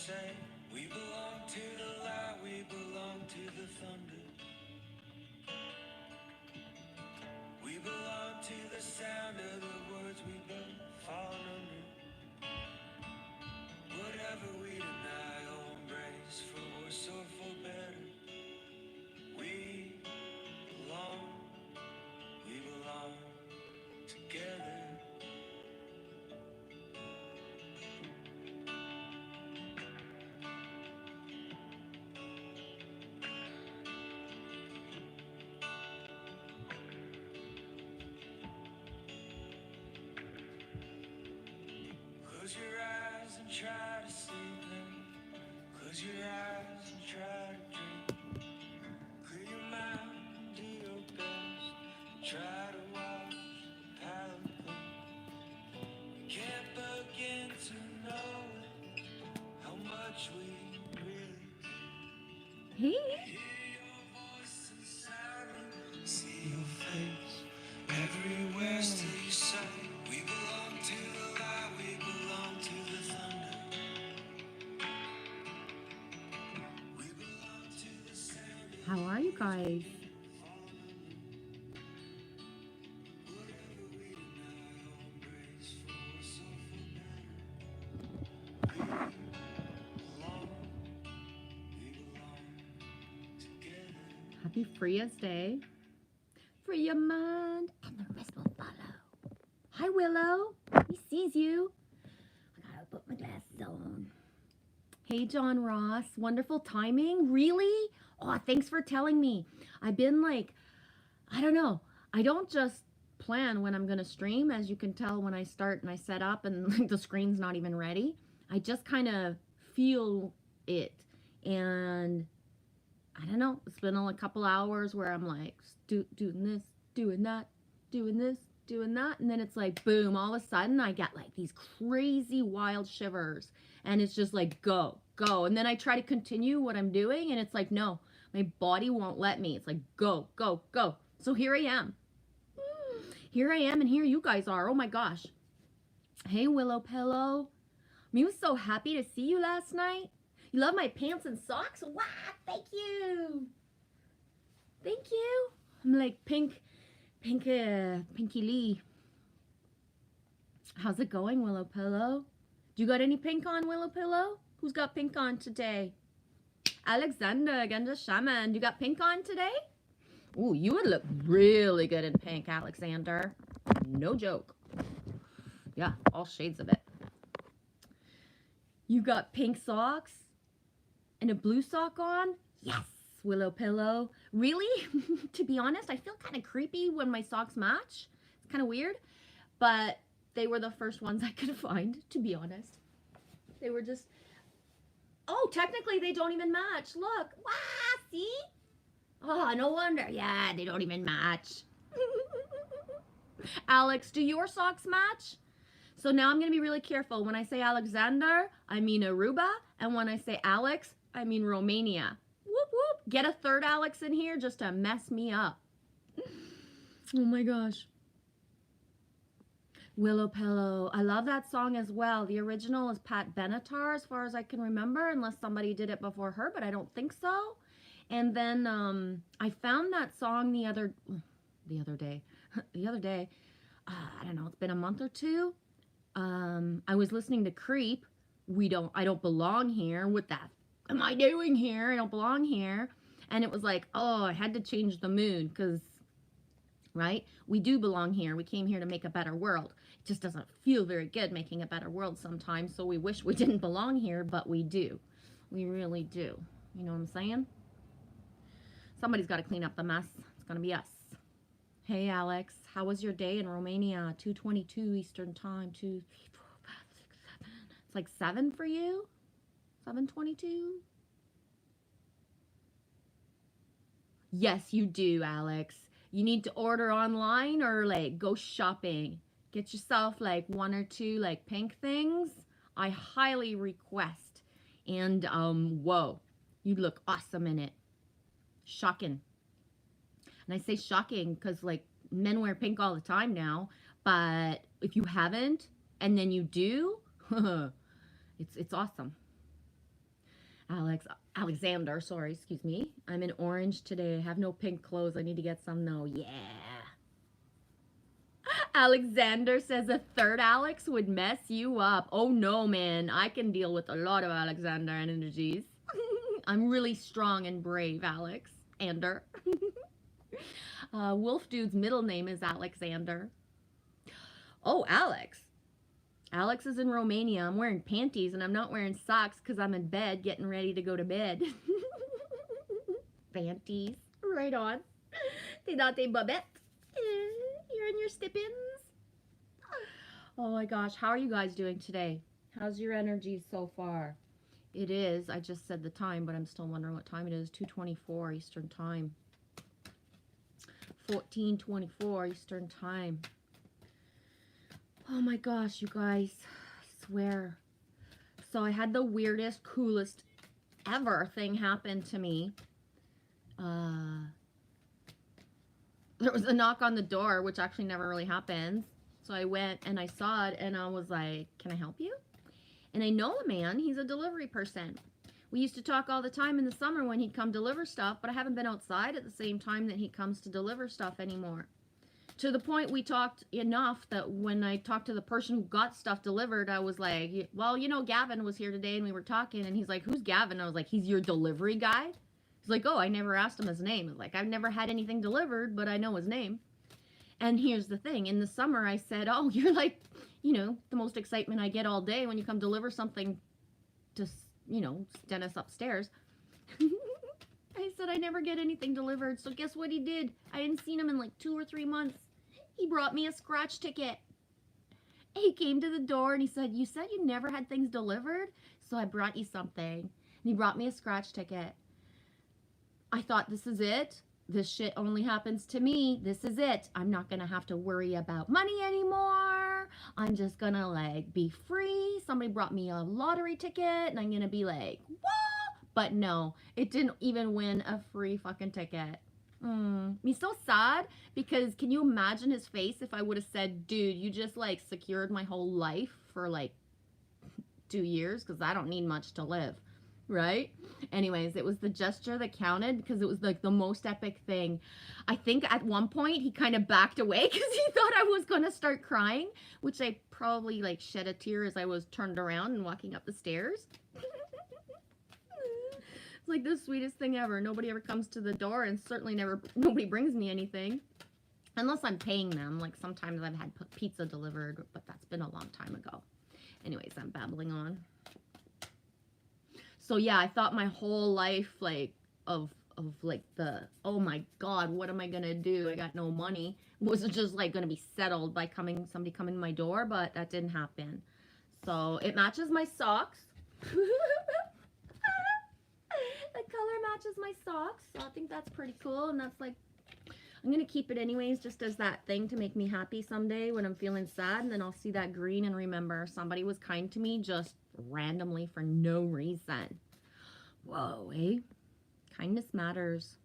say we belong to the light, we belong to the thunder. We belong to the sound of the words we've been falling under. Whatever we deny or embrace, for worse or for better, we belong, we belong together. Close your eyes and try to sleep then. Close your eyes and try to dream. Clear your mind and do your best. Try to wash the palate clean. We can't begin to know how much we really Hey. hear your voice in silence. See your face everywhere. Still you say we belong to the light, we belong to the thunder. We belong to the sound of How are you guys? whatever we deny or embrace, for worse or for better. We belong together. Happy Freya's Day. Free your mind and the rest will follow. Hi, Willow. He sees you. I gotta put my glasses on. Hey, John Ross. Wonderful timing. Really? Oh, thanks for telling me. I've been like, I don't know. I don't just plan when I'm going to stream, as you can tell when I start and I set up and the screen's not even ready. I just kind of feel it. And I don't know. It's been a couple hours where I'm like doing this, doing that, doing this, doing that. And then it's like, boom, all of a sudden I get like these crazy wild shivers. And it's just like, go, go. And then I try to continue what I'm doing. And it's like, no, my body won't let me. It's like, go, go, go. So here I am. Here I am. And here you guys are. Oh my gosh. Hey, Willow Pillow. I was so happy to see you last night. You love my pants and socks? Wow, thank you. Thank you. I'm like Pinky Lee. How's it going, Willow Pillow? Do you got any pink on, Willow Pillow? Who's got pink on today? Alexander, Ganja Shaman. You got pink on today? Ooh, you would look really good in pink, Alexander. No joke. Yeah, all shades of it. You got pink socks and a blue sock on? Yes, Willow Pillow. Really? To be honest, I feel kind of creepy when my socks match. It's kind of weird, but they were the first ones I could find, to be honest. They were just, oh, technically they don't even match. Look, wow, see? Oh, no wonder. Yeah, they don't even match. Alex, do your socks match? So now I'm going to be really careful. When I say Alexander, I mean Aruba. And when I say Alex, I mean Romania. Whoop, whoop. Get a third Alex in here just to mess me up. Oh my gosh. Willow Pillow. I love that song as well. The original is Pat Benatar, as far as I can remember, unless somebody did it before her, but I don't think so. And then I found that song the other day. I don't know, it's been a month or two. I was listening to Creep. I don't belong here. What the am I doing here? I don't belong here. And it was like, oh, I had to change the mood because, right? We do belong here. We came here to make a better world. It just doesn't feel very good making a better world sometimes. So we wish we didn't belong here, but we do. We really do. You know what I'm saying? Somebody's got to clean up the mess. It's going to be us. Hey, Alex. How was your day in Romania? 2:22 Eastern Time. 2, 3, 4, 5, 6, 7. It's like 7 for you? 7:22? Yes, you do, Alex. You need to order online or like go shopping. Get yourself like 1 or 2 like pink things. I highly request. And whoa, you look awesome in it. Shocking. And I say shocking because like men wear pink all the time now, but if you haven't and then you do, it's awesome. Alexander, sorry, excuse me. I'm in orange today. I have no pink clothes. I need to get some though. Yeah. Alexander says a third Alex would mess you up. Oh no, man. I can deal with a lot of Alexander energies. I'm really strong and brave, Alex. Ander. Wolf Dude's middle name is Alexander. Oh, Alex. Alex is in Romania. I'm wearing panties and I'm not wearing socks because I'm in bed getting ready to go to bed. Panties. Right on. They not they babette. You're in your stippins. Oh my gosh. How are you guys doing today? How's your energy so far? It is. I just said the time, but I'm still wondering what time it is. 2:24 Eastern Time. 14:24 Eastern Time. Oh my gosh, you guys. I swear. So I had the weirdest, coolest ever thing happen to me. There was a knock on the door, which actually never really happens. So I went and I saw it and I was like, can I help you? And I know the man. He's a delivery person. We used to talk all the time in the summer when he'd come deliver stuff, but I haven't been outside at the same time that he comes to deliver stuff anymore. To the point we talked enough that when I talked to the person who got stuff delivered, I was like, well, you know, Gavin was here today and we were talking and he's like, who's Gavin? I was like, he's your delivery guy? He's like, oh, I never asked him his name. I was like, I've never had anything delivered, but I know his name. And here's the thing. In the summer, I said, oh, you're like, you know, the most excitement I get all day when you come deliver something to, you know, Dennis upstairs. I said, I never get anything delivered. So guess what he did? I hadn't seen him in like 2 or 3 months. He brought me a scratch ticket. He came to the door and he said, you said you never had things delivered? So I brought you something. And he brought me a scratch ticket. I thought, this is it. This shit only happens to me. This is it. I'm not going to have to worry about money anymore. I'm just going to like be free. Somebody brought me a lottery ticket and I'm going to be like, what? But no, it didn't even win a free fucking ticket. Me so sad because can you imagine his face if I would have said, dude, you just like secured my whole life for like 2 years because I don't need much to live. Right? Anyways, it was the gesture that counted because it was like the most epic thing. I think at one point he kind of backed away because he thought I was going to start crying, which I probably like shed a tear as I was turned around and walking up the stairs. It's like the sweetest thing ever. Nobody ever comes to the door and certainly nobody brings me anything. Unless I'm paying them. Like sometimes I've had pizza delivered, but that's been a long time ago. Anyways, I'm babbling on. So yeah, I thought my whole life like of like the, oh my God, what am I gonna do? I got no money. Was it just like gonna be settled by somebody coming to my door? But that didn't happen. So it matches my socks. The color matches my socks. So I think that's pretty cool. And that's like, I'm gonna keep it anyways, just as that thing to make me happy someday when I'm feeling sad. And then I'll see that green and remember somebody was kind to me just randomly for no reason. Whoa, eh? Kindness matters.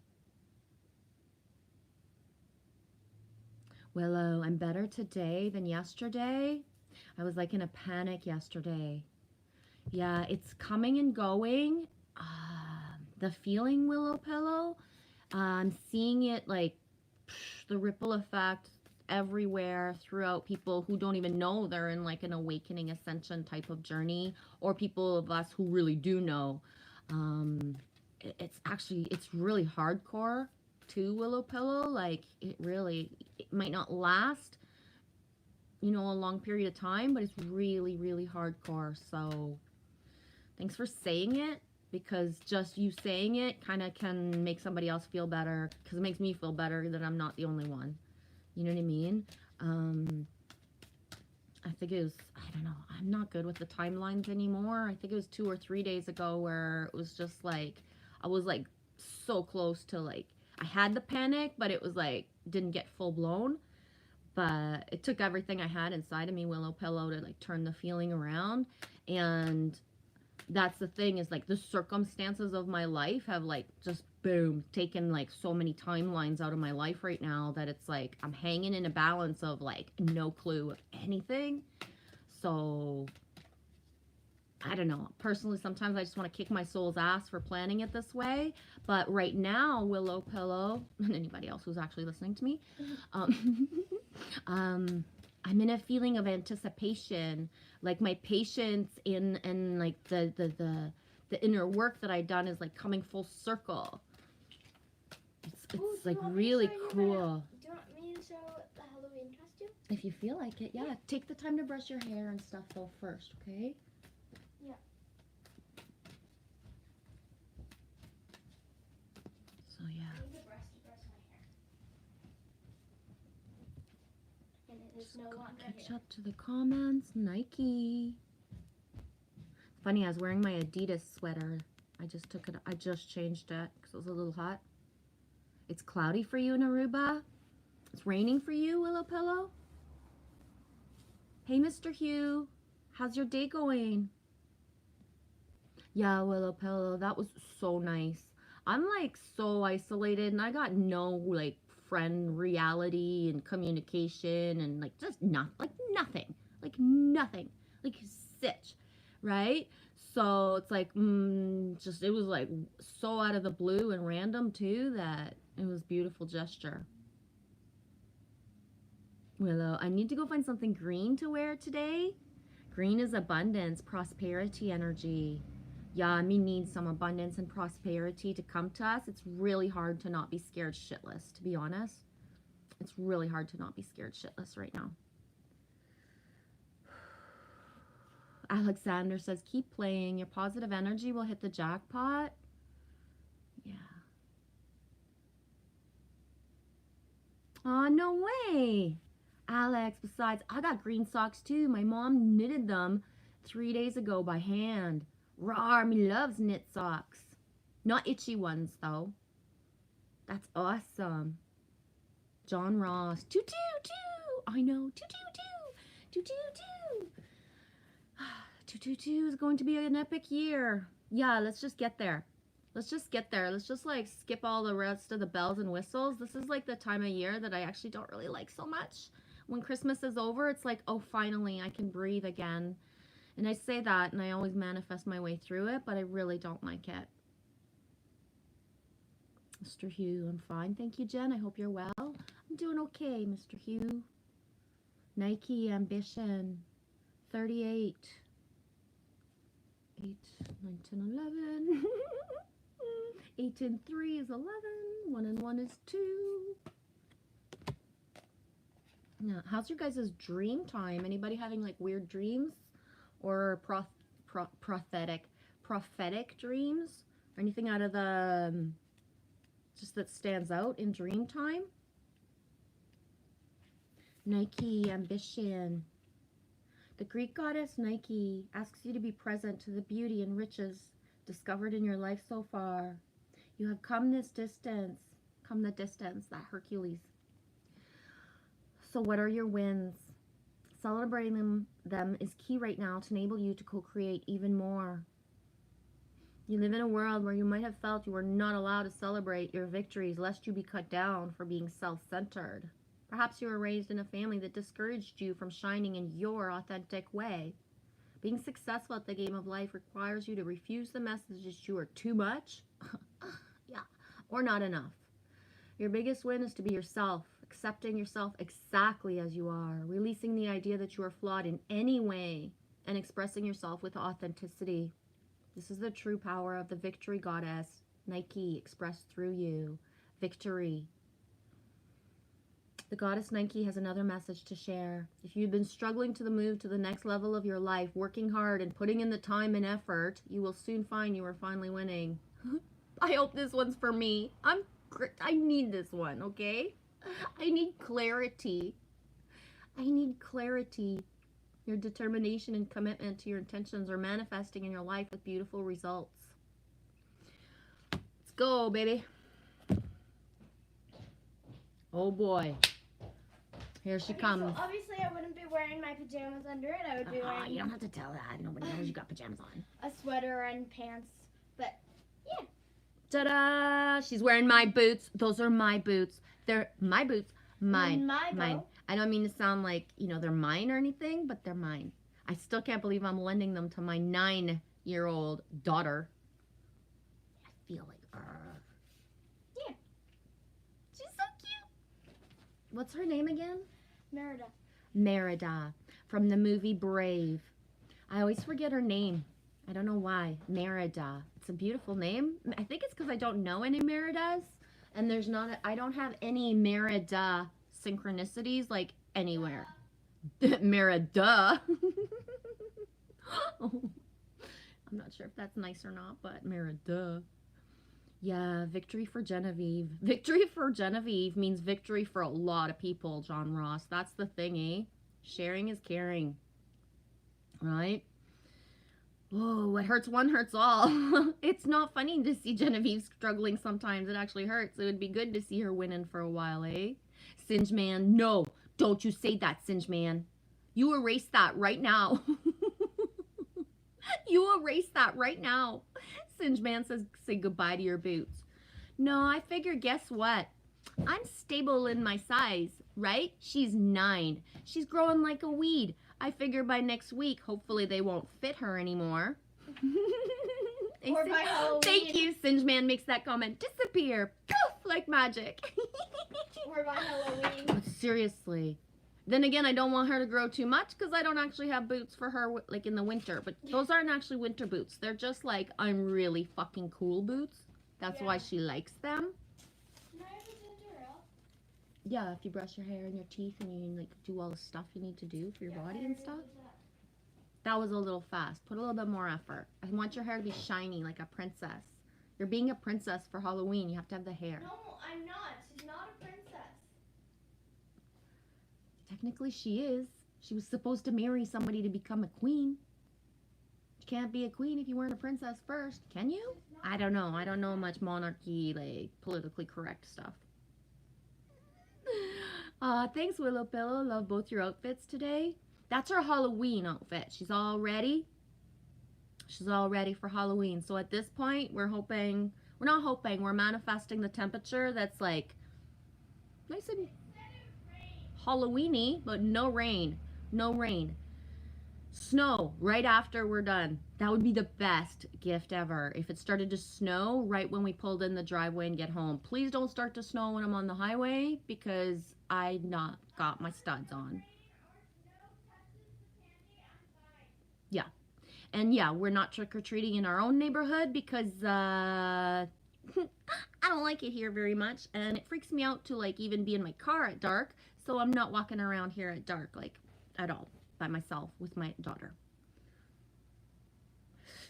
Willow, I'm better today than yesterday. I was like in a panic yesterday. Yeah, it's coming and going. The feeling, Willow Pillow, I'm seeing it like the ripple effect everywhere throughout people who don't even know they're in like an awakening ascension type of journey, or people of us who really do know. It's really hardcore too, Willow Pillow. Like it might not last, you know, a long period of time, but it's really, really hardcore. So thanks for saying it, because just you saying it kind of can make somebody else feel better, because it makes me feel better that I'm not the only one. You know what I mean? I think it was, I don't know, I'm not good with the timelines anymore. I think it was 2 or 3 days ago where it was just like, I was like so close to like, I had the panic, but it was like, didn't get full blown. But it took everything I had inside of me, Willow Pillow, to like turn the feeling around. And that's the thing, is like the circumstances of my life have like just boom taken like so many timelines out of my life right now that it's like I'm hanging in a balance of like no clue of anything. So I don't know. Personally, sometimes I just want to kick my soul's ass for planning it this way. But right now, Willow Pillow, and anybody else who's actually listening to me, um, I'm in a feeling of anticipation. Like my patience in like the inner work that I've done is like coming full circle. It's like really cool. Do you want me to show the Halloween costume? If you feel like it, yeah. Take the time to brush your hair and stuff though first, okay? Yeah. So yeah. I need to brush my hair. And it is no longer Catch here. up to the comments. Nike. Funny, I was wearing my Adidas sweater. I just took it. I just changed it because it was a little hot. It's cloudy for you in Aruba. It's raining for you, Willow Pillow. Hey, Mr. Hugh. How's your day going? Yeah, Willow Pillow. That was so nice. I'm like so isolated and I got no like friend reality and communication and like just nothing. Like sitch, right? So it's like just it was like so out of the blue and random too that it was a beautiful gesture. Willow, I need to go find something green to wear today. Green is abundance, prosperity energy. Yeah, me needs some abundance and prosperity to come to us. It's really hard to not be scared shitless, to be honest. It's really hard to not be scared shitless right now. Alexander says, keep playing. Your positive energy will hit the jackpot. Yeah. Oh, no way. Alex, besides, I got green socks too. My mom knitted them 3 days ago by hand. Rawr, me loves knit socks. Not itchy ones, though. That's awesome. John Ross. Toot, toot, toot. I know. Toot, toot, toot. Toot, toot, toot. 222 is going to be an epic year. Yeah, let's just get there. Let's just get there. Let's just like skip all the rest of the bells and whistles. This is like the time of year that I actually don't really like so much. When Christmas is over, it's like, oh, finally, I can breathe again. And I say that, and I always manifest my way through it, but I really don't like it. Mr. Hugh, I'm fine. Thank you, Jen. I hope you're well. I'm doing okay, Mr. Hugh. Nike Ambition, 38. 8, 9, 10, 11. 8 and 3 is 11. 1 and 1 is 2. Now, how's your guys' dream time? Anybody having like weird dreams or prophetic dreams or anything out of the just that stands out in dream time? Nike Ambition. The Greek goddess Nike asks you to be present to the beauty and riches discovered in your life so far. You have come this distance. Come the distance, that Hercules. So what are your wins? Celebrating them is key right now to enable you to co-create even more. You live in a world where you might have felt you were not allowed to celebrate your victories lest you be cut down for being self-centered. Perhaps you were raised in a family that discouraged you from shining in your authentic way. Being successful at the game of life requires you to refuse the messages you are too much, yeah, or not enough. Your biggest win is to be yourself, accepting yourself exactly as you are, releasing the idea that you are flawed in any way, and expressing yourself with authenticity. This is the true power of the victory goddess, Nike, expressed through you. Victory. The goddess Nike has another message to share. If you've been struggling to move to the next level of your life, working hard and putting in the time and effort, you will soon find you are finally winning. I hope this one's for me. I need this one, okay? I need clarity. I need clarity. Your determination and commitment to your intentions are manifesting in your life with beautiful results. Let's go, baby. Oh boy. Here she comes. So obviously I wouldn't be wearing my pajamas under it. I would be wearing You don't have to tell that. Nobody knows you got pajamas on. a sweater and pants. But yeah. Ta-da! She's wearing my boots. Those are my boots. They're my boots. Mine. My Mine. I don't mean to sound like, they're mine or anything, but they're mine. I still can't believe I'm lending them to my 9-year-old daughter. I feel like, Yeah. she's so cute. What's her name again? Merida. Merida, from the movie Brave. I always forget her name. I don't know why. Merida. It's a beautiful name. I think it's because I don't know any Meridas, and I don't have any Merida synchronicities like anywhere. Merida. Oh, I'm not sure if that's nice or not, but Merida. Yeah, victory for Genevieve. Victory for Genevieve means victory for a lot of people, John Ross. That's the thing, eh? Sharing is caring. Right? Oh, what hurts one hurts all. It's not funny to see Genevieve struggling sometimes. It actually hurts. It would be good to see her winning for a while, eh? Singe Man, no. Don't you say that, Singe Man. You erase that right now. You erase that right now. Singe Man says, say goodbye to your boots. No, I figure, guess what? I'm stable in my size, right? She's 9. She's growing like a weed. I figure by next week, hopefully they won't fit her anymore. Or by Halloween. Thank you, Singe Man makes that comment. Disappear. Poof, like magic. Or by Halloween. But seriously. Then again, I don't want her to grow too much because I don't actually have boots for her like in the winter. But those aren't actually winter boots. They're just like, I'm really fucking cool boots. That's why she likes them. Can I have a ginger ale? Yeah, if you brush your hair and your teeth and you like do all the stuff you need to do for your body and stuff. That was a little fast. Put a little bit more effort. I want your hair to be shiny like a princess. You're being a princess for Halloween. You have to have the hair. No, I'm not. She's not a princess. Technically, she is. She was supposed to marry somebody to become a queen. You can't be a queen if you weren't a princess first, can you? I don't know. I don't know much monarchy, like, politically correct stuff. Thanks, Willow Pillow. Love both your outfits today. That's her Halloween outfit. She's all ready. She's all ready for Halloween. So at this point, we're manifesting the temperature that's like nice and Halloweeny, but no rain. No rain. Snow right after we're done. That would be the best gift ever. If it started to snow right when we pulled in the driveway and get home. Please don't start to snow when I'm on the highway because I not got my studs on. Yeah. And yeah, we're not trick-or-treating in our own neighborhood because I don't like it here very much. And it freaks me out to like even be in my car at dark. So I'm not walking around here at dark like at all by myself with my daughter.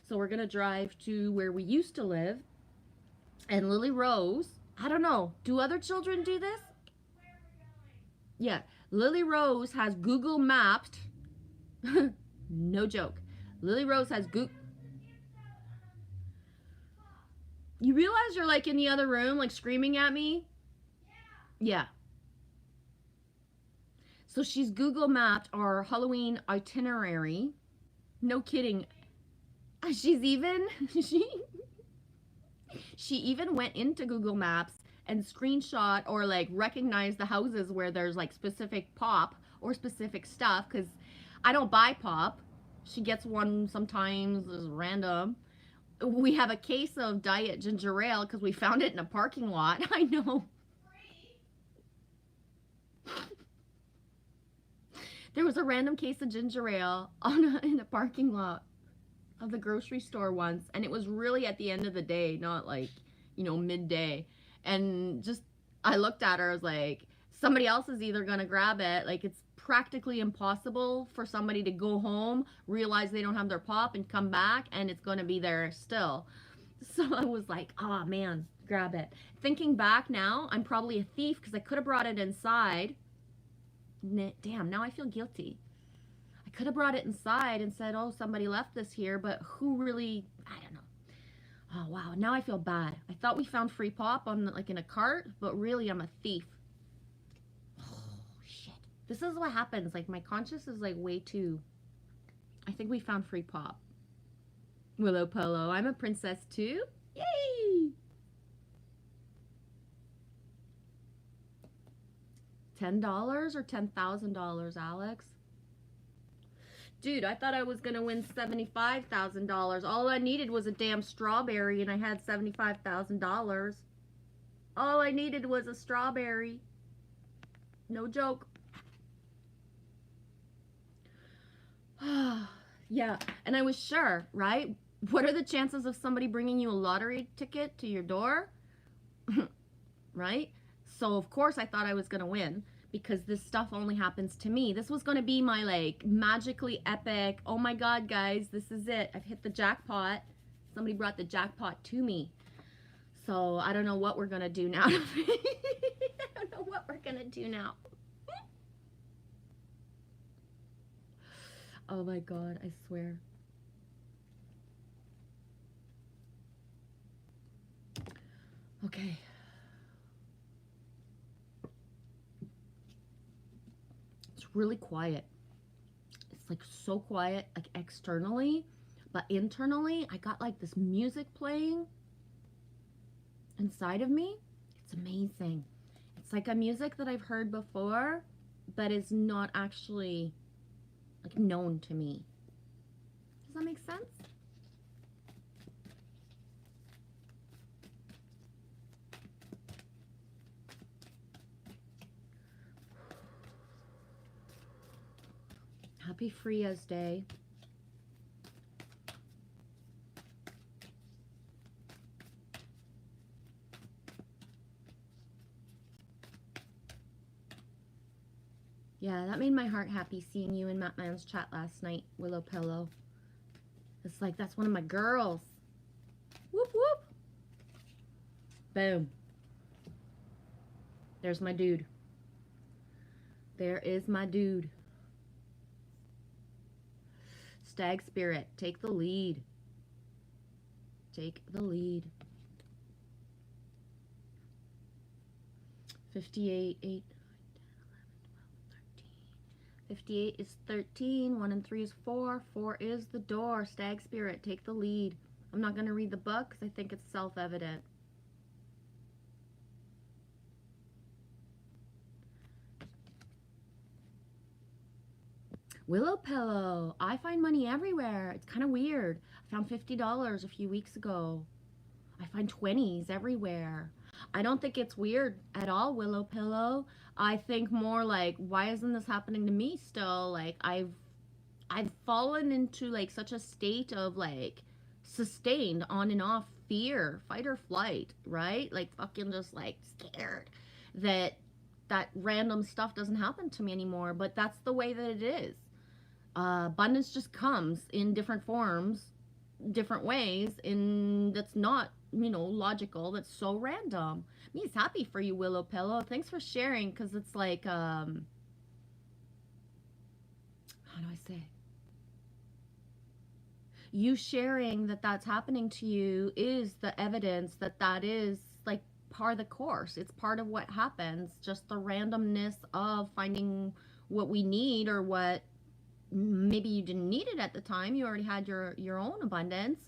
So we're going to drive to where we used to live. And Lily Rose, I don't know, do other children do this? Yeah, Lily Rose has Google Mapped. No joke. Lily Rose has Google. You realize you're like in the other room, like screaming at me? Yeah. So she's Google Mapped our Halloween itinerary. No kidding. She's even, she even went into Google Maps and screenshot or like recognize the houses where there's like specific pop or specific stuff because I don't buy pop. She gets one sometimes, it's random. We have a case of Diet Ginger Ale because we found it in a parking lot. I know. There was a random case of ginger ale in a parking lot of the grocery store once, and it was really at the end of the day, not like, midday. And just, I looked at her, I was like, somebody else is either gonna grab it, like it's practically impossible for somebody to go home, realize they don't have their pop, and come back, and it's gonna be there still. So I was like, oh man, grab it. Thinking back now, I'm probably a thief because I could have brought it inside. Damn, now I feel guilty. I could have brought it inside and said, oh, somebody left this here, but who really, I don't know. Oh, wow, now I feel bad. I thought we found free pop on like in a cart, but really I'm a thief. Oh, shit. This is what happens. Like my conscience is like way too, I think we found free pop. Willow Polo, I'm a princess too. Yay! $10 or $10,000, Alex? Dude, I thought I was gonna win $75,000. All I needed was a damn strawberry and I had $75,000. All I needed was a strawberry. No joke. Yeah, and I was sure, right? What are the chances of somebody bringing you a lottery ticket to your door? Right? So of course I thought I was gonna win because this stuff only happens to me. This was gonna be my like magically epic, oh my god guys, this is it. I've hit the jackpot. Somebody brought the jackpot to me. So I don't know what we're gonna do now. I don't know what we're gonna do now. Oh my god, I swear. Okay. It's really quiet. It's like so quiet, like externally, but internally, I got like this music playing inside of me. It's amazing. It's like a music that I've heard before, but is not actually like known to me. Does that make sense? Happy Fria's Day. Yeah, that made my heart happy seeing you in Matt Man's chat last night, Willow Pillow. It's like, that's one of my girls. Whoop, whoop. Boom. There's my dude. There is my dude. Stag Spirit, take the lead. Take the lead. 58, 8, 9, 10, 11, 12, 13. 58 is 13. 1 and 3 is 4. 4 is the door. Stag Spirit, take the lead. I'm not going to read the book because I think it's self-evident. Willow Pillow, I find money everywhere. It's kind of weird. I found $50 a few weeks ago. I find 20s everywhere. I don't think it's weird at all, Willow Pillow. I think more like, why isn't this happening to me still? Like, I've fallen into like such a state of like sustained on and off fear, fight or flight, right? Like fucking just like scared that random stuff doesn't happen to me anymore. But that's the way that it is. Abundance just comes in different forms, different ways, and that's not, you know, logical. That's so random. Me is happy for you, Willow Pillow. Thanks for sharing, because it's like, how do I say? You sharing that that's happening to you is the evidence that that is like part of the course. It's part of what happens. Just the randomness of finding what we need, or what maybe you didn't need it at the time. You already had your own abundance,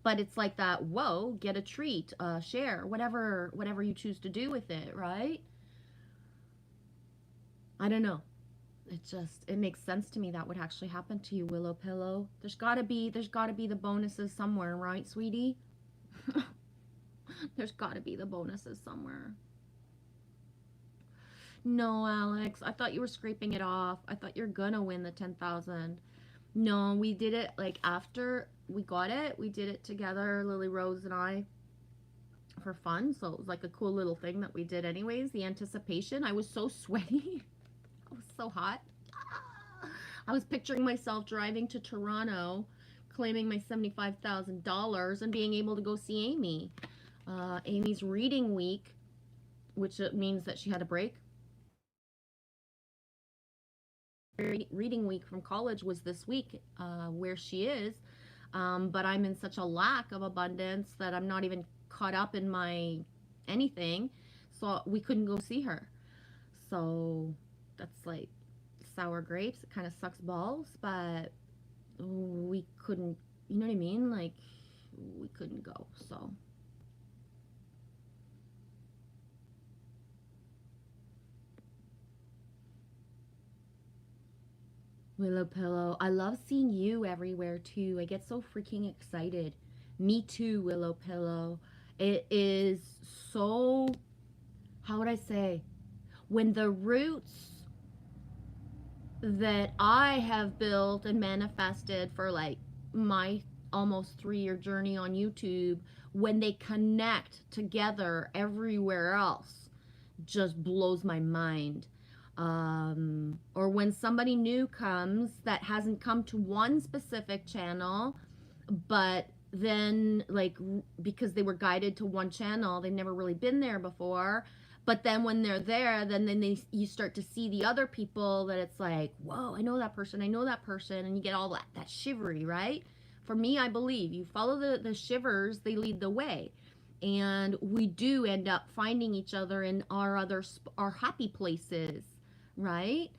but it's like that, whoa, get a treat, share, whatever you choose to do with it, right? I don't know. It makes sense to me that would actually happen to you, Willow Pillow. There's gotta be the bonuses somewhere, right, sweetie? There's gotta be the bonuses somewhere. No, Alex, I thought you were scraping it off. I thought you're gonna win the 10,000. No, we did it like after we got it. We did it together, Lily Rose and I, for fun. So it was like a cool little thing that we did anyways. The anticipation. I was so sweaty. I was so hot. I was picturing myself driving to Toronto, claiming my $75,000 and being able to go see Amy. Amy's reading week, which means that she had a break. Reading week from college was this week, where she is, but I'm in such a lack of abundance that I'm not even caught up in my anything, so we couldn't go see her. So that's like sour grapes. It kind of sucks balls, but we couldn't, you know what I mean, like we couldn't go. So Willow Pillow, I love seeing you everywhere too. I get so freaking excited. Me too, Willow Pillow. It is so, how would I say, when the roots that I have built and manifested for like my almost 3-year journey on YouTube, when they connect together everywhere else, just blows my mind. Or when somebody new comes that hasn't come to one specific channel, but then like because they were guided to one channel, they've never really been there before. But then when they're there, then you start to see the other people that it's like, whoa, I know that person, and you get all that shivery, right? For me, I believe you follow the shivers, they lead the way. And we do end up finding each other in our happy places, right?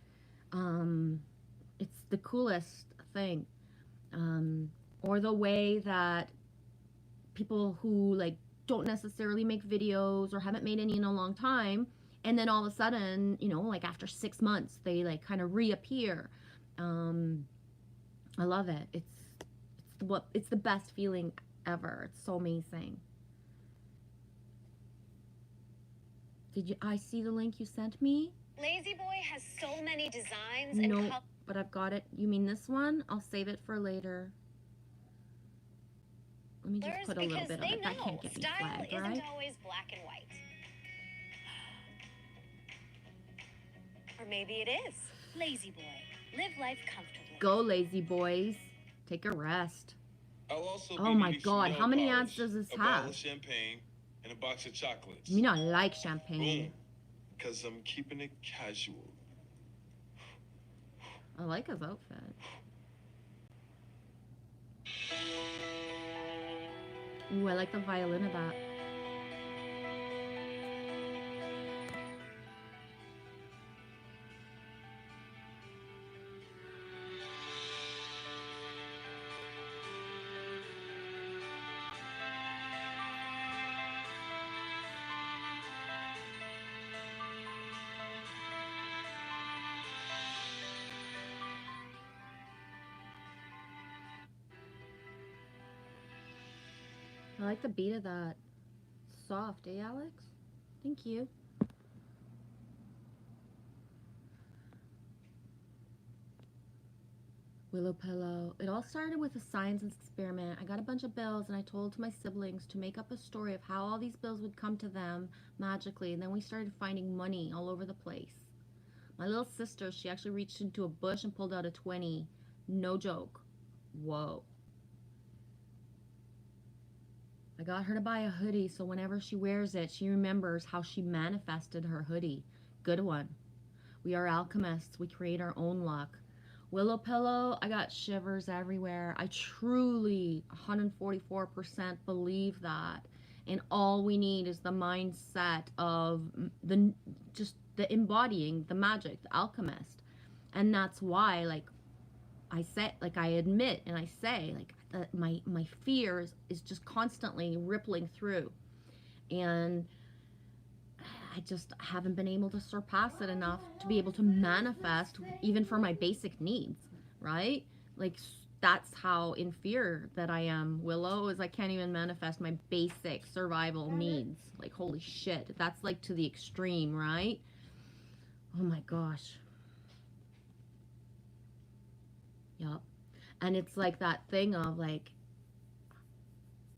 It's the coolest thing. Or the way that people who like don't necessarily make videos or haven't made any in a long time, and then all of a sudden, you know, like after 6 months, they like kind of reappear. I love it. It's the best feeling ever. It's so amazing. Did I see the link you sent me? Lazy Boy has so many designs No, and but I've got it. You mean this one? I'll save it for later. Let me just put a little bit of it. That can't get me style flagged, isn't right? always black and white. Or maybe it is. Lazy Boy, live life comfortably. Go, lazy boys. Take a rest. I'll also Oh my God, how many ads does this a have? bottle of champagne, and a box of chocolates. You know I like champagne. Boom. Because I'm keeping it casual. I like his outfit. Ooh, I like the violin of that. I like the beat of that. Soft, eh, Alex? Thank you. Willow Pillow. It all started with a science experiment. I got a bunch of bills and I told my siblings to make up a story of how all these bills would come to them magically, and then we started finding money all over the place. My little sister, she actually reached into a bush and pulled out a 20. No joke. Whoa. I got her to buy a hoodie so whenever she wears it, she remembers how she manifested her hoodie. Good one. We are alchemists. We create our own luck. Willow Pillow, I got shivers everywhere. I truly 144% believe that. And all we need is the mindset of just the embodying the magic, the alchemist. And that's why, like I said, like I admit and I say, like my fears is just constantly rippling through, and I just haven't been able to surpass it enough to be able to manifest even for my basic needs, right? Like that's how in fear that I am, Willow, is I can't even manifest my basic survival needs. Like holy shit, that's like to the extreme, right? Oh my gosh. Yup. And it's like that thing of like,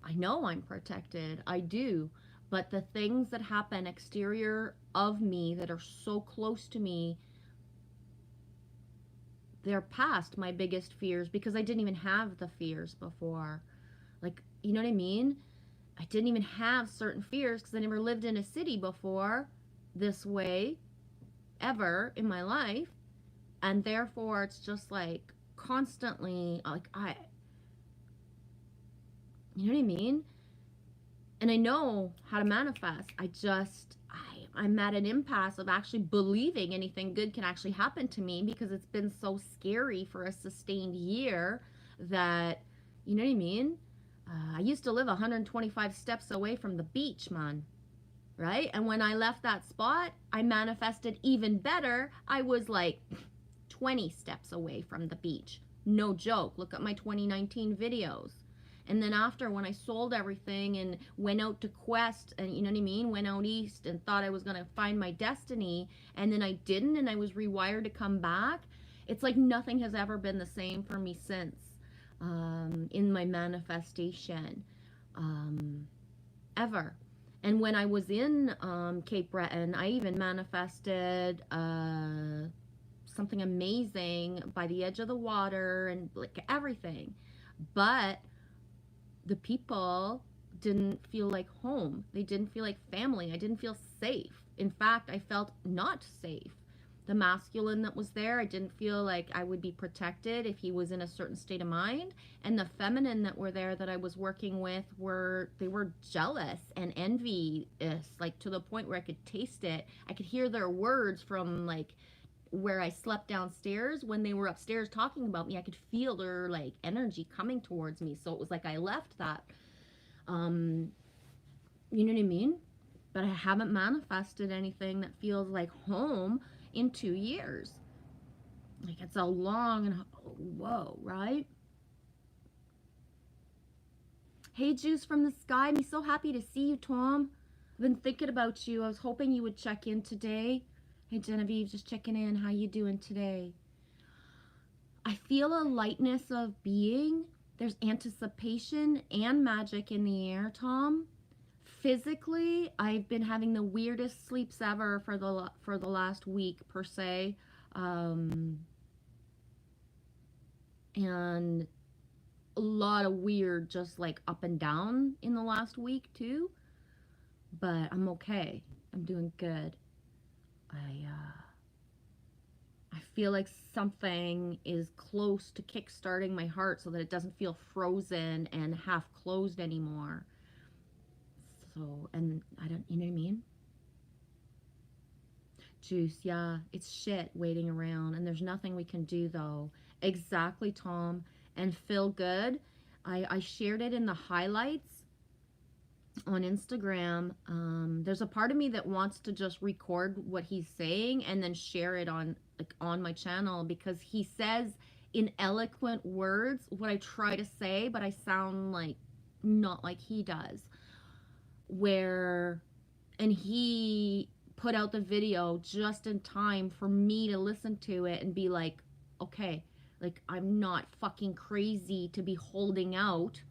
I know I'm protected, I do, but the things that happen exterior of me that are so close to me, they're past my biggest fears because I didn't even have the fears before. Like, you know what I mean? I didn't even have certain fears because I never lived in a city before this way ever in my life. And therefore it's just like constantly like you know what I mean? And I know how to manifest. I'm at an impasse of actually believing anything good can actually happen to me because it's been so scary for a sustained year that, you know what I mean? I used to live 125 steps away from the beach, man. Right? And when I left that spot, I manifested even better. I was like 20 steps away from the beach. No joke. Look at my 2019 videos. And then after, when I sold everything and went out to quest, and you know what I mean, went out east and thought I was going to find my destiny, and then I didn't, and I was rewired to come back, it's like nothing has ever been the same for me since, in my manifestation, ever. And when I was in Cape Breton, I even manifested something amazing by the edge of the water and like everything. But the people didn't feel like home. They didn't feel like family. I didn't feel safe. In fact, I felt not safe. The masculine that was there, I didn't feel like I would be protected if he was in a certain state of mind. And the feminine that were there that I was working with they were jealous and envious, like to the point where I could taste it. I could hear their words from like where I slept downstairs. When they were upstairs talking about me, I could feel their like energy coming towards me. So it was like I left that, you know what I mean? But I haven't manifested anything that feels like home in 2 years. Like it's a long and whoa, right? Hey, Juice from the Sky. I'm so happy to see you, Tom. I've been thinking about you. I was hoping you would check in today. Hey, Genevieve, just checking in. How you doing today? I feel a lightness of being. There's anticipation and magic in the air, Tom. Physically, I've been having the weirdest sleeps ever for the last week per se, and a lot of weird just like up and down in the last week too. But I'm okay. I'm doing good. I feel like something is close to kickstarting my heart so that it doesn't feel frozen and half closed anymore. So, and I don't, you know what I mean? Juice, yeah, it's shit waiting around, and there's nothing we can do though. Exactly, Tom. And feel good. I shared it in the highlights on Instagram. There's a part of me that wants to just record what he's saying and then share it on my channel, because he says in eloquent words what I try to say, but I sound like not like he does. And he put out the video just in time for me to listen to it and be like, okay, like I'm not fucking crazy to be holding out.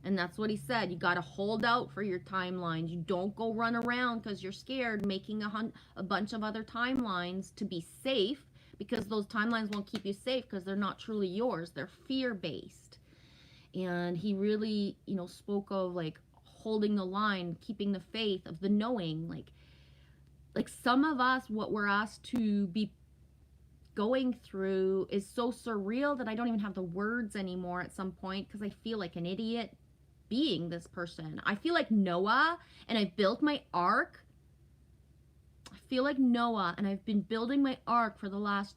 And that's what he said. You got to hold out for your timelines. You don't go run around because you're scared making a bunch of other timelines to be safe, because those timelines won't keep you safe because they're not truly yours. They're fear-based. And he really, you know, spoke of like holding the line, keeping the faith, of the knowing. Like some of us, what we're asked to be going through is so surreal that I don't even have the words anymore at some point, because I feel like an idiot being this person. I feel like Noah, and I built my ark. I feel like Noah, and I've been building my ark for the last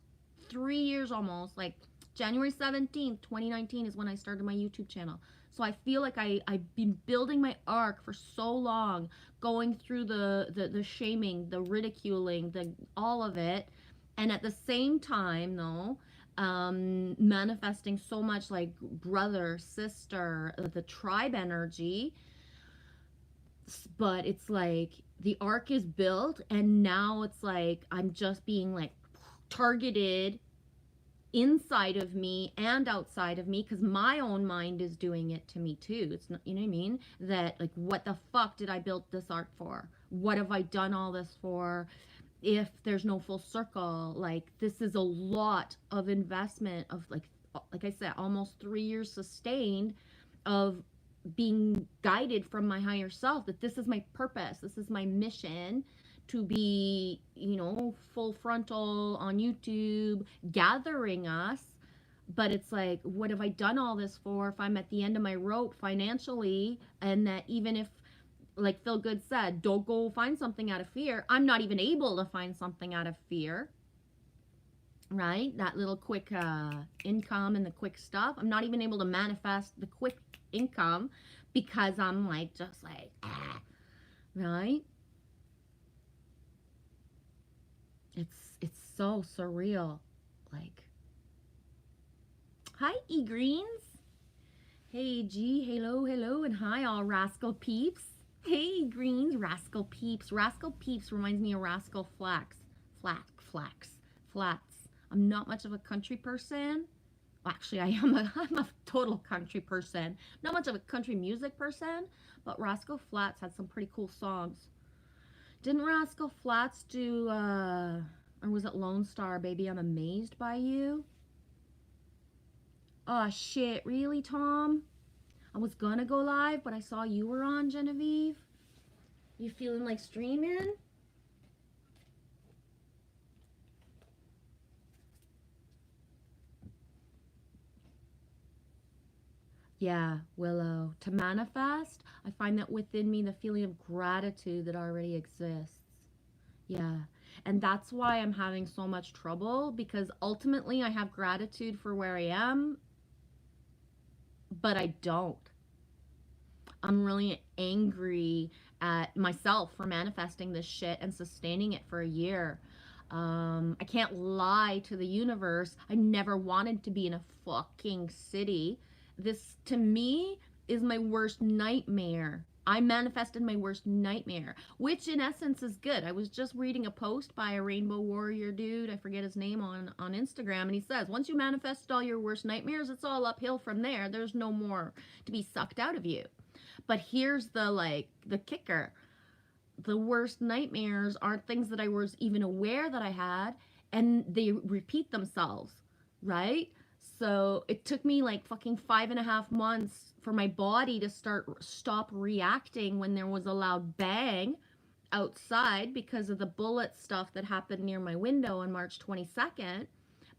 3 years almost. Like January 17th, 2019 is when I started my YouTube channel. So I feel like I've been building my ark for so long, going through the shaming, the ridiculing, all of it. And at the same time, though, manifesting so much like brother, sister, the tribe energy. But it's like the arc is built, and now it's like I'm just being like targeted inside of me and outside of me, because my own mind is doing it to me too. It's not, you know what I mean? That like, what the fuck did I build this arc for? What have I done all this for? If there's no full circle, like this is a lot of investment of like I said, almost 3 years sustained of being guided from my higher self, that this is my purpose, this is my mission, to be, you know, full frontal on YouTube, gathering us. But it's like, what have I done all this for if I'm at the end of my rope financially? And that even if, like Phil Good said, don't go find something out of fear. I'm not even able to find something out of fear, right? That little quick income and the quick stuff. I'm not even able to manifest the quick income because I'm like, just like, right? It's so surreal. Like, Hi, E-Greens. Hey, G, hello, and hi, all Rascal Peeps. Hey, Greens, Rascal Peeps. Rascal Peeps reminds me of Rascal Flats. I'm not much of a country person. Well, actually, I'm a total country person. Not much of a country music person, but Rascal Flats had some pretty cool songs. Didn't Rascal Flats do, or was it Lone Star, Baby, I'm Amazed by You? Oh, shit, really, Tom? I was gonna go live, but I saw you were on, Genevieve. You feeling like streaming? Yeah, Willow. To manifest, I find that within me the feeling of gratitude that already exists. Yeah. And that's why I'm having so much trouble, because ultimately I have gratitude for where I am, but I don't. I'm really angry at myself for manifesting this shit and sustaining it for a year. I can't lie to the universe. I never wanted to be in a fucking city. This, to me, is my worst nightmare. I manifested my worst nightmare, which in essence is good. I was just reading a post by a Rainbow Warrior dude, I forget his name, on Instagram, and he says, once you manifested all your worst nightmares, it's all uphill from there. There's no more to be sucked out of you. But here's the kicker. The worst nightmares aren't things that I was even aware that I had, and they repeat themselves, right? So it took me like fucking 5.5 months for my body to stop reacting when there was a loud bang outside because of the bullet stuff that happened near my window on March 22nd.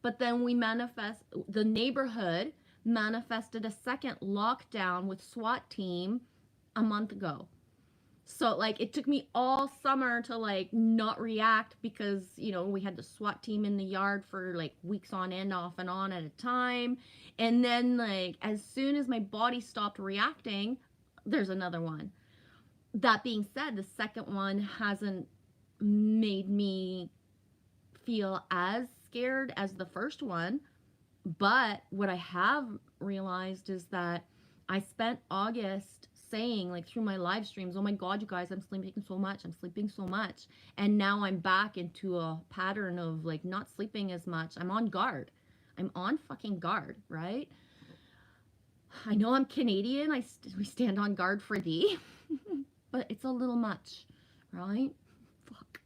But then the neighborhood manifested a second lockdown with SWAT team a month ago. So like it took me all summer to like not react because, you know, we had the SWAT team in the yard for like weeks on end, off and on at a time. And then like as soon as my body stopped reacting, there's another one. That being said, the second one hasn't made me feel as scared as the first one. But what I have realized is that I spent August saying, like, through my live streams, oh my God, you guys, I'm sleeping so much. And now I'm back into a pattern of like not sleeping as much. I'm on guard. I'm on fucking guard, right? I know I'm Canadian. We stand on guard for D, but it's a little much, right? Fuck.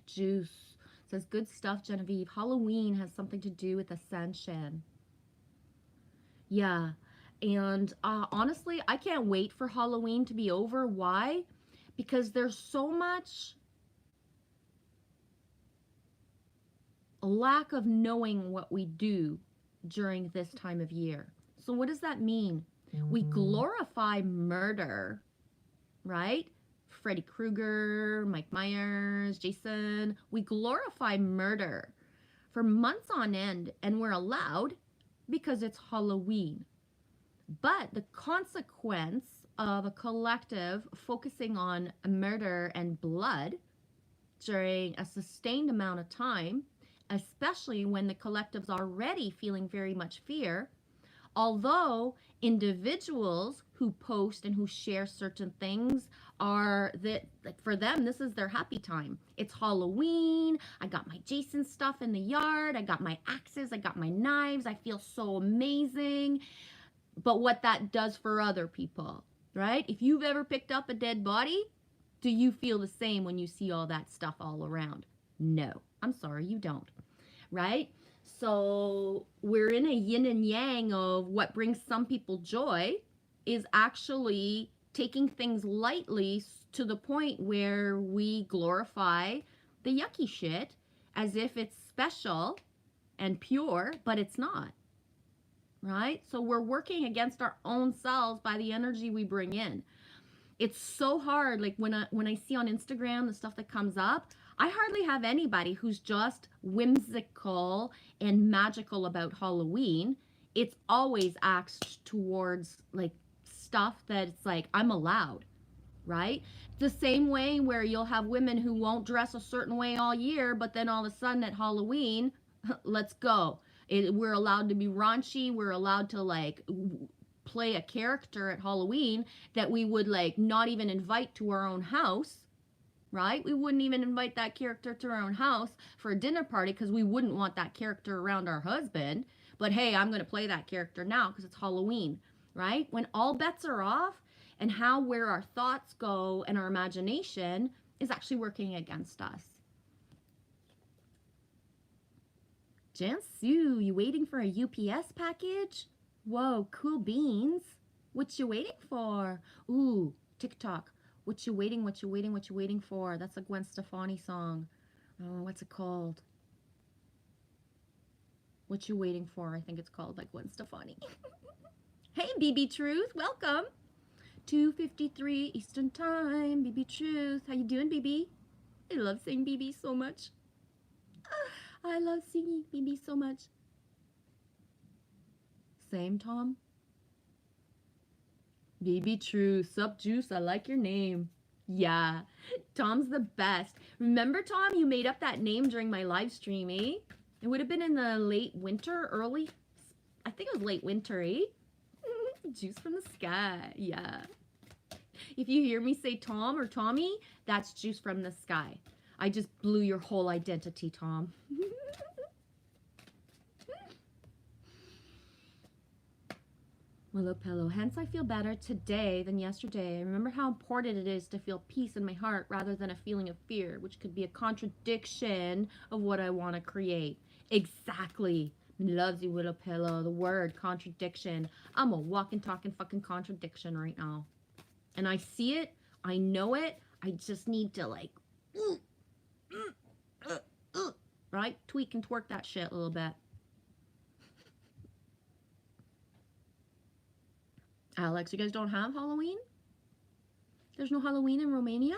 Juice says, good stuff, Genevieve. Halloween has something to do with ascension. Yeah. And honestly, I can't wait for Halloween to be over. Why? Because there's so much lack of knowing what we do during this time of year. So what does that mean? We glorify murder, right? Freddy Krueger, Mike Myers, Jason. We glorify murder for months on end, and we're allowed because it's Halloween. But the consequence of a collective focusing on murder and blood during a sustained amount of time, especially when the collective's already feeling very much fear, although individuals who post and who share certain things are that, like, for them, this is their happy time. It's Halloween. I got my Jason stuff in the yard. I got my axes. I got my knives. I feel so amazing. But what that does for other people, right? If you've ever picked up a dead body, do you feel the same when you see all that stuff all around? No, I'm sorry, you don't, right? So we're in a yin and yang of what brings some people joy is actually taking things lightly to the point where we glorify the yucky shit as if it's special and pure, but it's not. Right? So we're working against our own selves by the energy we bring in. It's so hard. Like when I see on Instagram the stuff that comes up, I hardly have anybody who's just whimsical and magical about Halloween. It's always axed towards like stuff that it's like, I'm allowed, right? The same way where you'll have women who won't dress a certain way all year, but then all of a sudden at Halloween, Let's go. We're allowed to be raunchy. We're allowed to like play a character at Halloween that we would like not even invite to our own house, right? We wouldn't even invite that character to our own house for a dinner party because we wouldn't want that character around our husband. But hey, I'm going to play that character now because it's Halloween, right? When all bets are off and where our thoughts go and our imagination is actually working against us. Jansu, you waiting for a UPS package? Whoa, cool beans. What you waiting for? Ooh, TikTok. What you waiting for? That's a Gwen Stefani song. Oh, what's it called? What you waiting for? I think it's called by Gwen Stefani. Hey, BB Truth, welcome. 2:53 Eastern Time, BB Truth. How you doing, BB? I love saying BB so much. I love singing BB so much. Same, Tom. BB Truth, sup Juice, I like your name. Yeah, Tom's the best. Remember, Tom, you made up that name during my live stream, eh? It would have been in the late winter, I think it was late winter, eh? Juice from the sky, yeah. If you hear me say Tom or Tommy, that's Juice from the sky. I just blew your whole identity, Tom. Willow Pillow. Hence, I feel better today than yesterday. I remember how important it is to feel peace in my heart rather than a feeling of fear, which could be a contradiction of what I want to create. Exactly. Loves you, Willow Pillow. The word contradiction. I'm a walking, talking fucking contradiction right now. And I see it. I know it. I just need to like, right? Tweak and twerk that shit a little bit. Alex, you guys don't have Halloween? There's no Halloween in Romania?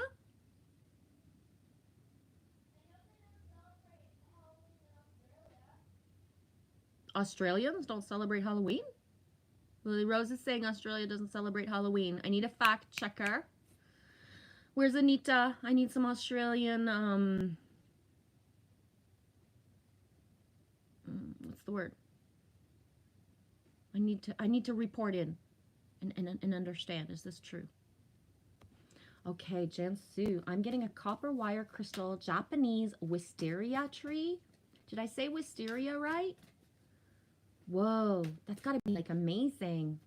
Australians don't celebrate Halloween? Lily Rose is saying Australia doesn't celebrate Halloween. I need a fact checker. Where's Anita? I need some Australian, what's the word? I need to report in and understand. Is this true? Okay, Jansu. I'm getting a copper wire crystal Japanese wisteria tree. Did I say wisteria right? Whoa, that's got to be like amazing.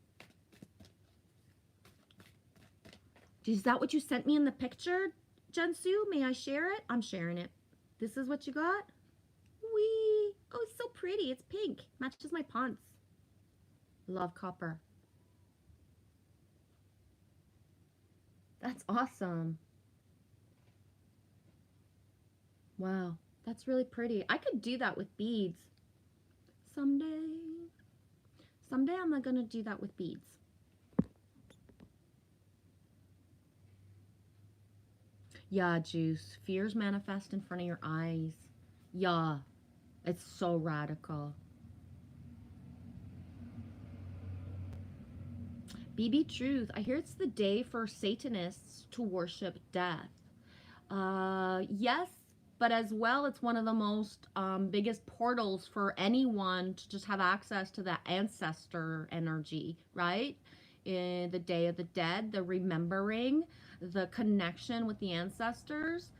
Is that what you sent me in the picture, Jansu? May I share it? I'm sharing it. This is what you got? Wee. Oh, it's so pretty. It's pink. Matches my pants. Love copper. That's awesome. Wow, that's really pretty. I could do that with beads. Someday I'm gonna do that with beads. Yeah, Juice. Fears manifest in front of your eyes. Yeah, it's so radical. BB Truth. I hear it's the day for Satanists to worship death. Yes, but as well, it's one of the most biggest portals for anyone to just have access to that ancestor energy, right? In the Day of the Dead, the remembering, the connection with the ancestors.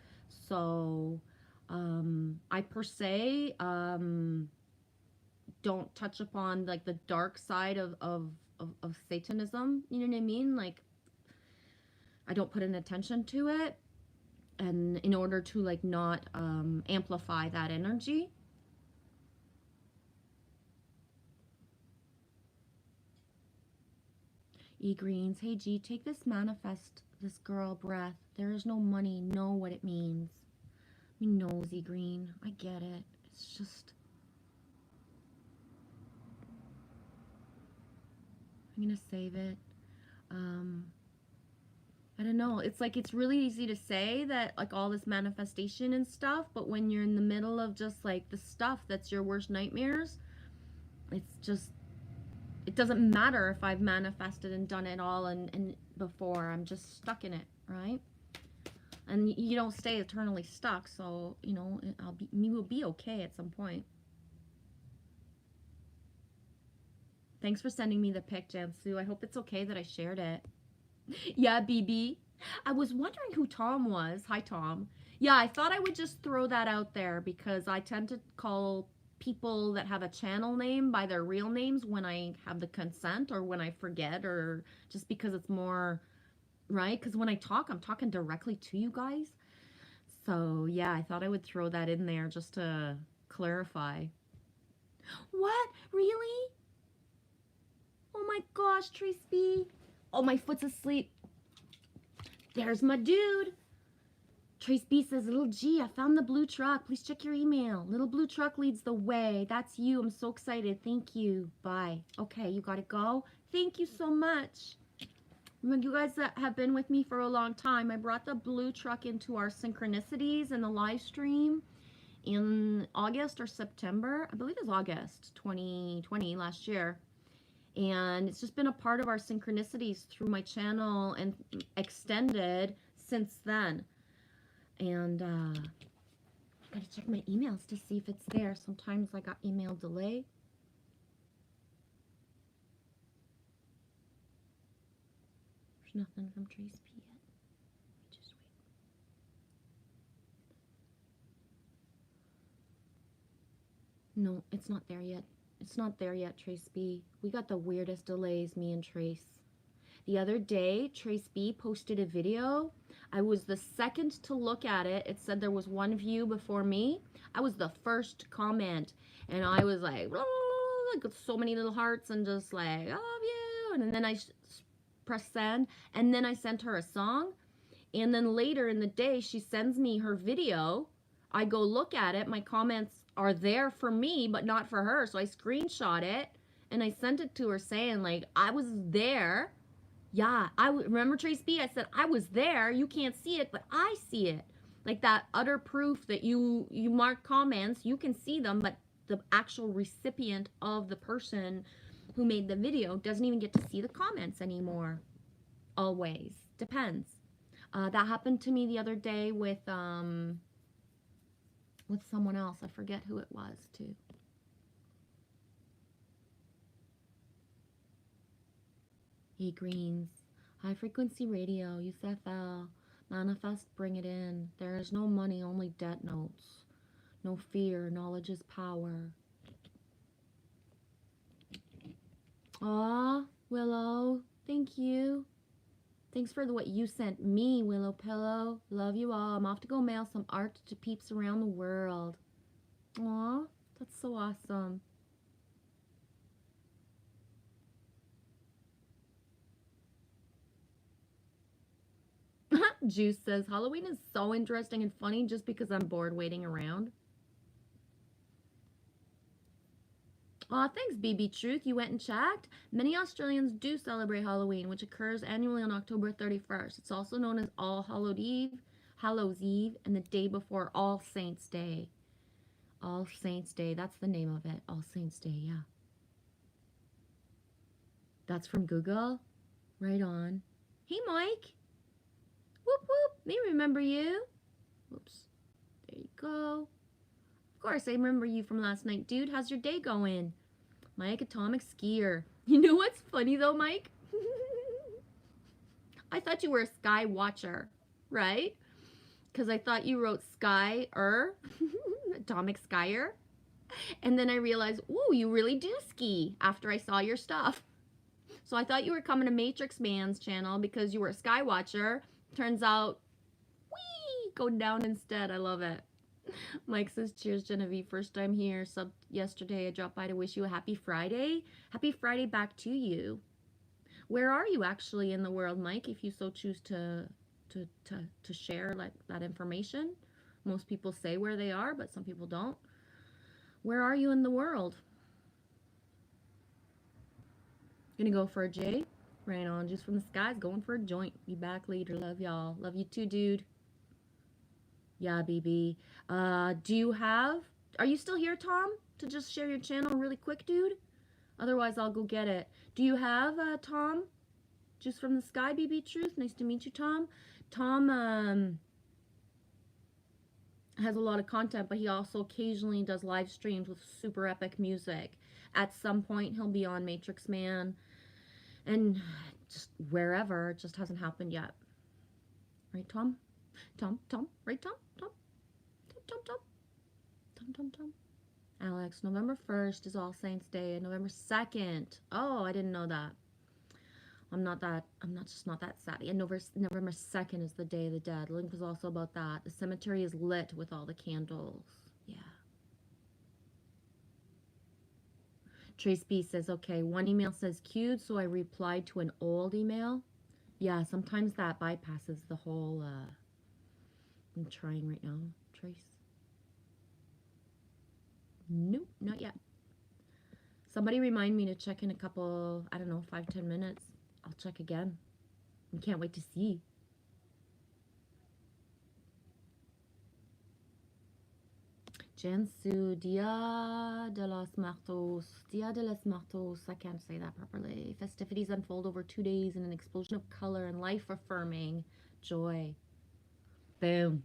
So, I per se don't touch upon like the dark side of Satanism. You know what I mean? Like, I don't put an attention to it. And in order to like not amplify that energy. E-Greens, hey G, take this manifest, this girl breath. There is no money, know what it means. Me knows, E-Green, I get it. It's just, I'm gonna save it. I don't know. It's like, it's really easy to say that like all this manifestation and stuff, but when you're in the middle of just like the stuff that's your worst nightmares, it's just, it doesn't matter if I've manifested and done it all and before. I'm just stuck in it, right? And you don't stay eternally stuck, so, you know, we will be okay at some point. Thanks for sending me the pic, Jansu. I hope it's okay that I shared it. Yeah, BB. I was wondering who Tom was. Hi, Tom. Yeah, I thought I would just throw that out there because I tend to call people that have a channel name by their real names when I have the consent or when I forget, or just because it's more, right? Because when I talk, I'm talking directly to you guys. So yeah, I thought I would throw that in there just to clarify. What? Really? Oh my gosh, Trace B. Oh, my foot's asleep. There's my dude. Trace B says, Little G, I found the blue truck. Please check your email. Little blue truck leads the way. That's you. I'm so excited. Thank you. Bye. Okay, you gotta go. Thank you so much. You guys that have been with me for a long time, I brought the blue truck into our synchronicities in the live stream in August or September. I believe it was August 2020, last year. And it's just been a part of our synchronicities through my channel and extended since then. And I gotta check my emails to see if it's there. Sometimes I got email delay. There's nothing from Trace P yet. Just wait. No, it's not there yet. It's not there yet, Trace B. We got the weirdest delays, me and Trace. The other day, Trace B posted a video. I was the second to look at it. It said there was one view before me. I was the first comment. And I was like, so many little hearts and just like, I love you. And then I pressed send. And then I sent her a song. And then later in the day, she sends me her video. I go look at it. My comments are there for me, but not for her. So I screenshot it and I sent it to her saying, like, I was there. Yeah, remember Trace B? I said, I was there. You can't see it, but I see it. Like that utter proof that you mark comments, you can see them, but the actual recipient of the person who made the video doesn't even get to see the comments anymore. Always. Depends. That happened to me the other day with someone else. I forget who it was, too. Hey, Greens. High frequency radio. USFL. Manifest, bring it in. There is no money, only debt notes. No fear. Knowledge is power. Aw, Willow. Thank you. Thanks for what you sent me, Willow Pillow. Love you all. I'm off to go mail some art to peeps around the world. Aw, that's so awesome. Juice says, Halloween is so interesting and funny just because I'm bored waiting around. Aw, thanks, BB Truth. You went and checked. Many Australians do celebrate Halloween, which occurs annually on October 31st. It's also known as All Hallows Eve, and the day before All Saints Day. All Saints Day. That's the name of it. All Saints Day, yeah. That's from Google. Right on. Hey, Mike. Whoop, whoop. They remember you. Whoops. There you go. Of course, I remember you from last night, dude. How's your day going? Mike, atomic skier. You know what's funny, though, Mike? I thought you were a sky watcher, right? Because I thought you wrote sky-er, atomic skyer. And then I realized, ooh, you really do ski after I saw your stuff. So I thought you were coming to Matrix Man's channel because you were a sky watcher. Turns out, whee, going down instead. I love it. Mike says, cheers, Genevieve. First time here. Sub yesterday. I dropped by to wish you a happy Friday. Happy Friday back to you. Where are you actually in the world, Mike, if you so choose to share like that information? Most people say where they are, but some people don't. Where are you in the world? Gonna go for a J? Right on. Juice from the skies. Going for a joint. Be back later. Love y'all. Love you too, dude. Yeah, BB. Are you still here, Tom? To just share your channel really quick, dude? Otherwise, I'll go get it. Do you have, Tom? Juice from the sky, BB Truth. Nice to meet you, Tom. Tom, has a lot of content, but he also occasionally does live streams with super epic music. at some point he'll be on Matrix Man and just wherever. It just hasn't happened yet. Right, Tom? Tom? Right, Tom? Tom? Alex, November 1st is All Saints Day and November 2nd. Oh, I didn't know that. I'm just not that savvy. And November 2nd is the Day of the Dead. Link was also about that. The cemetery is lit with all the candles. Yeah. Trace B says, okay, one email says queued, so I replied to an old email. Yeah, sometimes that bypasses the whole, I'm trying right now, Trace. Nope, not yet. Somebody remind me to check in a couple, I don't know, 5-10 minutes. I'll check again. I can't wait to see. Jansu, Dia de los Martos. I can't say that properly. Festivities unfold over 2 days in an explosion of color and life-affirming joy. Boom.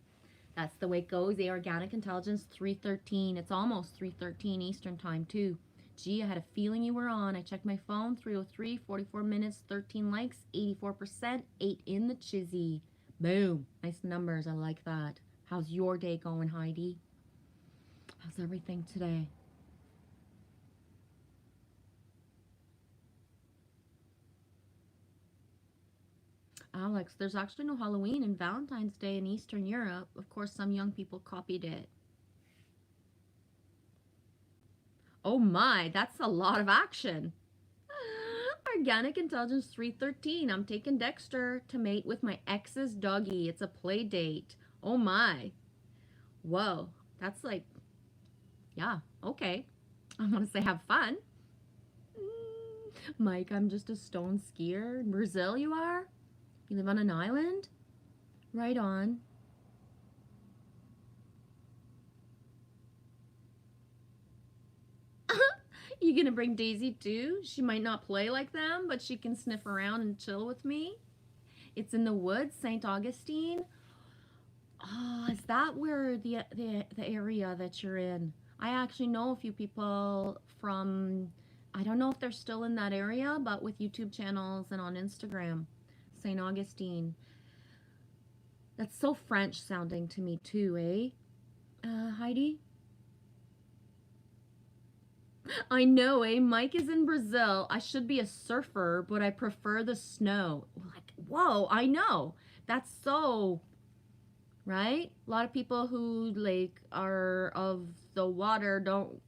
That's the way it goes. The Organic Intelligence, 3:13. It's almost 3:13 Eastern Time, too. Gee, I had a feeling you were on. I checked my phone, 3:03, 44 minutes, 13 likes, 84%, 8 in the chizzy. Boom. Nice numbers. I like that. How's your day going, Heidi? How's everything today? Alex, there's actually no Halloween and Valentine's Day in Eastern Europe. Of course, some young people copied it. Oh my, that's a lot of action. Organic Intelligence 3:13. I'm taking Dexter to mate with my ex's doggy. It's a play date. Oh my. Whoa. That's like, yeah, okay. I want to say have fun. Mike, I'm just a stone skier. In Brazil you are? You live on an island? Right on. You gonna bring Daisy too? She might not play like them, but she can sniff around and chill with me. It's in the woods, St. Augustine. Oh, is that where the area that you're in? I actually know a few people from, I don't know if they're still in that area, but with YouTube channels and on Instagram. St. Augustine. That's so French sounding to me too, eh? Heidi? I know, eh? Mike is in Brazil. I should be a surfer, but I prefer the snow. Like, whoa, I know. That's so, right? A lot of people who, like, are of the water don't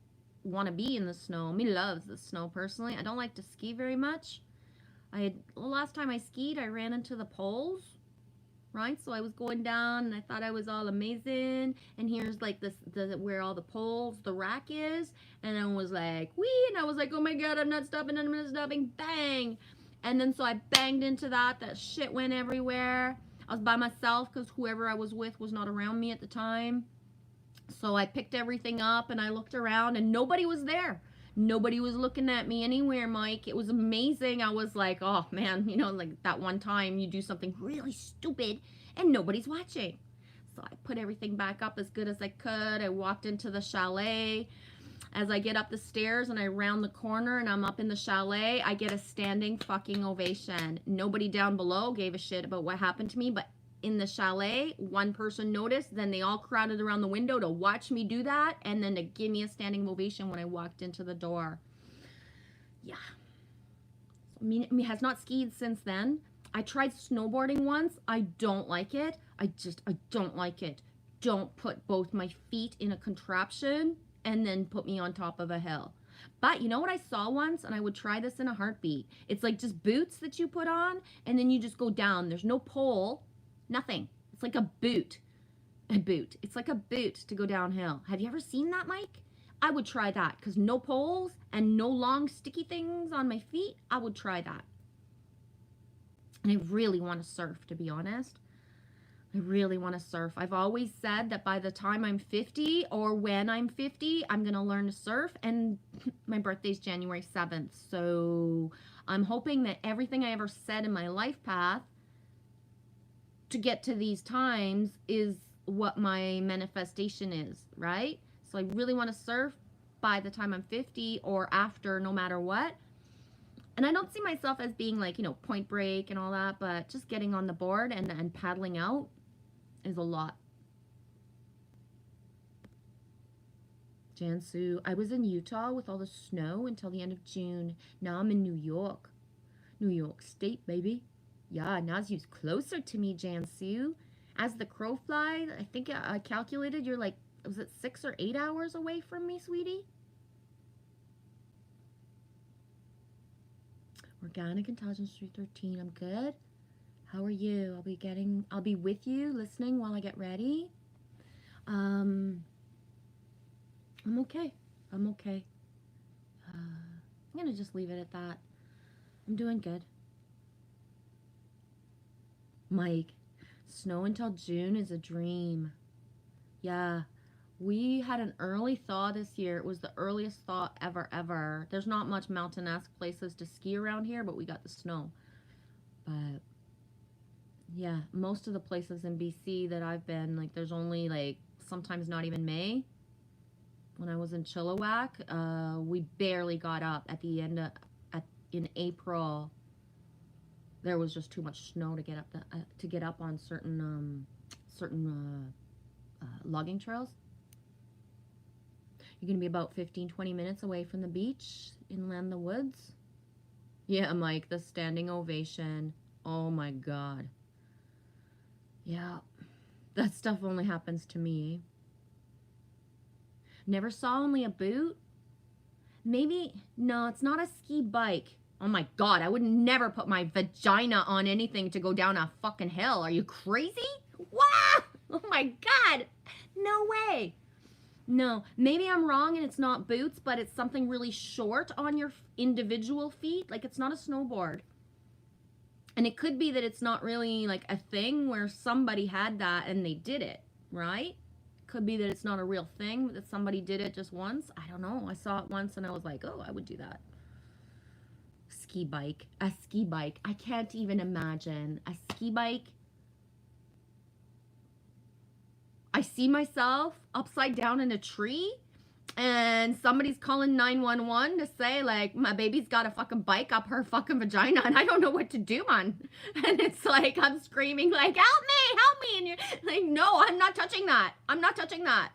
want to be in the snow. Me loves the snow, personally. I don't like to ski very much. Last time I skied, I ran into the poles. Right, so I was going down and I thought I was all amazing, and here's like where all the poles, the rack is, and I was like, wee, and I was like, oh my god, I'm not stopping, bang, and then so I banged into that shit went everywhere. I was by myself because whoever I was with was not around me at the time, so I picked everything up and I looked around and nobody was there. Nobody was looking at me anywhere, Mike. It was amazing. I was like, oh man, you know, like that one time you do something really stupid and nobody's watching. So I put everything back up as good as I could. I walked into the chalet. As I get up the stairs and I round the corner and I'm up in the chalet, I get a standing fucking ovation. Nobody down below gave a shit about what happened to me, but in the chalet, one person noticed, then they all crowded around the window to watch me do that, and then to give me a standing ovation when I walked into the door. Yeah. I mean, has not skied since then. I tried snowboarding once. I don't like it. I don't like it. Don't put both my feet in a contraption and then put me on top of a hill. But you know what I saw once, and I would try this in a heartbeat. It's like just boots that you put on, and then you just go down. There's no pole. Nothing. It's like a boot. It's like a boot to go downhill. Have you ever seen that, Mike? I would try that because no poles and no long sticky things on my feet. I would try that. And I really want to surf, to be honest. I really want to surf. I've always said that by the time I'm 50 or when I'm 50, I'm going to learn to surf. And my birthday's January 7th. So I'm hoping that everything I ever said in my life path to get to these times is what my manifestation is, right? So I really want to surf. by the time I'm 50 or after, no matter what. And I don't see myself as being like, you know, Point Break and all that, but just getting on the board and paddling out is a lot. Jansu, I was in Utah with all the snow until the end of June. Now I'm in New York. New York State, baby. Yeah, Nazu's closer to me, Jansu. As the crow flies, I think I calculated you're like, was it 6 or 8 hours away from me, sweetie? Organic Intelligence 313, I'm good. How are you? I'll be with you, listening while I get ready. I'm okay. I'm okay. I'm gonna just leave it at that. I'm doing good. Mike, snow until June is a dream. Yeah, we had an early thaw this year. It was the earliest thaw ever. There's not much mountain-esque places to ski around here, but we got the snow. But yeah, most of the places in BC that I've been, like, there's only like sometimes not even May. When I was in Chilliwack, we barely got up at the end of, in April. There was just too much snow to get up on certain logging trails. You're gonna be about 15-20 minutes away from the beach, inland the woods. Yeah, Mike, the standing ovation. Oh my God. Yeah, that stuff only happens to me. Never saw only a boot? Maybe, no, it's not a ski bike. Oh my God, I would never put my vagina on anything to go down a fucking hill. Are you crazy? Wow! Oh my God, no way. No, maybe I'm wrong and it's not boots, but it's something really short on your individual feet. Like, it's not a snowboard. And it could be that it's not really like a thing where somebody had that and they did it, right? Could be that it's not a real thing, but that somebody did it just once. I don't know. I saw it once and I was like, oh, I would do that. Ski bike. A ski bike. I can't even imagine. A ski bike. I see myself upside down in a tree and somebody's calling 911 to say, like, my baby's got a fucking bike up her fucking vagina and I don't know what to do, man. And it's like, I'm screaming, like, help me. And you're like, no, I'm not touching that. I'm not touching that.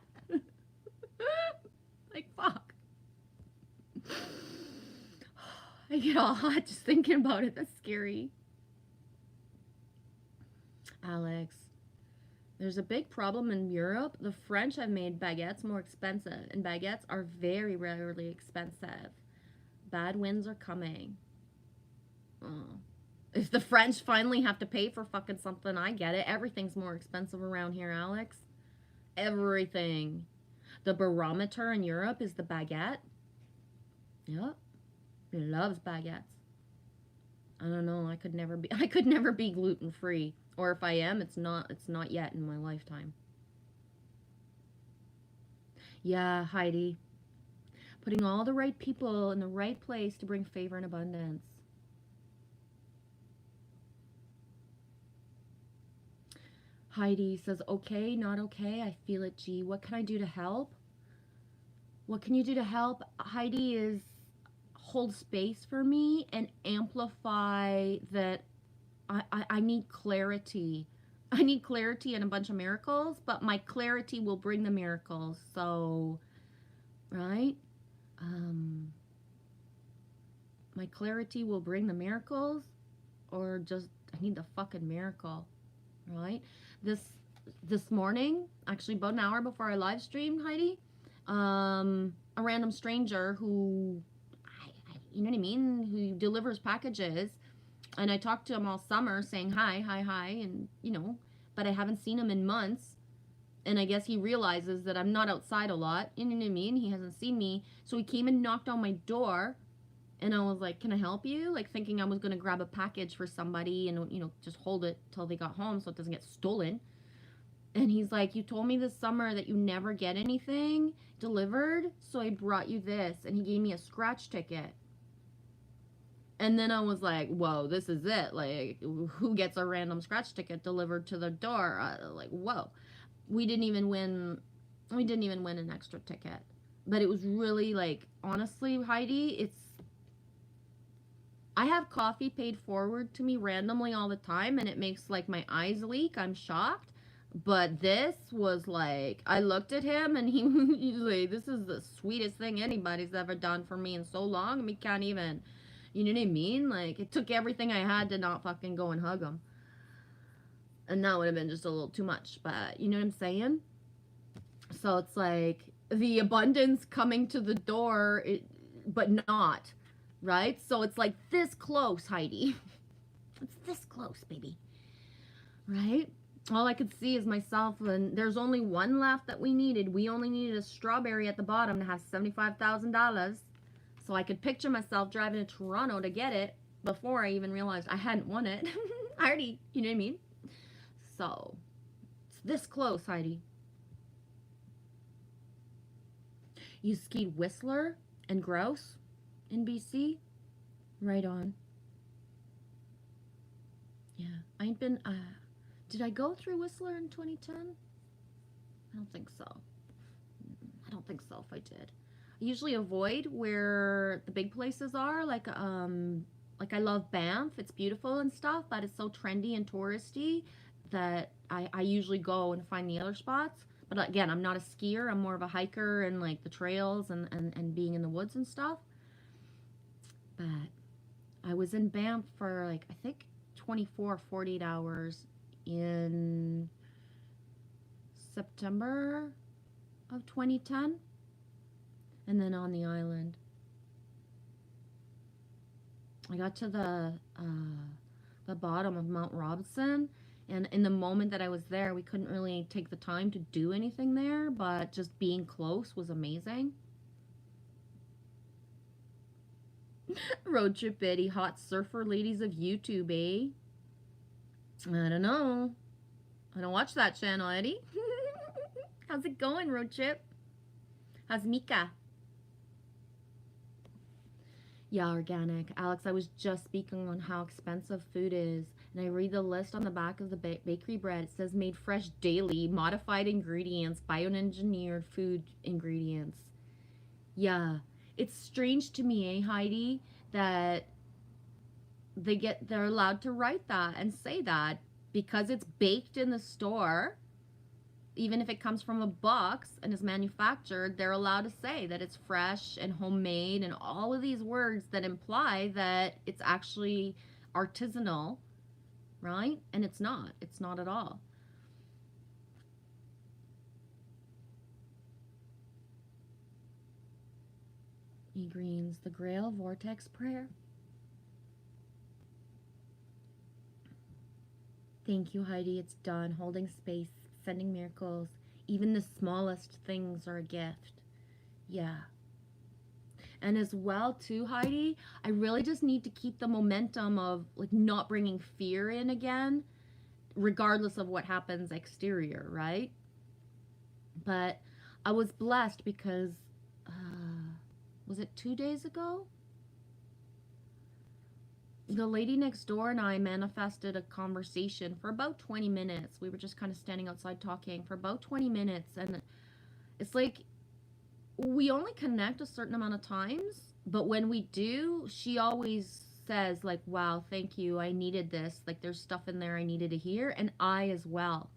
Like, fuck. I get all hot just thinking about it. That's scary. Alex. There's a big problem in Europe. The French have made baguettes more expensive, and baguettes are very rarely expensive. Bad winds are coming. Oh. If the French finally have to pay for fucking something, I get it. Everything's more expensive around here, Alex. Everything. The barometer in Europe is the baguette. Yep. He loves baguettes. I don't know. I could never be gluten-free. Or if I am, it's not yet in my lifetime. Yeah, Heidi. Putting all the right people in the right place to bring favor and abundance. Heidi says, okay, not okay. I feel it, G. What can I do to help? What can you do to help? Heidi is hold space for me and amplify that I need clarity. I need clarity and a bunch of miracles, but my clarity will bring the miracles. So, right? My clarity will bring the miracles, or just I need the fucking miracle, right? This morning, actually about an hour before I live streamed, Heidi, a random stranger who, you know what I mean, who delivers packages. And I talked to him all summer saying hi, and, you know, but I haven't seen him in months. And I guess he realizes that I'm not outside a lot. You know what I mean? He hasn't seen me. So he came and knocked on my door. And I was like, can I help you? Like, thinking I was going to grab a package for somebody and, you know, just hold it till they got home so it doesn't get stolen. And he's like, you told me this summer that you never get anything delivered. So I brought you this. And he gave me a scratch ticket. And then I was like, whoa, this is it. Like, who gets a random scratch ticket delivered to the door? Like, whoa. We didn't even win an extra ticket. But it was really like, honestly, Heidi, I have coffee paid forward to me randomly all the time, and it makes like my eyes leak. I'm shocked. But this was like, I looked at him and he's like, this is the sweetest thing anybody's ever done for me in so long. We can't even, you know what I mean? Like, it took everything I had to not fucking go and hug him. And that would have been just a little too much, but you know what I'm saying? So it's like the abundance coming to the door, but not, right? So it's like this close, Heidi. It's this close, baby. Right? All I could see is myself, and there's only one left that we needed. We only needed a strawberry at the bottom to have $75,000. So I could picture myself driving to Toronto to get it before I even realized I hadn't won it. I already, you know what I mean? So, it's this close, Heidi. You skied Whistler and Grouse in BC? Right on. Yeah, I ain't been, did I go through Whistler in 2010? I don't think so. I don't think so if I did. I usually avoid where the big places are, like I love Banff. It's beautiful and stuff, but it's so trendy and touristy that I usually go and find the other spots. But again, I'm not a skier. I'm more of a hiker and like the trails and being in the woods and stuff. But I was in Banff for like, I think 24, 48 hours in September of 2010. And then on the island. I got to the bottom of Mount Robson, and in the moment that I was there, we couldn't really take the time to do anything there, but just being close was amazing. Road trip Eddie, hot surfer ladies of YouTube, eh? I don't know. I don't watch that channel, Eddie. How's it going, road trip? How's Mika? Yeah, organic. Alex, I was just speaking on how expensive food is, and I read the list on the back of the bakery bread. It says made fresh daily, modified ingredients, bioengineered food ingredients. Yeah, it's strange to me, Heidi, that they're allowed to write that and say that because it's baked in the store. Even if it comes from a box and is manufactured, they're allowed to say that it's fresh and homemade and all of these words that imply that it's actually artisanal, right? And it's not. It's not at all. E-Greens, the Grail Vortex Prayer. Thank you, Heidi. It's done. Holding space. Sending miracles. Even the smallest things are a gift. Yeah. And as well too, Heidi, I really just need to keep the momentum of like not bringing fear in again, regardless of what happens exterior, right? But I was blessed because was it 2 days ago? The lady next door and I manifested a conversation for about 20 minutes. We were just kind of standing outside talking for about 20 minutes. And it's like we only connect a certain amount of times. But when we do, she always says like, wow, thank you. I needed this. Like there's stuff in there I needed to hear. And I as well.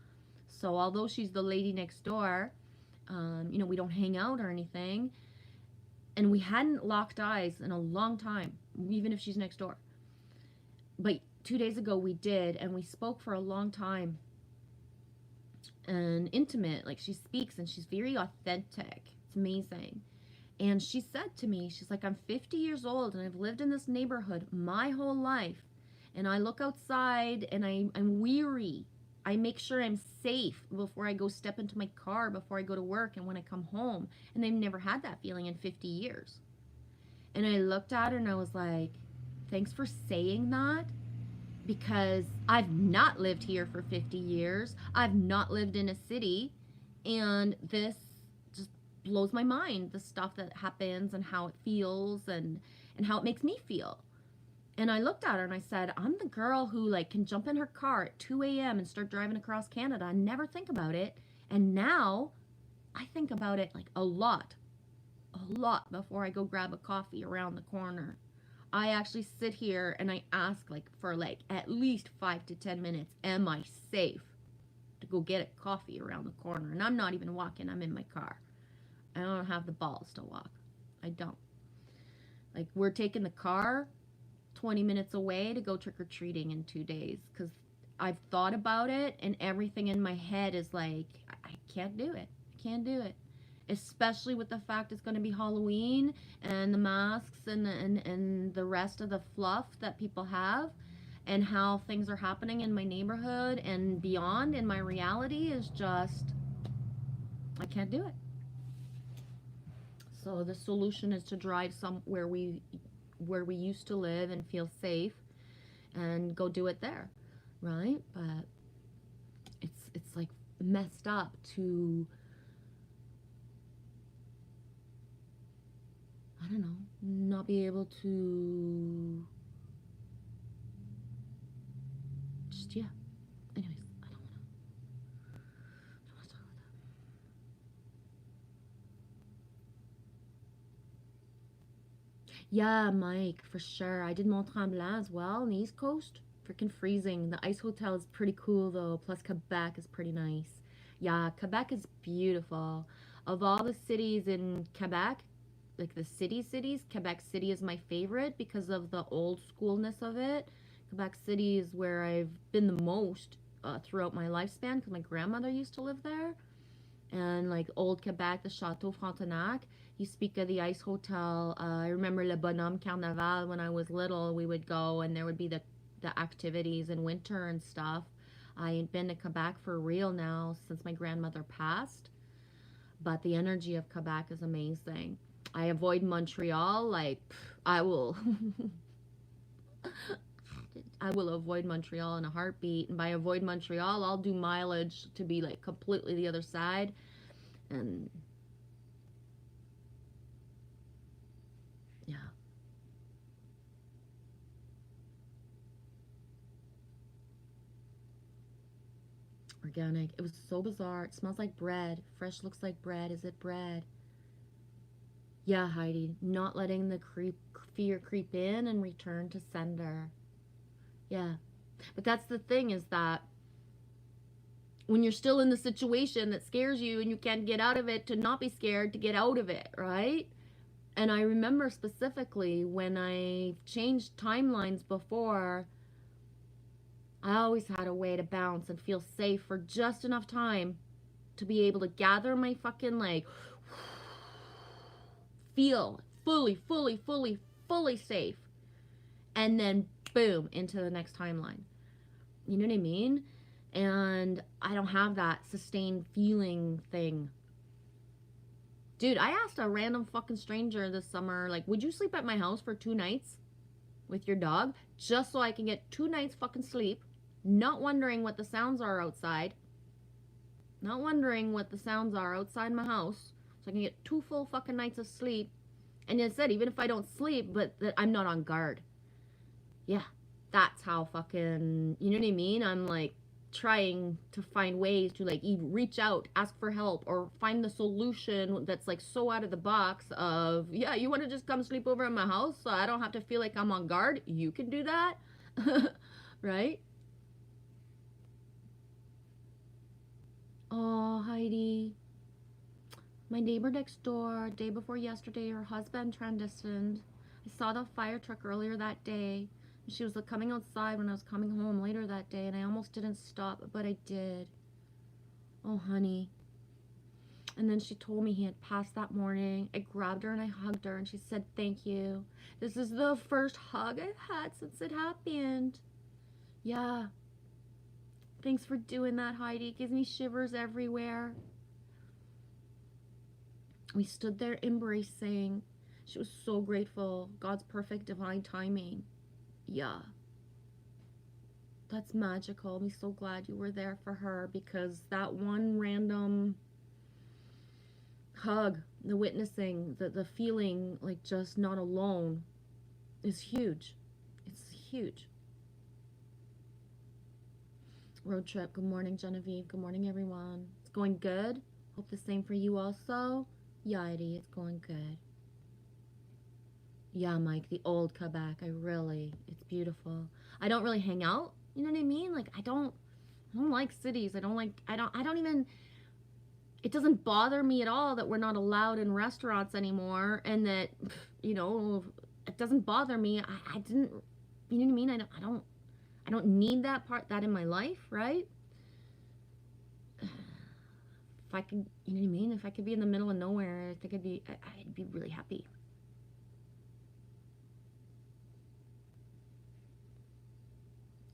So although she's the lady next door, you know, we don't hang out or anything. And we hadn't locked eyes in a long time, even if she's next door. But 2 days ago we did, and we spoke for a long time and intimate. Like she speaks and she's very authentic. It's amazing. And she said to me, she's like, I'm 50 years old and I've lived in this neighborhood my whole life. And I look outside and I'm weary. I make sure I'm safe before I go step into my car, before I go to work and when I come home. And I've never had that feeling in 50 years. And I looked at her and I was like, thanks for saying that, because I've not lived here for 50 years. I've not lived in a city, and this just blows my mind, the stuff that happens and how it feels and how it makes me feel. And I looked at her and I said, I'm the girl who like can jump in her car at 2 a.m. and start driving across Canada and never think about it. And now I think about it like a lot. a lot before I go grab a coffee around the corner. I actually sit here and I ask like for like at least 5 to 10 minutes, am I safe to go get a coffee around the corner? And I'm not even walking, I'm in my car. I don't have the balls to walk. I don't. Like, we're taking the car 20 minutes away to go trick-or-treating in 2 days because I've thought about it and everything in my head is like, I can't do it. I can't do it. Especially with the fact it's going to be Halloween and the masks and the rest of the fluff that people have and how things are happening in my neighborhood and beyond in my reality is just, I can't do it. So the solution is to drive somewhere where we used to live and feel safe and go do it there, right? But it's like messed up to, I don't know, not be able to just, yeah. Anyways, I don't want to talk about that. Yeah, Mike, for sure. I did Mont Tremblant as well on the East Coast. Freaking freezing. The ice hotel is pretty cool though. Plus Quebec is pretty nice. Yeah, Quebec is beautiful. Of all the cities in Quebec, like the cities, Quebec City is my favorite because of the old schoolness of it. Quebec City is where I've been the most throughout my lifespan because my grandmother used to live there. And like old Quebec, the Chateau Frontenac. You speak of the ice hotel. I remember Le Bonhomme Carnaval when I was little. We would go and there would be the activities in winter and stuff. I ain't been to Quebec for real now since my grandmother passed. But the energy of Quebec is amazing. I avoid Montreal. Like, I will... I will avoid Montreal in a heartbeat. And by avoid Montreal, I'll do mileage to be like completely the other side. And yeah. Organic. It was so bizarre. It smells like bread. Fresh looks like bread. Is it bread? Yeah, Heidi. Not letting the fear creep in and return to sender. Yeah. But that's the thing is that when you're still in the situation that scares you and you can't get out of it, to not be scared, to get out of it, right? And I remember specifically when I changed timelines before, I always had a way to bounce and feel safe for just enough time to be able to gather my fucking, like, feel fully safe. And then, boom, into the next timeline. You know what I mean? And I don't have that sustained feeling thing. Dude, I asked a random fucking stranger this summer, like, would you sleep at my house for 2 nights with your dog? Just so I can get 2 nights fucking sleep. Not wondering what the sounds are outside. Not wondering what the sounds are outside my house. So I can get 2 full fucking nights of sleep. And it said, even if I don't sleep, but that I'm not on guard. Yeah, that's how fucking, you know what I mean? I'm like trying to find ways to like reach out, ask for help, or find the solution that's like so out of the box of, yeah, you want to just come sleep over at my house so I don't have to feel like I'm on guard? You can do that. Right? Oh, Heidi. My neighbor next door, day before yesterday, her husband transitioned. I saw the fire truck earlier that day. She was coming outside when I was coming home later that day, and I almost didn't stop, but I did. Oh, honey. And then she told me he had passed that morning. I grabbed her and I hugged her, and she said, thank you. This is the first hug I've had since it happened. Yeah. Thanks for doing that, Heidi. It gives me shivers everywhere. We stood there embracing. She was so grateful. God's perfect divine timing. Yeah. That's magical. I'm so glad you were there for her, because that one random hug, the witnessing, the feeling like just not alone is huge. It's huge. Road trip. Good morning, Genevieve. Good morning, everyone. It's going good. Hope the same for you also. Yeah, Eddie, it's going good. Yeah, Mike, the old Quebec. It's beautiful. I don't really hang out. You know what I mean? Like, I don't like cities. I don't even, it doesn't bother me at all that we're not allowed in restaurants anymore, and that, you know, it doesn't bother me. I didn't, you know what I mean? I don't need that in my life, right? If I could, you know what I mean? If I could be in the middle of nowhere, I think I'd be really happy.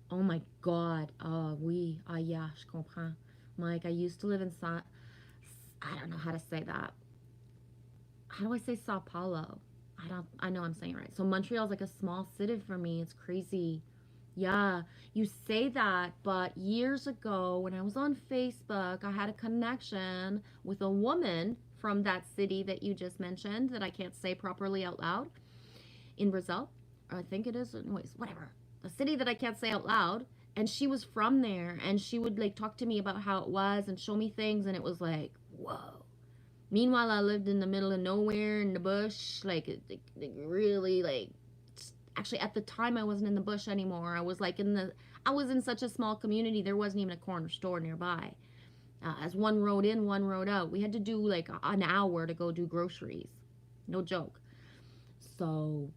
Oh my God. Oui. Ah, yeah, je comprends. Mike, I used to live in I don't know how to say that. How do I say Sao Paulo? I know I'm saying it right. So Montreal's like a small city for me. It's crazy. Yeah, you say that, but years ago when I was on Facebook, I had a connection with a woman from that city that you just mentioned that I can't say properly out loud in Brazil. Or I think it is. Anyways, whatever. The city that I can't say out loud. And she was from there, and she would like talk to me about how it was and show me things, and it was like, whoa. Meanwhile, I lived in the middle of nowhere in the bush, like really like. Actually, at the time, I wasn't in the bush anymore. I was like I was in such a small community. There wasn't even a corner store nearby. As one road in, one road out. We had to do like an hour to go do groceries. No joke. So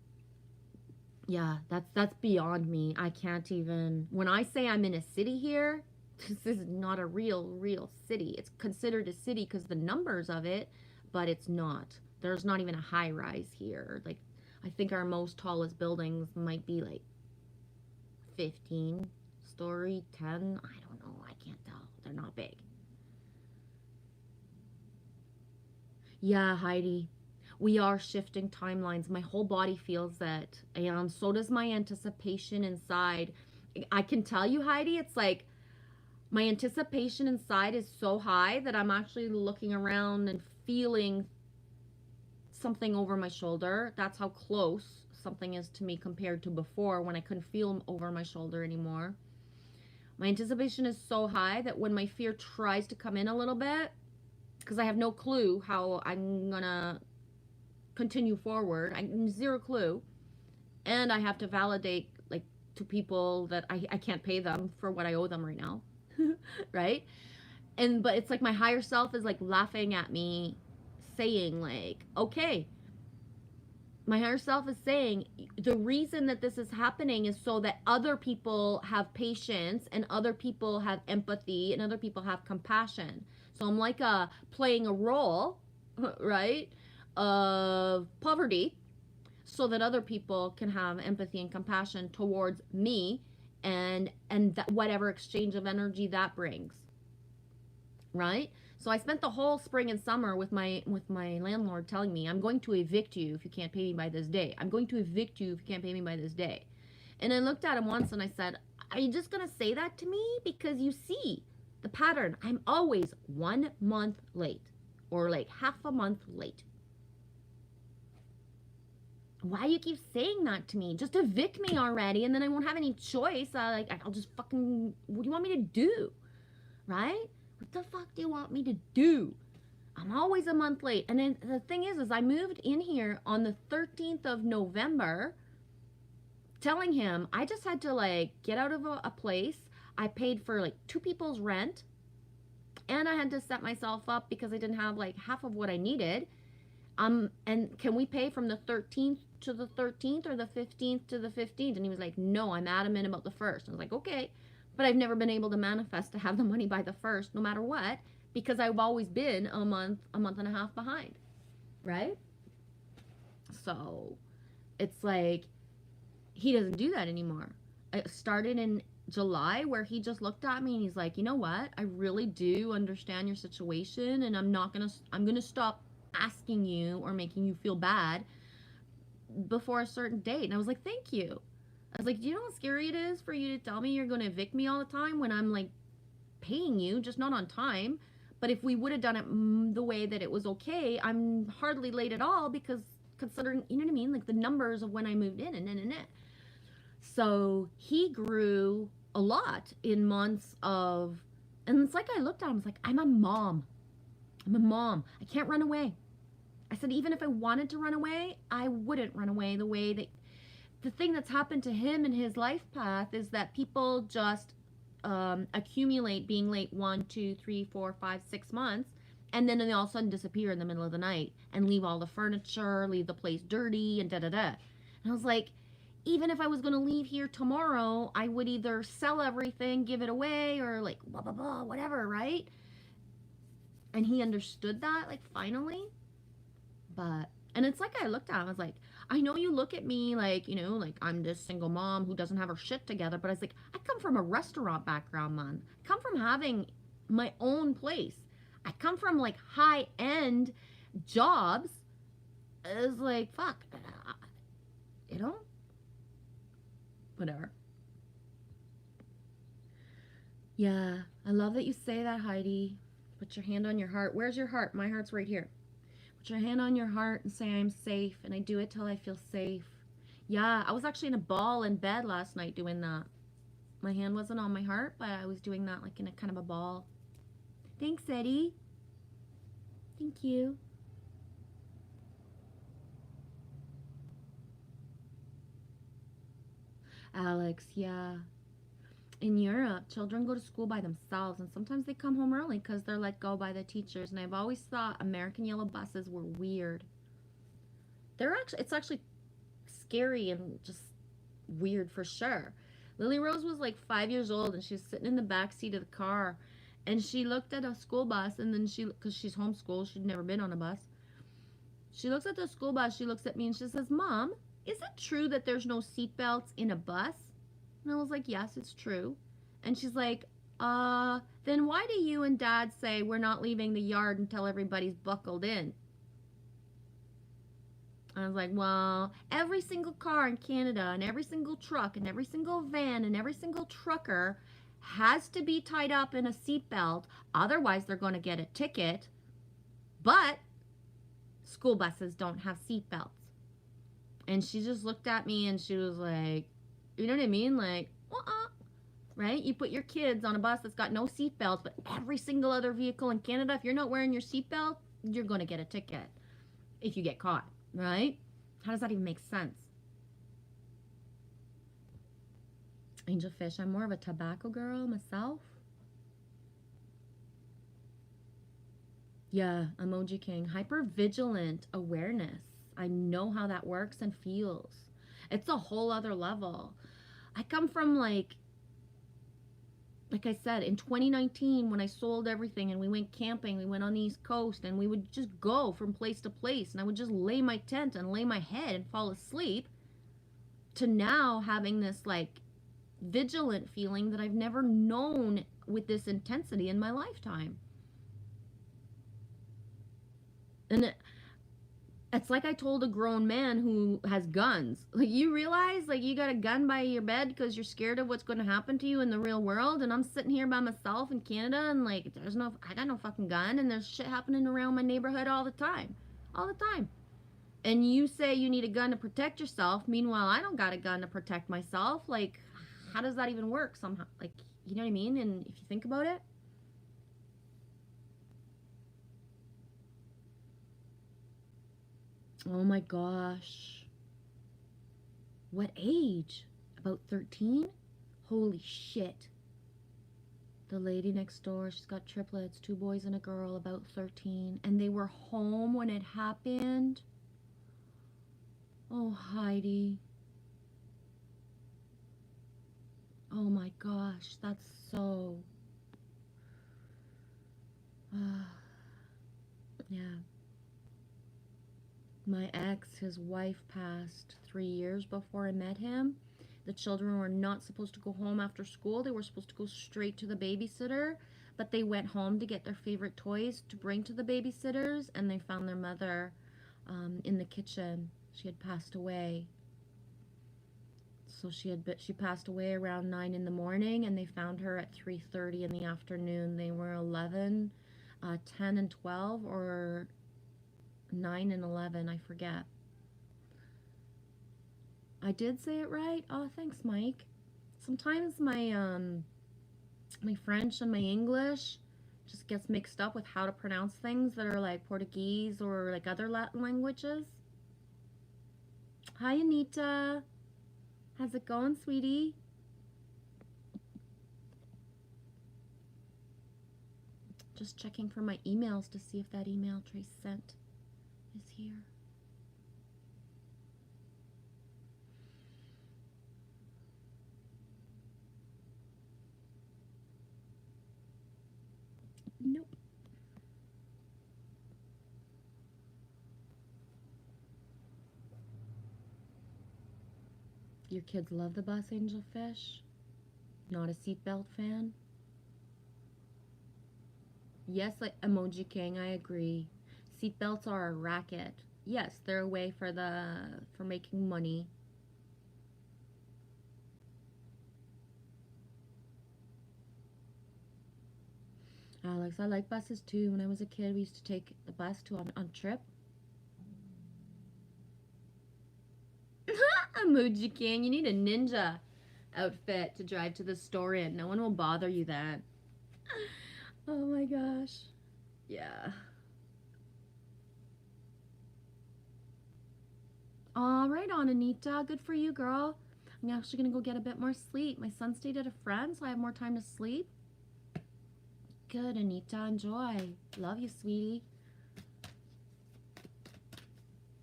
yeah, that's beyond me. I can't even, when I say I'm in a city here, this is not a real city. It's considered a city because the numbers of it, but it's not. There's not even a high rise here. Like, I think our most tallest buildings might be like 15 story, 10. I don't know. I can't tell. They're not big. Yeah, Heidi. We are shifting timelines. My whole body feels that, and so does my anticipation inside. I can tell you, Heidi, it's like my anticipation inside is so high that I'm actually looking around and feeling something over my shoulder. That's how close something is to me compared to before when I couldn't feel over my shoulder anymore. My anticipation is so high that when my fear tries to come in a little bit, because I have no clue how I'm gonna continue forward. I zero clue. And I have to validate like to people that I can't pay them for what I owe them right now. Right? But it's like my higher self is like laughing at me, saying like, okay, my higher self is saying the reason that this is happening is so that other people have patience and other people have empathy and other people have compassion. So I'm like playing a role, right, of poverty so that other people can have empathy and compassion towards me, and whatever exchange of energy that brings, right? So I spent the whole spring and summer with my landlord telling me, I'm going to evict you if you can't pay me by this day. I'm going to evict you if you can't pay me by this day. And I looked at him once and I said, are you just going to say that to me? Because you see the pattern. I'm always 1 month late or like half a month late. Why do you keep saying that to me? Just evict me already and then I won't have any choice. I'll just fucking, what do you want me to do? Right? What the fuck do you want me to do? I'm always a month late. And then the thing is I moved in here on the 13th of November, telling him I just had to like get out of a place. I paid for like 2 people's rent, and I had to set myself up because I didn't have like half of what I needed. And can we pay from the 13th to the 13th or the 15th to the 15th? And he was like, no, I'm adamant about the 1st. I was like, okay. But I've never been able to manifest to have the money by the 1st, no matter what, because I've always been a month and a half behind, right? So it's like, he doesn't do that anymore. It started in July where he just looked at me and he's like, you know what? I really do understand your situation, and I'm going to stop asking you or making you feel bad before a certain date. And I was like, thank you. I was like, do you know how scary it is for you to tell me you're going to evict me all the time when I'm like paying you, just not on time? But if we would have done it the way that it was okay, I'm hardly late at all, because considering, you know what I mean? Like the numbers of when I moved in and. So he grew a lot in months of, and it's like I looked at him, I was like, I'm a mom. I can't run away. I said, even if I wanted to run away, I wouldn't run away the way that the thing that's happened to him in his life path is that people just accumulate being late 1, 2, 3, 4, 5, 6 months, and then they all of a sudden disappear in the middle of the night and leave all the furniture, leave the place dirty, and da da da. And I was like, even if I was going to leave here tomorrow, I would either sell everything, give it away, or like blah blah blah, whatever, right? And he understood that, like, finally. And it's like I looked at him, I was like, I know you look at me like, you know, like I'm this single mom who doesn't have her shit together, but I was like, I come from a restaurant background, man. I come from having my own place. I come from like high-end jobs. It's like, fuck, you know? Whatever. Yeah, I love that you say that, Heidi. Put your hand on your heart. Where's your heart? My heart's right here. Put your hand on your heart and say, I'm safe, and I do it till I feel safe. Yeah, I was actually in a ball in bed last night doing that. My hand wasn't on my heart, but I was doing that like in a kind of a ball. Thanks, Eddie. Thank you. Alex, yeah. In Europe, children go to school by themselves, and sometimes they come home early because they're let go by the teachers. And I've always thought American yellow buses were weird. It's actually scary and just weird for sure. Lily Rose was like 5 years old, and she was sitting in the back seat of the car, and she looked at a school bus, and then because she's homeschooled, she'd never been on a bus. She looks at the school bus, she looks at me, and she says, Mom, is it true that there's no seatbelts in a bus? And I was like, yes, it's true. And she's like, then why do you and Dad say we're not leaving the yard until everybody's buckled in? I was like, well, every single car in Canada and every single truck and every single van and every single trucker has to be tied up in a seatbelt. Otherwise, they're going to get a ticket. But school buses don't have seatbelts. And she just looked at me and she was like, you know what I mean? Like, right? You put your kids on a bus that's got no seatbelts, but every single other vehicle in Canada, if you're not wearing your seatbelt, you're going to get a ticket if you get caught, right? How does that even make sense? Angel Fish, I'm more of a tobacco girl myself. Yeah, Emoji King. Hypervigilant awareness. I know how that works and feels. It's a whole other level. I come from like I said, in 2019 when I sold everything and we went camping, we went on the East Coast and we would just go from place to place and I would just lay my tent and lay my head and fall asleep, to now having this like vigilant feeling that I've never known with this intensity in my lifetime. And it's like I told a grown man who has guns. Like, you realize, like, you got a gun by your bed because you're scared of what's going to happen to you in the real world. And I'm sitting here by myself in Canada and, like, I got no fucking gun. And there's shit happening around my neighborhood all the time. All the time. And you say you need a gun to protect yourself. Meanwhile, I don't got a gun to protect myself. Like, how does that even work somehow? Like, you know what I mean? And if you think about it. Oh my gosh. What age? About 13? Holy shit. The lady next door, she's got triplets, 2 boys and a girl, about 13. And they were home when it happened. Oh, Heidi. Oh my gosh, that's so... yeah. My ex, his wife passed 3 years before I met him. The children were not supposed to go home after school. They were supposed to go straight to the babysitter, but they went home to get their favorite toys to bring to the babysitters, and they found their mother in the kitchen. She had passed away. So she passed away around 9 in the morning, and they found her at 3:30 in the afternoon. They were 11, 10 and 12, or 9 and 11, I forget. I did say it right? Oh, thanks, Mike. Sometimes my my French and my English just gets mixed up with how to pronounce things that are like Portuguese or like other Latin languages. Hi, Anita. How's it going, sweetie? Just checking for my emails to see if that email Trace sent is here. Nope. Your kids love the bus, Angelfish? Not a seatbelt fan? Yes, like Emoji King, I agree. Seatbelts are a racket. Yes, they're a way for making money. Alex, I like buses too. When I was a kid, we used to take the bus on trip. Emoji King, you need a ninja outfit to drive to the store in. No one will bother you then. Oh my gosh. Yeah. All right, on Anita. Good for you, girl. I'm actually going to go get a bit more sleep. My son stayed at a friend, so I have more time to sleep. Good, Anita. Enjoy. Love you, sweetie.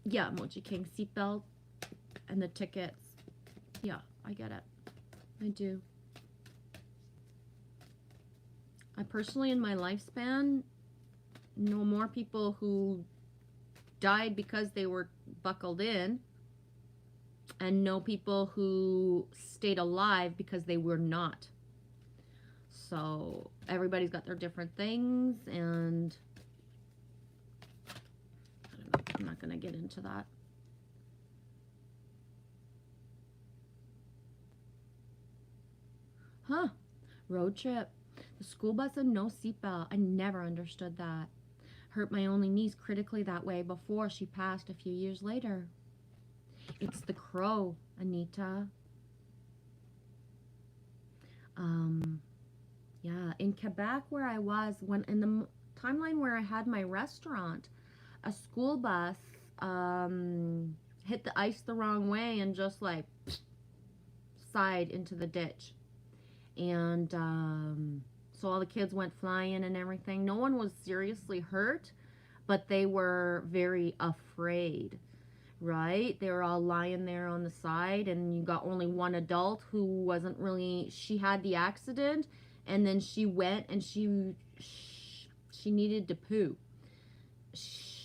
Yeah, Emoji King. Seatbelt and the tickets. Yeah, I get it. I do. I personally, in my lifespan, know more people who died because they were buckled in, and know people who stayed alive because they were not. So everybody's got their different things, and I don't know, I'm not going to get into that. Huh. Road trip. The school bus and no seatbelt. I never understood that. Hurt my only niece critically that way before she passed a few years later. It's the crow, Anita. Yeah, in Quebec where I was, when in the timeline where I had my restaurant, a school bus hit the ice the wrong way and just like side into the ditch. And so all the kids went flying and everything. No one was seriously hurt, but they were very afraid, right? They were all lying there on the side, and you got only one adult who wasn't really, she had the accident, and then she went and she needed to poo.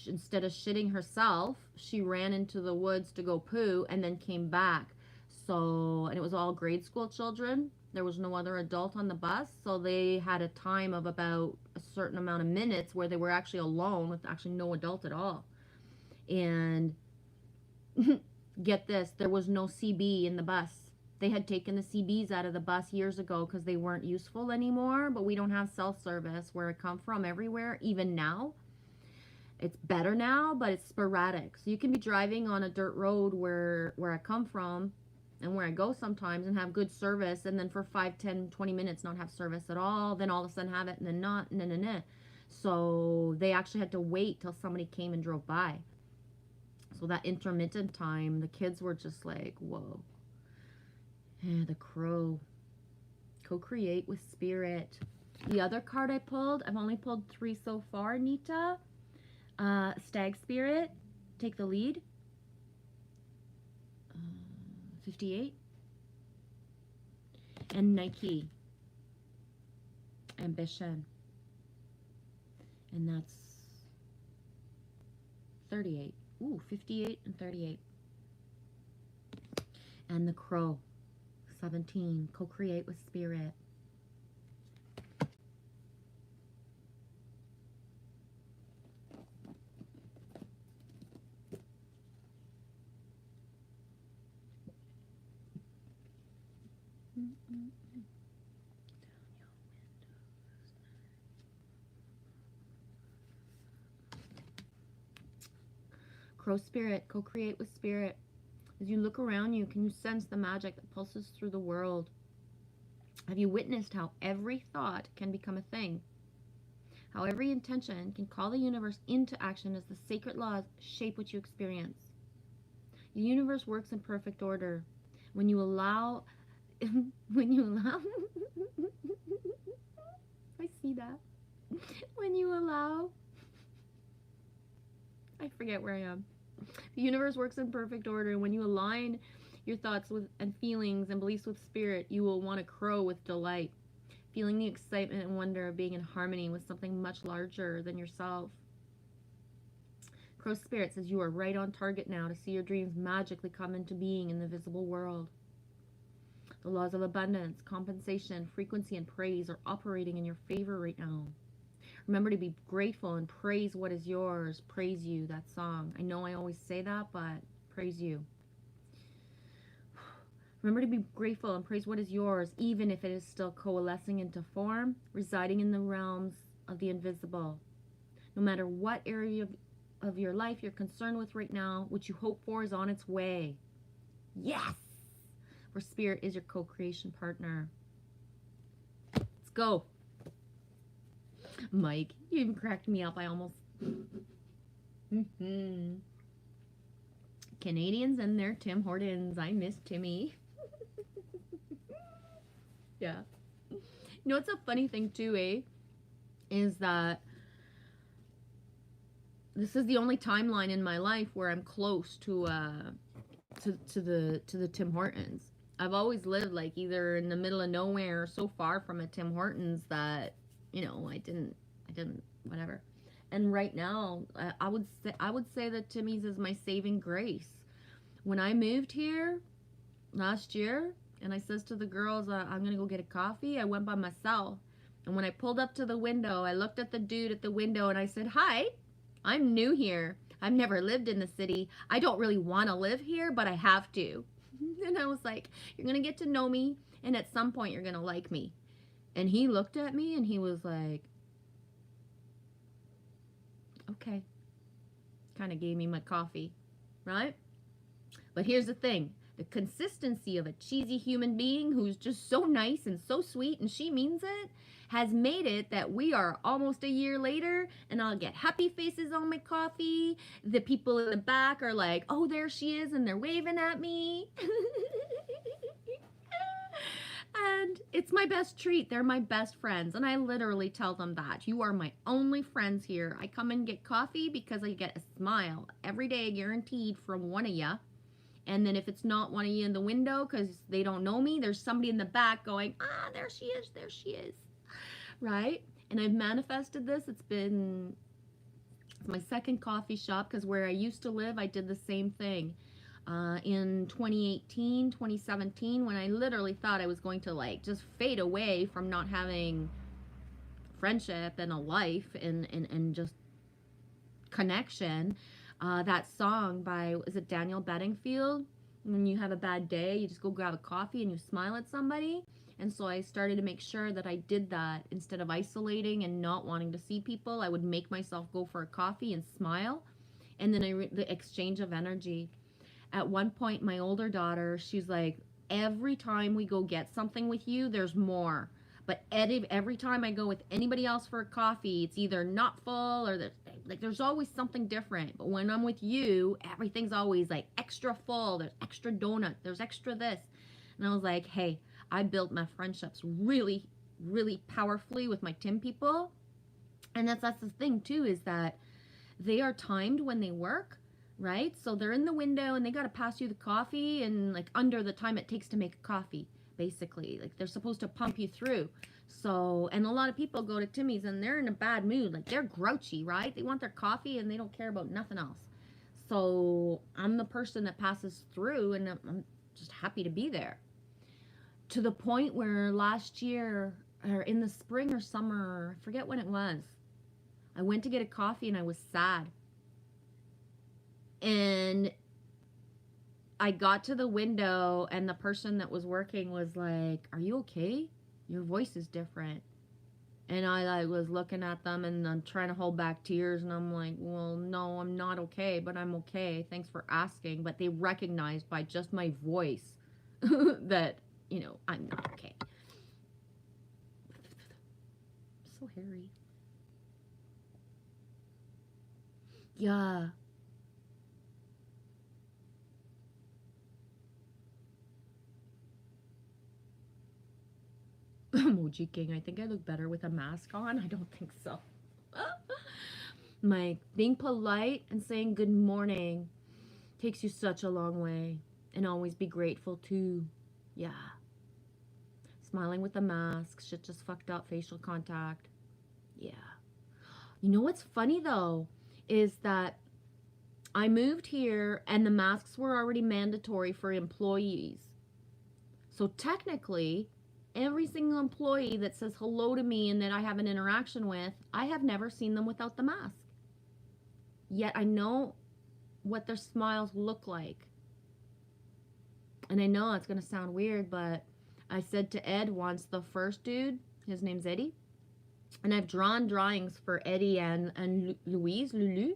Instead of shitting herself, she ran into the woods to go poo and then came back. So, and it was all grade school children. There was no other adult on the bus, so they had a time of about a certain amount of minutes where they were actually alone with actually no adult at all. And get this, there was no CB in the bus. They had taken the CBs out of the bus years ago because they weren't useful anymore, but we don't have self-service where I come from everywhere, even now. It's better now, but it's sporadic. So you can be driving on a dirt road where I come from and where I go sometimes and have good service, and then for 5, 10, 20 minutes not have service at all, then all of a sudden have it and then not, So they actually had to wait till somebody came and drove by. So that intermittent time, the kids were just like, whoa. Yeah, the crow. Co-create with spirit. The other card I pulled, I've only pulled 3 so far, Nita. Stag spirit, take the lead. 58. And Nike. Ambition. And that's 38. Ooh, 58 and 38. And the crow. 17. Co-create with spirit. Crow spirit, co-create with spirit. As you look around you, can you sense the magic that pulses through the world? Have you witnessed how every thought can become a thing? how every intention can call the universe into action as the sacred laws shape what you experience. The universe works in perfect order. When you allow, when you allow, I see that. When you allow, I forget where I am. The universe works in perfect order, and when you align your thoughts with and feelings and beliefs with spirit, you will want to crow with delight, feeling the excitement and wonder of being in harmony with something much larger than yourself. Crow Spirit says you are right on target now to see your dreams magically come into being in the visible world. The laws of abundance, compensation, frequency, and praise are operating in your favor right now. Remember to be grateful and praise what is yours. Praise you, that song. I know I always say that, but praise you. Remember to be grateful and praise what is yours, even if it is still coalescing into form, residing in the realms of the invisible. No matter what area of your life you're concerned with right now, what you hope for is on its way. Yes! For Spirit is your co-creation partner. Let's go. Mike, you even cracked me up. I almost... Canadians and their Tim Hortons. I miss Timmy. Yeah. You know what's a funny thing too, is that this is the only timeline in my life where I'm close to the Tim Hortons. I've always lived like either in the middle of nowhere or so far from a Tim Hortons that, you know, I didn't whatever. And right now, I would say that Timmy's is my saving grace. When I moved here last year and I says to the girls, I'm going to go get a coffee, I went by myself. And when I pulled up to the window, I looked at the dude at the window and I said, "Hi, I'm new here. I've never lived in the city. I don't really want to live here, but I have to." And I was like, "You're going to get to know me, and at some point you're going to like me." And he looked at me and he was like, "Okay." Kind of gave me my coffee, right? But here's the thing. The consistency of a cheesy human being who's just so nice and so sweet, and she means it, has made it that we are almost a year later, and I'll get happy faces on my coffee. The people in the back are like, "Oh, there she is," and they're waving at me. And it's my best treat. They're my best friends, and I literally tell them that. You are my only friends here. I come and get coffee because I get a smile every day, guaranteed, from one of ya. And then if it's not one of you in the window because they don't know me, there's somebody in the back going, "Ah, there she is, there she is." Right? And I've manifested this. It's my second coffee shop, because where I used to live, I did the same thing. In 2018, 2017, when I literally thought I was going to like just fade away from not having friendship and a life and just connection. That song by, is it Daniel Bedingfield? When you have a bad day, you just go grab a coffee and you smile at somebody. And so I started to make sure that I did that. Instead of isolating and not wanting to see people, I would make myself go for a coffee and smile. And then the exchange of energy. At one point, my older daughter, she's like, "Every time we go get something with you, there's more. But every time I go with anybody else for a coffee, it's either not full or there's always something different. But when I'm with you, everything's always like extra full. There's extra donut. There's extra this." And I was like, hey, I built my friendships really, really powerfully with my Tim people. And that's the thing too, is that they are timed when they work, right? So they're in the window and they got to pass you the coffee and like under the time it takes to make a coffee. Basically, like they're supposed to pump you through. So, and a lot of people go to Timmy's and they're in a bad mood, like they're grouchy, right? They want their coffee and they don't care about nothing else. So I'm the person that passes through, and I'm just happy to be there. To the point where last year, or in the spring or summer, I forget when it was, I went to get a coffee and I was sad. And I got to the window and the person that was working was like, "Are you okay? Your voice is different." And I like was looking at them and I'm trying to hold back tears, and I'm like, "Well, no, I'm not okay, but I'm okay. Thanks for asking." But they recognized by just my voice that, you know, I'm not okay. So hairy. Yeah. Emoji King, I think I look better with a mask on. I don't think so. Mike, being polite and saying good morning takes you such a long way. And always be grateful too. Yeah. Smiling with a mask. Shit just fucked up. Facial contact. Yeah. You know what's funny though? Is that I moved here and the masks were already mandatory for employees. So technically, every single employee that says hello to me and that I have an interaction with, I have never seen them without the mask. Yet I know what their smiles look like. And I know it's going to sound weird, but I said to Ed once, the first dude, his name's Eddie, and I've drawn drawings for Eddie and Louise, Lulu,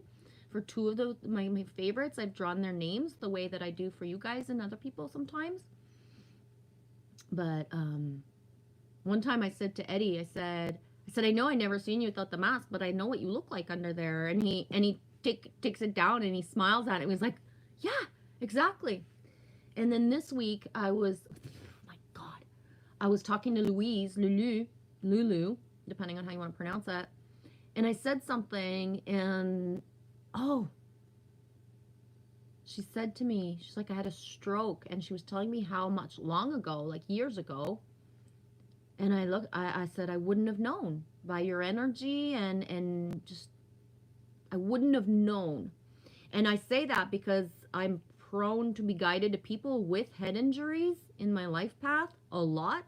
for two of my favorites. I've drawn their names the way that I do for you guys and other people sometimes. But one time I said to Eddie, I said, I know I never seen you without the mask, but I know what you look like under there. And he takes it down and he smiles at it. He was like, yeah, exactly. And then this week I was, oh my God, I was talking to Louise, Lulu, depending on how you want to pronounce that. And I said something and, oh, she said to me, she's like, I had a stroke. And she was telling me how much long ago, like years ago. And I said, I wouldn't have known by your energy and just, I wouldn't have known. And I say that because I'm prone to be guided to people with head injuries in my life path a lot.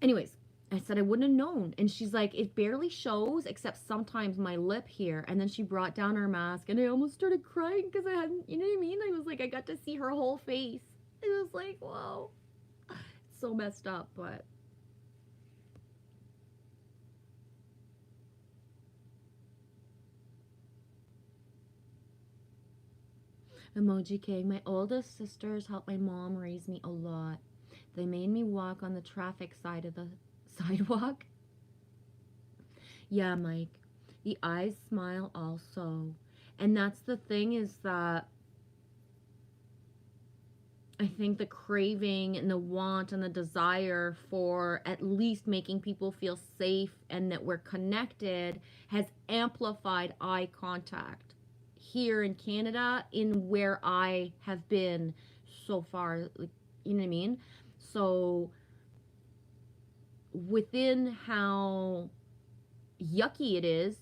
Anyways, I said I wouldn't have known. And she's like, it barely shows except sometimes my lip here. And then she brought down her mask and I almost started crying because I hadn't, you know what I mean? I was like, I got to see her whole face. It was like, whoa. It's so messed up, but. Emoji King, my oldest sisters helped my mom raise me a lot. They made me walk on the traffic side of the sidewalk. Yeah, Mike, the eyes smile also. And that's the thing is that I think the craving and the want and the desire for at least making people feel safe and that we're connected has amplified eye contact here in Canada in where I have been so far, like, you know what I mean? So within how yucky it is,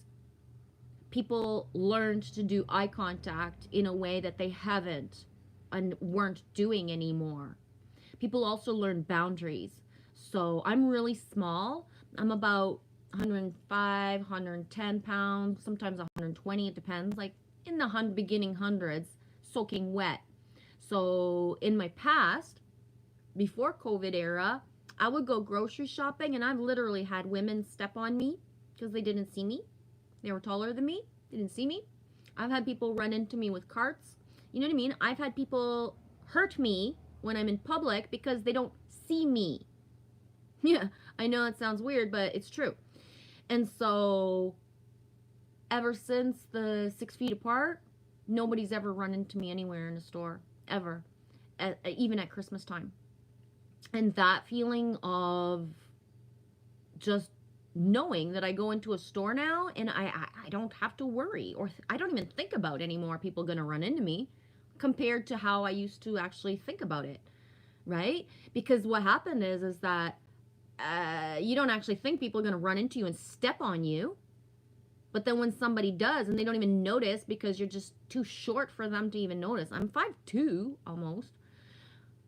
people learned to do eye contact in a way that they haven't and weren't doing anymore. People also learn boundaries. So I'm really small. I'm about 105, 110 pounds, sometimes 120, it depends, like in the beginning hundreds, soaking wet. So in my past, before COVID era, I would go grocery shopping and I've literally had women step on me because they didn't see me. They were taller than me. They didn't see me. I've had people run into me with carts. You know what I mean? I've had people hurt me when I'm in public because they don't see me. Yeah, I know it sounds weird, but it's true. And so ever since the 6 feet apart, nobody's ever run into me anywhere in a store, ever, even at Christmas time. And that feeling of just knowing that I go into a store now and I don't have to worry, or I don't even think about anymore people gonna run into me compared to how I used to actually think about it, right? Because what happened is that you don't actually think people are gonna run into you and step on you. But then when somebody does and they don't even notice because you're just too short for them to even notice. I'm 5'2" almost,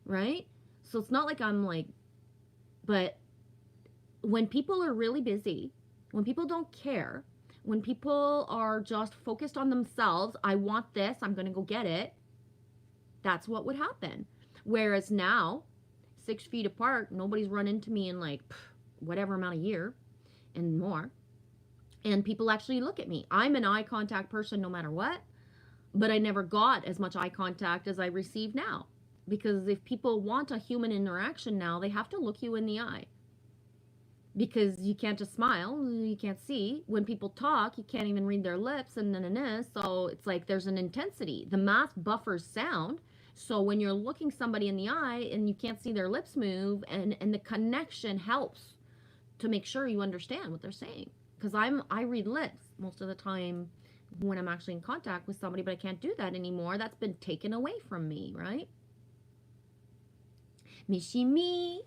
right? So it's not like I'm like, but when people are really busy, when people don't care, when people are just focused on themselves, I want this, I'm going to go get it, that's what would happen. Whereas now, 6 feet apart, nobody's run into me in like whatever amount of year and more. And people actually look at me. I'm an eye contact person no matter what, but I never got as much eye contact as I receive now. Because if people want a human interaction now, they have to look you in the eye. because you can't just smile, you can't see. When people talk, you can't even read their lips, and so it's like there's an intensity. The mask buffers sound, so when you're looking somebody in the eye and you can't see their lips move, and the connection helps to make sure you understand what they're saying. Because I read lips most of the time when I'm actually in contact with somebody, but I can't do that anymore. That's been taken away from me, right? Missy me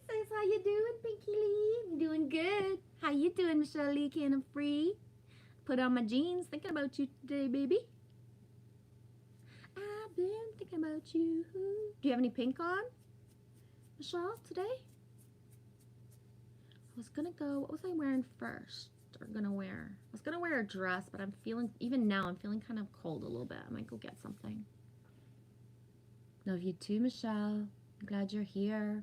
says, how you doing, Pinky Lee? I'm doing good. How you doing, Michelle Lee? Can I'm free? Put on my jeans, thinking about you today, baby. I've been thinking about you. Do you have any pink on, Michelle, today? I was gonna go, what was I wearing first? Or gonna wear? I was gonna wear a dress, but I'm feeling, even now, I'm feeling kind of cold a little bit. I might go get something. Love you too, Michelle. I'm glad you're here.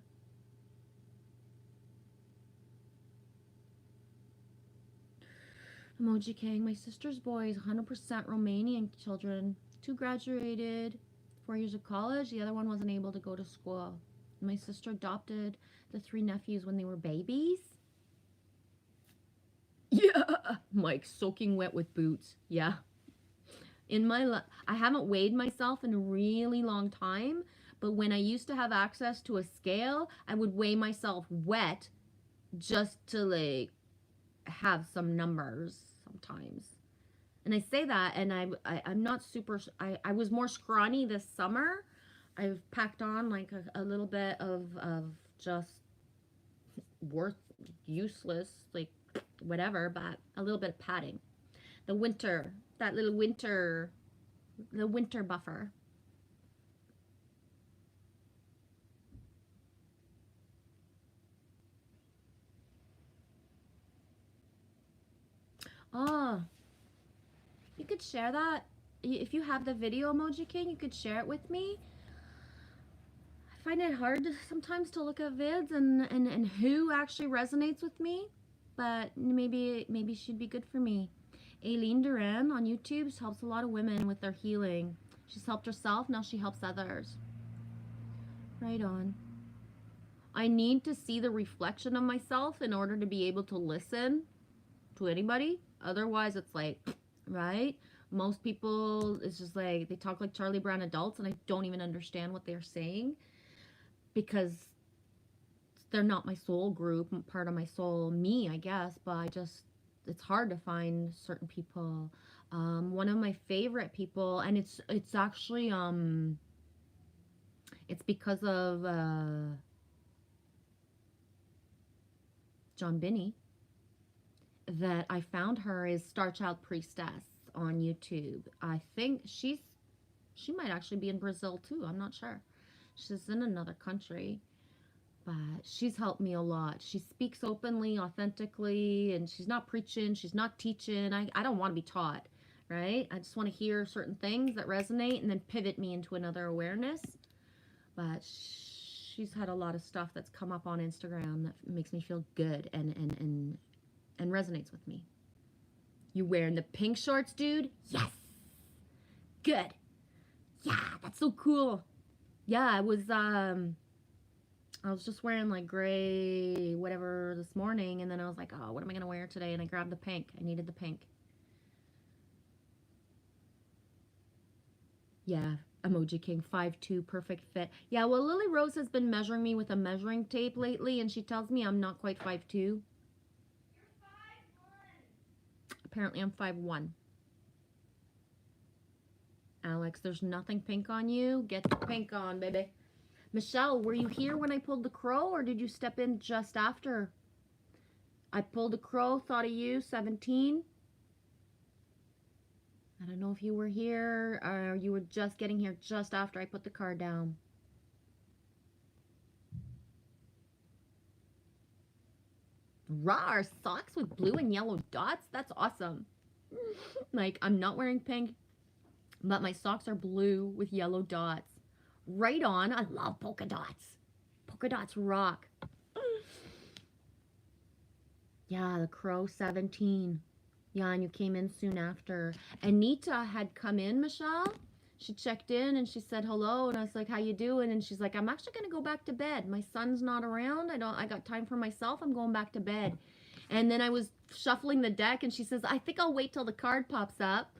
Emoji King, my sister's boys, 100% Romanian children. 2 graduated, 4 years of college. The other one wasn't able to go to school. My sister adopted the 3 nephews when they were babies. Yeah, Mike, soaking wet with boots. Yeah. I haven't weighed myself in a really long time, but when I used to have access to a scale, I would weigh myself wet just to like have some numbers sometimes. And I say that, and I'm not super, I was more scrawny this summer. I've packed on like a little bit of just useless, like whatever, but a little bit of padding. The winter buffer. Oh, you could share that. If you have the video, Emoji King, you could share it with me. I find it hard sometimes to look at vids and who actually resonates with me, but maybe she'd be good for me. Aileen Duran on YouTube helps a lot of women with their healing. She's helped herself, now she helps others. Right on. I need to see the reflection of myself in order to be able to listen to anybody. Otherwise, it's like, right? Most people, it's just like, they talk like Charlie Brown adults, and I don't even understand what they're saying because they're not my soul group, part of my soul, me, I guess, but it's hard to find certain people. One of my favorite people, and it's actually, it's because of John Binney that I found her, is Star Child Priestess on YouTube. I think she might actually be in Brazil too. I'm not sure. She's in another country, but she's helped me a lot. She speaks openly, authentically, and she's not preaching. She's not teaching. I don't want to be taught, right? I just want to hear certain things that resonate and then pivot me into another awareness. But she's had a lot of stuff that's come up on Instagram that makes me feel good and resonates with me. You wearing the pink shorts, dude? Yes. Good. Yeah, that's so cool. Yeah, I was just wearing like gray whatever this morning, and then I was like, oh, what am I gonna wear today? And I grabbed the pink. I needed the pink. Yeah, Emoji King, 5'2", perfect fit. Yeah, well, Lily Rose has been measuring me with a measuring tape lately, and she tells me I'm not quite 5'2". Apparently I'm 5'1". Alex, there's nothing pink on you. Get the pink on, baby. Michelle, were you here when I pulled the crow, or did you step in just after? I pulled a crow, thought of you, 17. I don't know if you were here or you were just getting here just after I put the card down. Rawr, socks with blue and yellow dots? That's awesome. Like, I'm not wearing pink, but my socks are blue with yellow dots. Right on. I love polka dots. Polka dots rock. Yeah, the crow, 17. Yeah, and you came in soon after. Anita had come in, Michelle. She checked in and she said hello, and I was like, how you doing? And she's like, I'm actually going to go back to bed. My son's not around. I got time for myself. I'm going back to bed. And then I was shuffling the deck, and she says, I think I'll wait till the card pops up.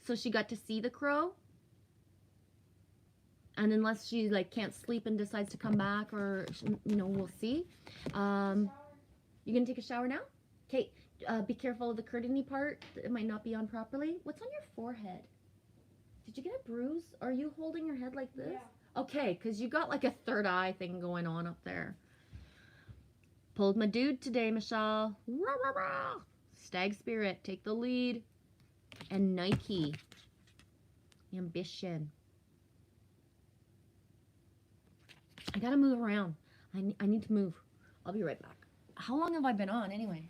So she got to see the crow. And unless she like can't sleep and decides to come back, or you know, we'll see. You gonna take a shower now? Okay. Be careful of the curtainy part. It might not be on properly. What's on your forehead? Did you get a bruise? Are you holding your head like this? Yeah. Okay, because you got like a third eye thing going on up there. Pulled my dude today, Michelle. Rah, rah, rah. Stag Spirit, take the lead. And Nike. Ambition. I gotta move around. I need to move. I'll be right back. How long have I been on anyway?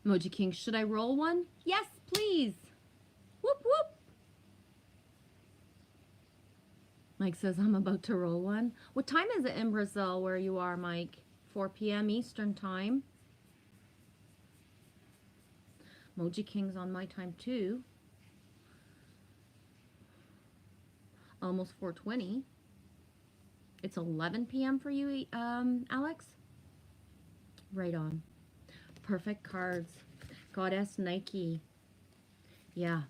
Emoji King, should I roll one? Yes, please. Whoop, whoop. Mike says, I'm about to roll one. What time is it in Brazil where you are, Mike? 4 p.m. Eastern time. Emoji King's on my time too. Almost 4:20. It's 11 p.m. for you, Alex? Right on. Perfect cards. Goddess Nike. Yeah.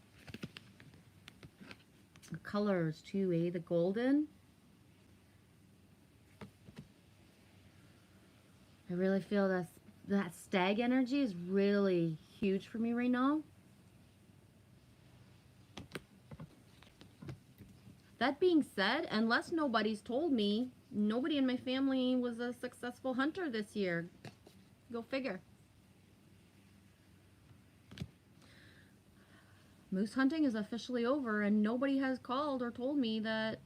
The colors too, eh? The golden. I really feel that stag energy is really huge for me right now. That being said, unless nobody's told me, nobody in my family was a successful hunter this year. Go figure. Moose hunting is officially over and nobody has called or told me that.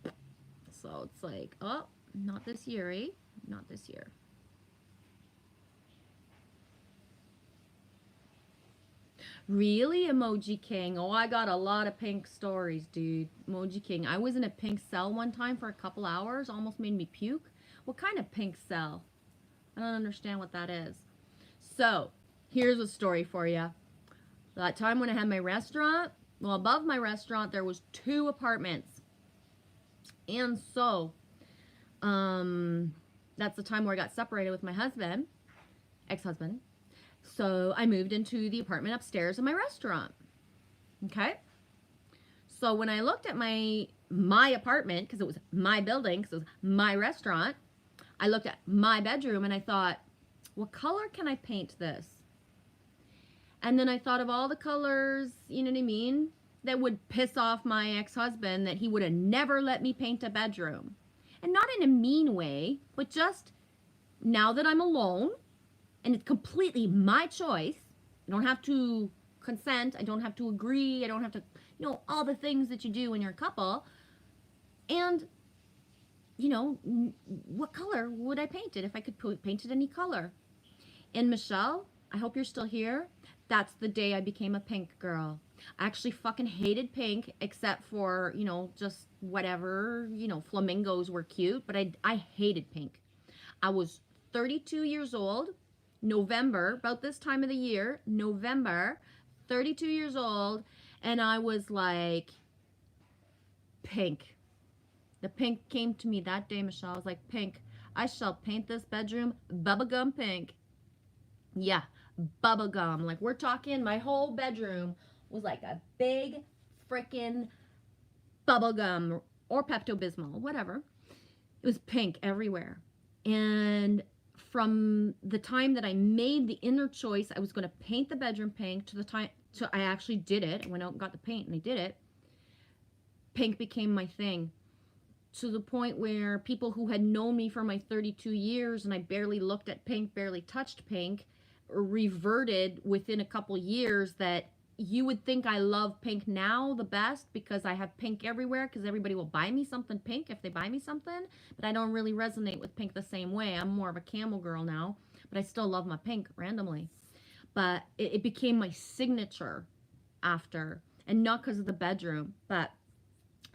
So it's like, oh, not this year, eh? Not this year. Really, Emoji King? Oh, I got a lot of pink stories, dude. Emoji King. I was in a pink cell one time for a couple hours. Almost made me puke. What kind of pink cell? I don't understand what that is. So, here's a story for you. That time when I had my restaurant, well, above my restaurant, there was 2 apartments. And so, that's the time where I got separated with my husband, ex-husband. So I moved into the apartment upstairs in my restaurant. Okay. So when I looked at my apartment, because it was my building, because it was my restaurant, I looked at my bedroom and I thought, what color can I paint this? And then I thought of all the colors, you know what I mean, that would piss off my ex-husband, that he would have never let me paint a bedroom. And not in a mean way, but just now that I'm alone and it's completely my choice, I don't have to consent, I don't have to agree, I don't have to, you know, all the things that you do when you're a couple. And, you know, what color would I paint it if I could paint it any color? And Michelle, I hope you're still here. That's the day I became a pink girl. I actually fucking hated pink, except for, you know, just whatever, you know, flamingos were cute, but I hated pink. I was 32 years old, November, about this time of the year, November, 32 years old, and I was like, pink. The pink came to me that day, Michelle. I was like, pink. I shall paint this bedroom bubblegum pink. Yeah, bubblegum. Like, we're talking, my whole bedroom was like a big frickin' bubblegum or Pepto-Bismol, whatever. It was pink everywhere. And from the time that I made the inner choice, I was going to paint the bedroom pink, to the time, so I actually did it. I went out and got the paint and I did it. Pink became my thing, to the point where people who had known me for my 32 years and I barely looked at pink, barely touched pink, reverted within a couple years, that you would think I love pink now the best because I have pink everywhere, because everybody will buy me something pink if they buy me something, but I don't really resonate with pink the same way. I'm more of a camel girl now, but I still love my pink randomly. But it became my signature after, and not because of the bedroom, but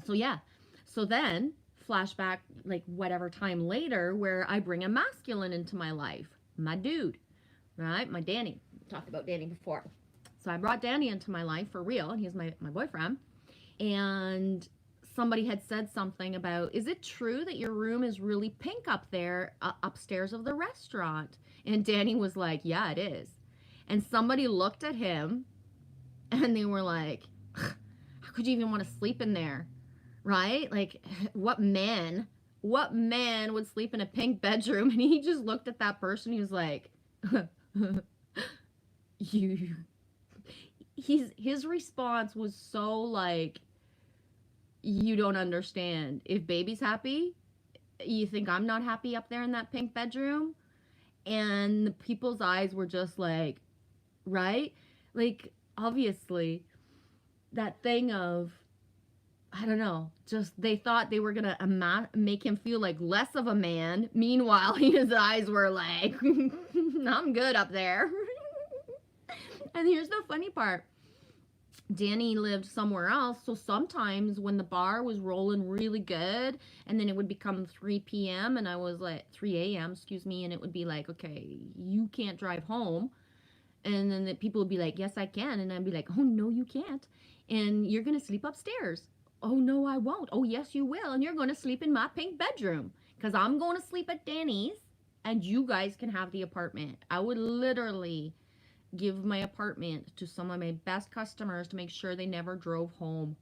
so yeah. So then flashback, like whatever time later, where I bring a masculine into my life, my dude, right? My Danny. Talked about Danny before. So I brought Danny into my life for real, and he's my boyfriend. And somebody had said something about, is it true that your room is really pink up there, upstairs of the restaurant? And Danny was like, yeah, it is. And somebody looked at him and they were like, how could you even want to sleep in there? Right? Like, what man would sleep in a pink bedroom? And he just looked at that person. He was like, his response was so like, you don't understand. If baby's happy, you think I'm not happy up there in that pink bedroom? And the people's eyes were just like, right? Like, obviously, that thing of, I don't know, just they thought they were going to make him feel like less of a man. Meanwhile, his eyes were like, I'm good up there. And here's the funny part. Danny lived somewhere else, so sometimes when the bar was rolling really good, and then it would become 3 p.m. and I was like, 3 a.m., excuse me, and it would be like, okay, you can't drive home. And then the people would be like, yes, I can. And I'd be like, oh, no, you can't. And you're going to sleep upstairs. Oh, no, I won't. Oh, yes, you will. And you're going to sleep in my pink bedroom, because I'm going to sleep at Danny's and you guys can have the apartment. I would literally give my apartment to some of my best customers to make sure they never drove home.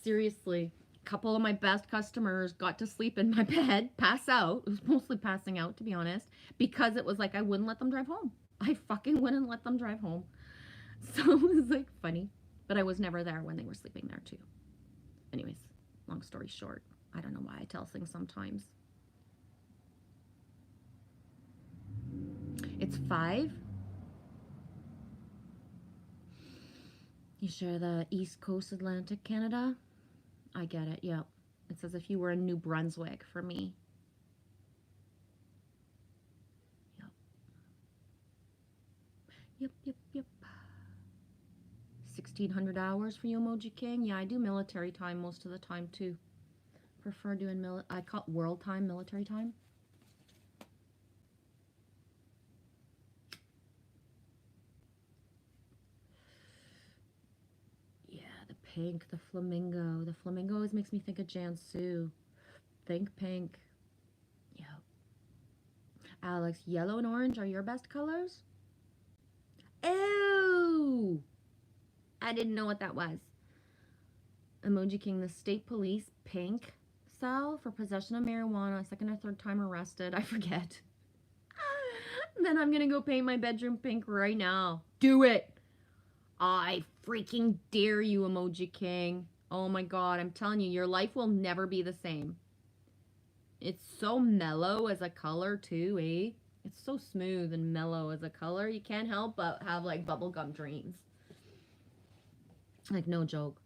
Seriously, a couple of my best customers got to sleep in my bed, pass out. It was mostly passing out, to be honest, because it was like I wouldn't let them drive home. I fucking wouldn't let them drive home. So it was like funny, but I was never there when they were sleeping there too. Anyways, long story short, I don't know why I tell things sometimes. It's 5. You sure the East Coast Atlantic Canada? I get it, yep. It's as if you were in New Brunswick for me. Yep. 1,600 hours for you, Emoji King? Yeah, I do military time most of the time too. Prefer doing I call it world time, military time. Pink, the flamingo. The flamingo always makes me think of Jansu. Think pink. Yep. Alex, yellow and orange are your best colors? Ew! I didn't know what that was. Emoji King, the state police, pink cell for possession of marijuana, 2nd or 3rd time arrested. I forget. Then I'm gonna go paint my bedroom pink right now. do it. I freaking dare you, Emoji King. Oh my God, I'm telling you, your life will never be the same. It's so mellow as a color too, eh? It's so smooth and mellow as a color. You can't help but have like bubblegum dreams. Like, no joke.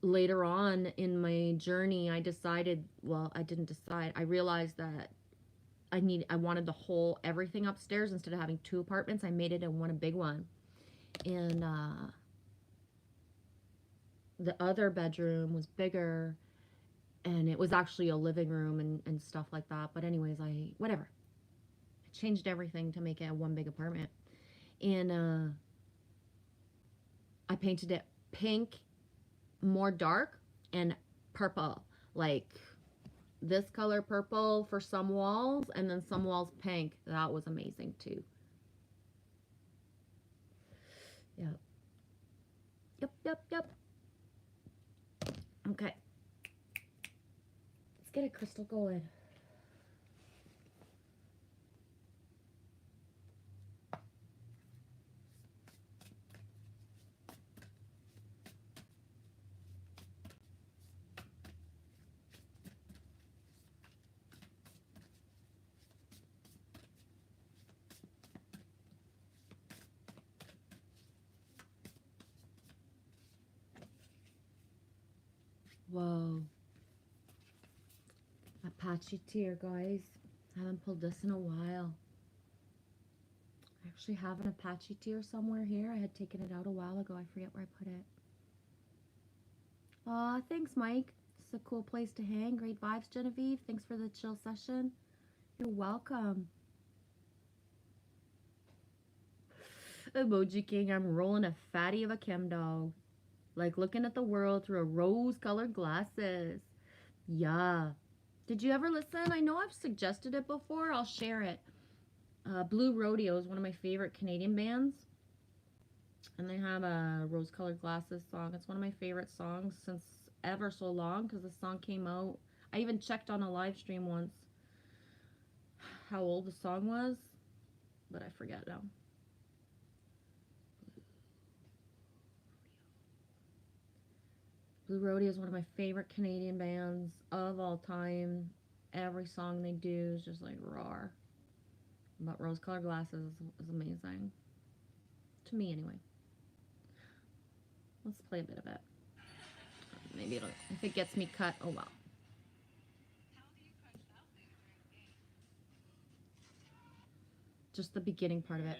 Later on in my journey, I decided, well, I didn't decide. I realized that I wanted the whole everything upstairs. Instead of having 2 apartments, I made it in one, a big one. And the other bedroom was bigger, and it was actually a living room and stuff like that. But anyways, whatever. I changed everything to make it one big apartment. And I painted it pink, more dark, and purple. Like this color purple for some walls, and then some walls pink. That was amazing too. Yep. Yep. Okay. Let's get a crystal going. Whoa. Apache tear, guys. I haven't pulled this in a while. I actually have an Apache tear somewhere here. I had taken it out a while ago. I forget where I put it. Aw, thanks, Mike. It's a cool place to hang. Great vibes, Genevieve. Thanks for the chill session. You're welcome. Emoji King, I'm rolling a fatty of a chem dog. Like looking at the world through a rose-colored glasses. Yeah. Did you ever listen? I know I've suggested it before. I'll share it. Blue Rodeo is one of my favorite Canadian bands. And they have a rose-colored glasses song. It's one of my favorite songs since ever so long because the song came out. I even checked on a live stream once how old the song was, but I forget now. Blue Rodeo is one of my favorite Canadian bands of all time. Every song they do is just like raw. But rose-colored glasses is amazing. To me, anyway. Let's play a bit of it. Maybe it'll, if it gets me cut, oh well. Just the beginning part of it.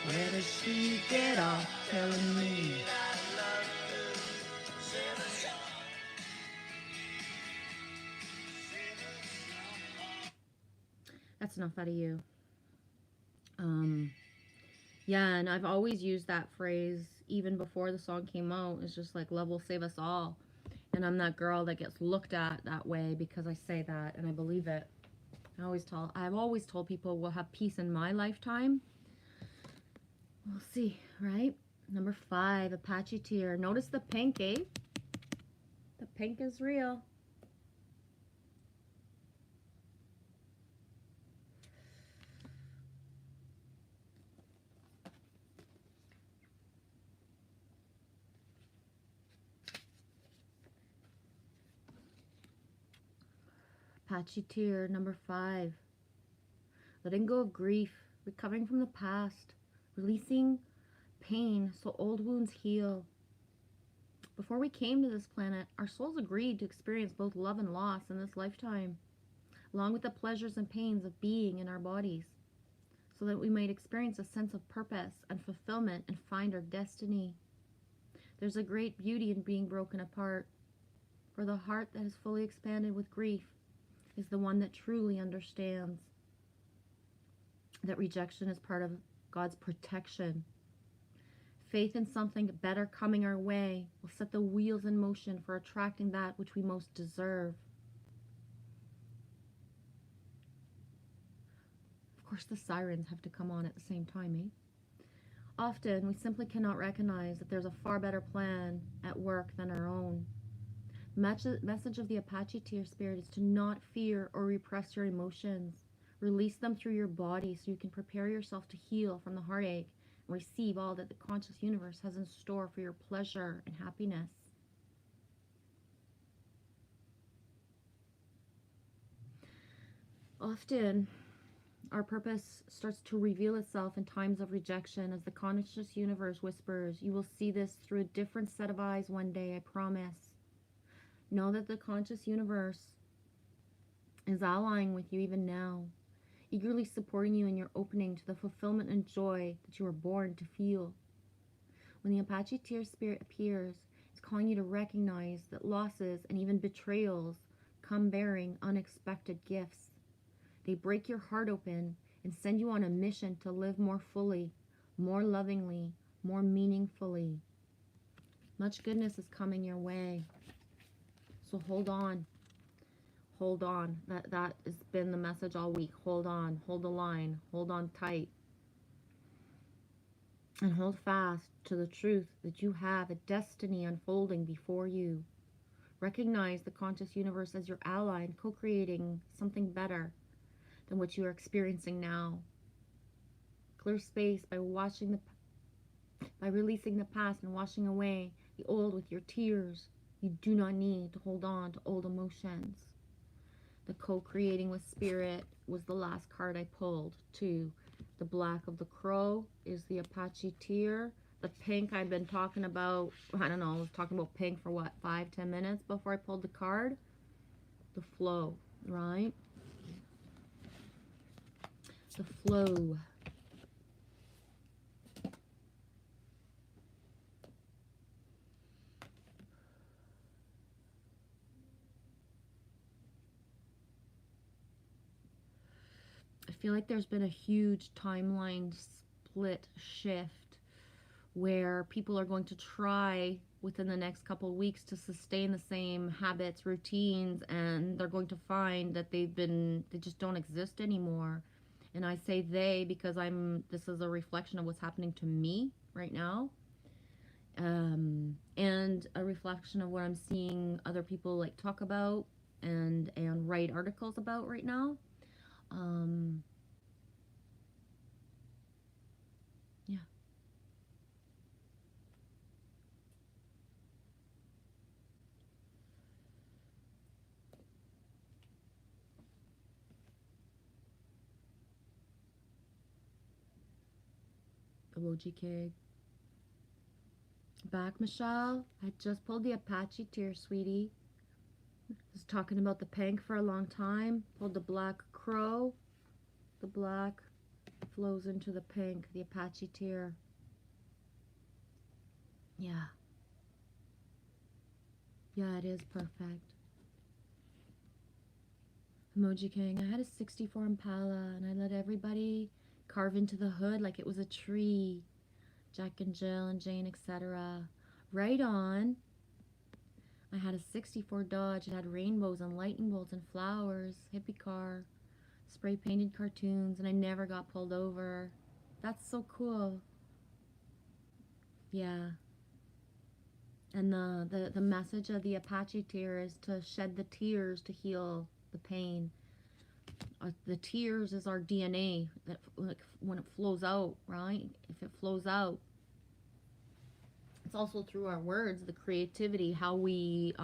Where does she get off telling me? That's enough out of you. Yeah, and I've always used that phrase even before the song came out. It's just like love will save us all. And I'm that girl that gets looked at that way because I say that and I believe it. I've always told people we'll have peace in my lifetime. We'll see, right? Number 5, Apache tear. Notice the pink, eh? The pink is real. Apache tear, number 5. Letting go of grief, recovering from the past, releasing pain so old wounds heal. Before we came to this planet, our souls agreed to experience both love and loss in this lifetime, along with the pleasures and pains of being in our bodies, so that we might experience a sense of purpose and fulfillment and find our destiny. There's a great beauty in being broken apart, For the heart that is fully expanded with grief is the one that truly understands that rejection is part of God's protection. Faith in something better coming our way will set the wheels in motion for attracting that which we most deserve. Of course, the sirens have to come on at the same time, eh? Often, we simply cannot recognize that there's a far better plan at work than our own. Message of the Apache Tear Spirit is to not fear or repress your emotions. Release them through your body so you can prepare yourself to heal from the heartache and receive all that the conscious universe has in store for your pleasure and happiness. Often, our purpose starts to reveal itself in times of rejection as the conscious universe whispers, "You will see this through a different set of eyes one day, I promise." Know that the conscious universe is allying with you even now, eagerly supporting you in your opening to the fulfillment and joy that you were born to feel. When the Apache Tear Spirit appears, it's calling you to recognize that losses and even betrayals come bearing unexpected gifts. They break your heart open and send you on a mission to live more fully, more lovingly, more meaningfully. Much goodness is coming your way. So hold on. Hold on. That has been the message all week. Hold on. Hold the line. Hold on tight. And hold fast to the truth that you have a destiny unfolding before you. Recognize the conscious universe as your ally in co-creating something better than what you are experiencing now. Clear space by releasing the past and washing away the old with your tears. You do not need to hold on to old emotions. The co-creating with spirit was the last card I pulled too. The black of the crow is the Apache Tear. The pink I've been talking about, I don't know, I was talking about pink for what, 5-10 minutes before I pulled the card? The flow, right? The flow. I feel like there's been a huge timeline split shift where people are going to try within the next couple of weeks to sustain the same habits, routines, and they're going to find that they just don't exist anymore. And I say they because this is a reflection of what's happening to me right now. And a reflection of what I'm seeing other people like talk about and write articles about right now. Yeah. Emoji cake. Back, Michelle. I just pulled the Apache Tear, sweetie. Was talking about the pink for a long time. Pulled the black crow. The black flows into the pink, the Apache Tear. Yeah. Yeah, it is perfect. Emoji King. I had a 64 Impala and I let everybody carve into the hood like it was a tree. Jack and Jill and Jane, etc. Right on. I had a 64 Dodge. It had rainbows and lightning bolts and flowers, hippie car, spray painted cartoons, and I never got pulled over. That's so cool. Yeah. And the message of the Apache Tear is to shed the tears to heal the pain. The tears is our DNA that, like, when it flows out, right? If it flows out, it's also through our words, the creativity, how we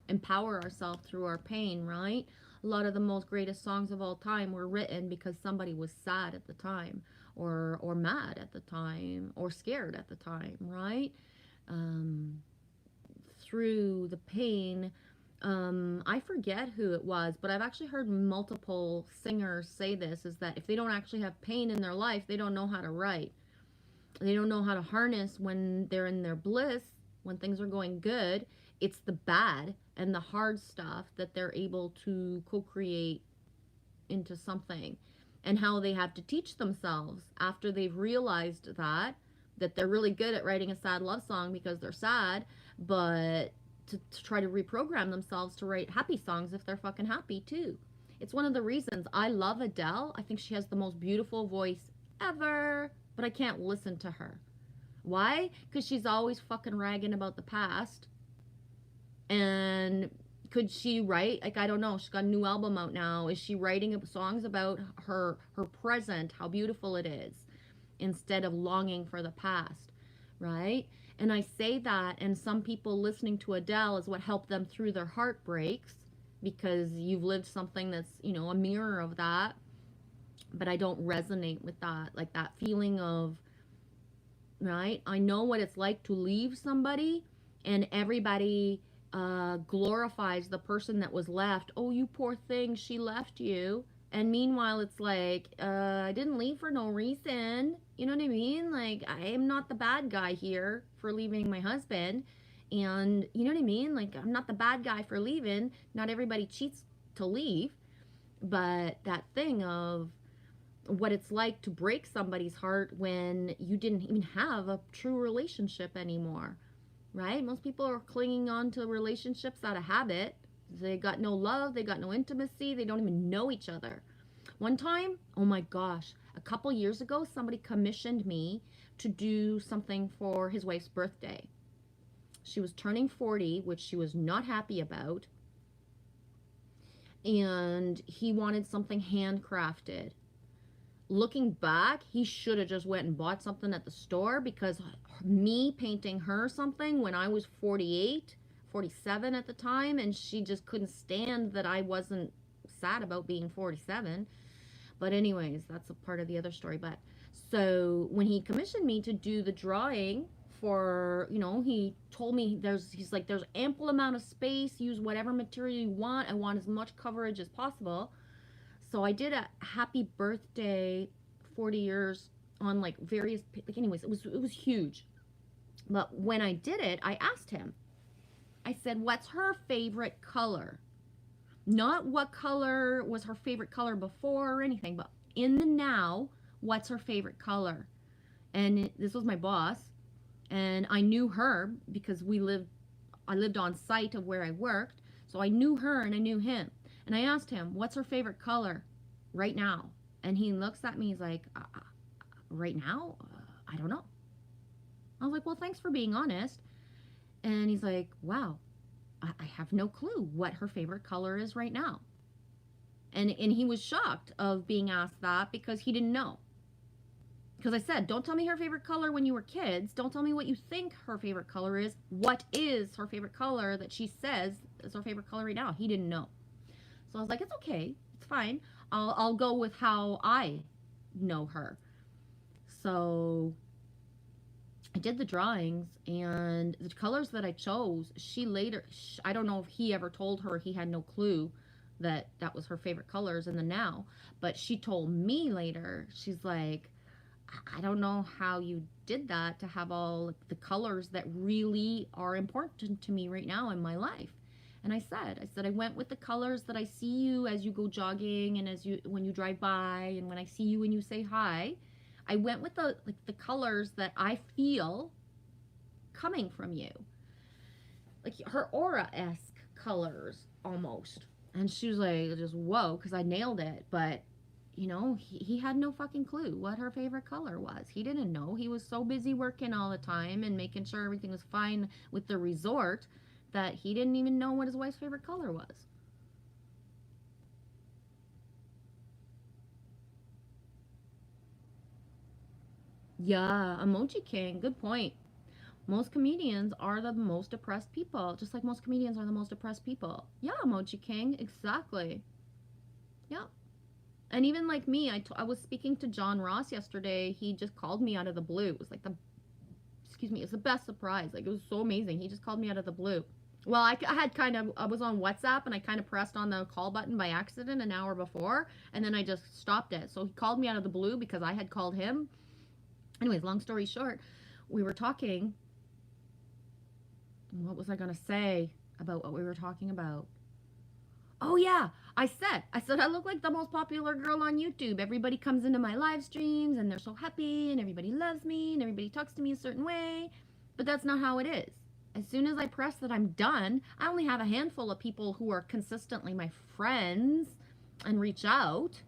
empower ourselves through our pain, right? A lot of the most greatest songs of all time were written because somebody was sad at the time, or mad at the time, or scared at the time, right? Through the pain. I forget who it was, but I've actually heard multiple singers say this, is that if they don't actually have pain in their life, they don't know how to write. They don't know how to harness when they're in their bliss, when things are going good, it's the bad and the hard stuff that they're able to co-create into something, and how they have to teach themselves after they've realized that they're really good at writing a sad love song because they're sad, but to try to reprogram themselves to write happy songs if they're fucking happy too. It's one of the reasons I love Adele. I think she has the most beautiful voice ever, but I can't listen to her. Why? Because she's always fucking ragging about the past. And could she write, like, I don't know, she's got a new album out now. Is she writing songs about her present, how beautiful it is, instead of longing for the past, right? And I say that, and some people listening to Adele is what helped them through their heartbreaks, because you've lived something that's, you know, a mirror of that. But I don't resonate with that, like that feeling of, right? I know what it's like to leave somebody, and everybody glorifies the person that was left. Oh, you poor thing, she left you. And meanwhile, it's like, I didn't leave for no reason. You know what I mean? Like, I am not the bad guy here for leaving my husband. And you know what I mean? Like, I'm not the bad guy for leaving. Not everybody cheats to leave. But that thing of what it's like to break somebody's heart when you didn't even have a true relationship anymore, right? Most people are clinging on to relationships out of habit. They got no love, they got no intimacy, they don't even know each other. One time, oh my gosh, a couple years ago, somebody commissioned me to do something for his wife's birthday. She was turning 40, which she was not happy about, and he wanted something handcrafted. Looking back, he should have just went and bought something at the store, because me painting her something when I was 48, 47 at the time, and she just couldn't stand that I wasn't sad about being 47. But anyways, that's a part of the other story. But so when he commissioned me to do the drawing for, you know, he told me he's like, there's ample amount of space, use whatever material you want. I want as much coverage as possible. So I did a happy birthday 40 years on like various, like, anyways, it was huge. But when I did it, I asked him, I said, what's her favorite color? Not what color was her favorite color before or anything, but in the now, what's her favorite color? And this was my boss, and I knew her because I lived on site of where I worked. So I knew her and I knew him. And I asked him, what's her favorite color right now? And he looks at me, he's like, right now? I don't know. I was like, well, thanks for being honest. And he's like, wow, I have no clue what her favorite color is right now. And he was shocked of being asked that, because he didn't know. Because I said, don't tell me her favorite color when you were kids. Don't tell me what you think her favorite color is. What is her favorite color that she says is her favorite color right now? He didn't know. So I was like, it's okay. It's fine. I'll go with how I know her. So I did the drawings, and the colors that I chose, she later, I don't know if he ever told her, he had no clue that that was her favorite colors in the now, but she told me later, she's like, I don't know how you did that to have all the colors that really are important to me right now in my life. And I said, I went with the colors that I see you as you go jogging, and when you drive by, and when I see you and you say hi. I went with the colors that I feel coming from you. Like her aura-esque colors almost. And she was like, just whoa, because I nailed it. But, you know, he had no fucking clue what her favorite color was. He didn't know. He was so busy working all the time and making sure everything was fine with the resort that he didn't even know what his wife's favorite color was. Yeah, Emoji King, good point. Most comedians are the most depressed people, just like most comedians are the most depressed people. Yeah, Emoji King, exactly. Yeah. And even like me, I was speaking to John Ross yesterday. He just called me out of the blue. It was like it's the best surprise. Like, it was so amazing. He just called me out of the blue. Well, I was on WhatsApp, and I kind of pressed on the call button by accident an hour before, and then I just stopped it. So he called me out of the blue because I had called him. Anyways, long story short, we were talking, What was I going to say about what we were talking about? Oh yeah, I said I look like the most popular girl on YouTube. Everybody comes into my live streams and they're so happy and everybody loves me and everybody talks to me a certain way. But that's not how it is. As soon as I press that I'm done, I only have a handful of people who are consistently my friends and reach out.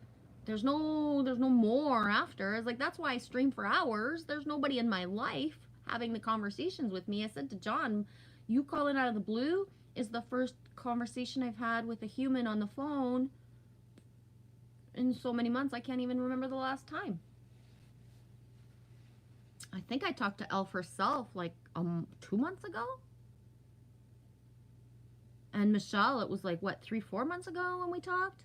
There's no more after. It's like, that's why I stream for hours. There's nobody in my life having the conversations with me. I said to John, you calling out of the blue is the first conversation I've had with a human on the phone in so many months. I can't even remember the last time. I think I talked to Elf herself like 2 months ago. And Michelle, it was like, what, 3-4 months ago when we talked?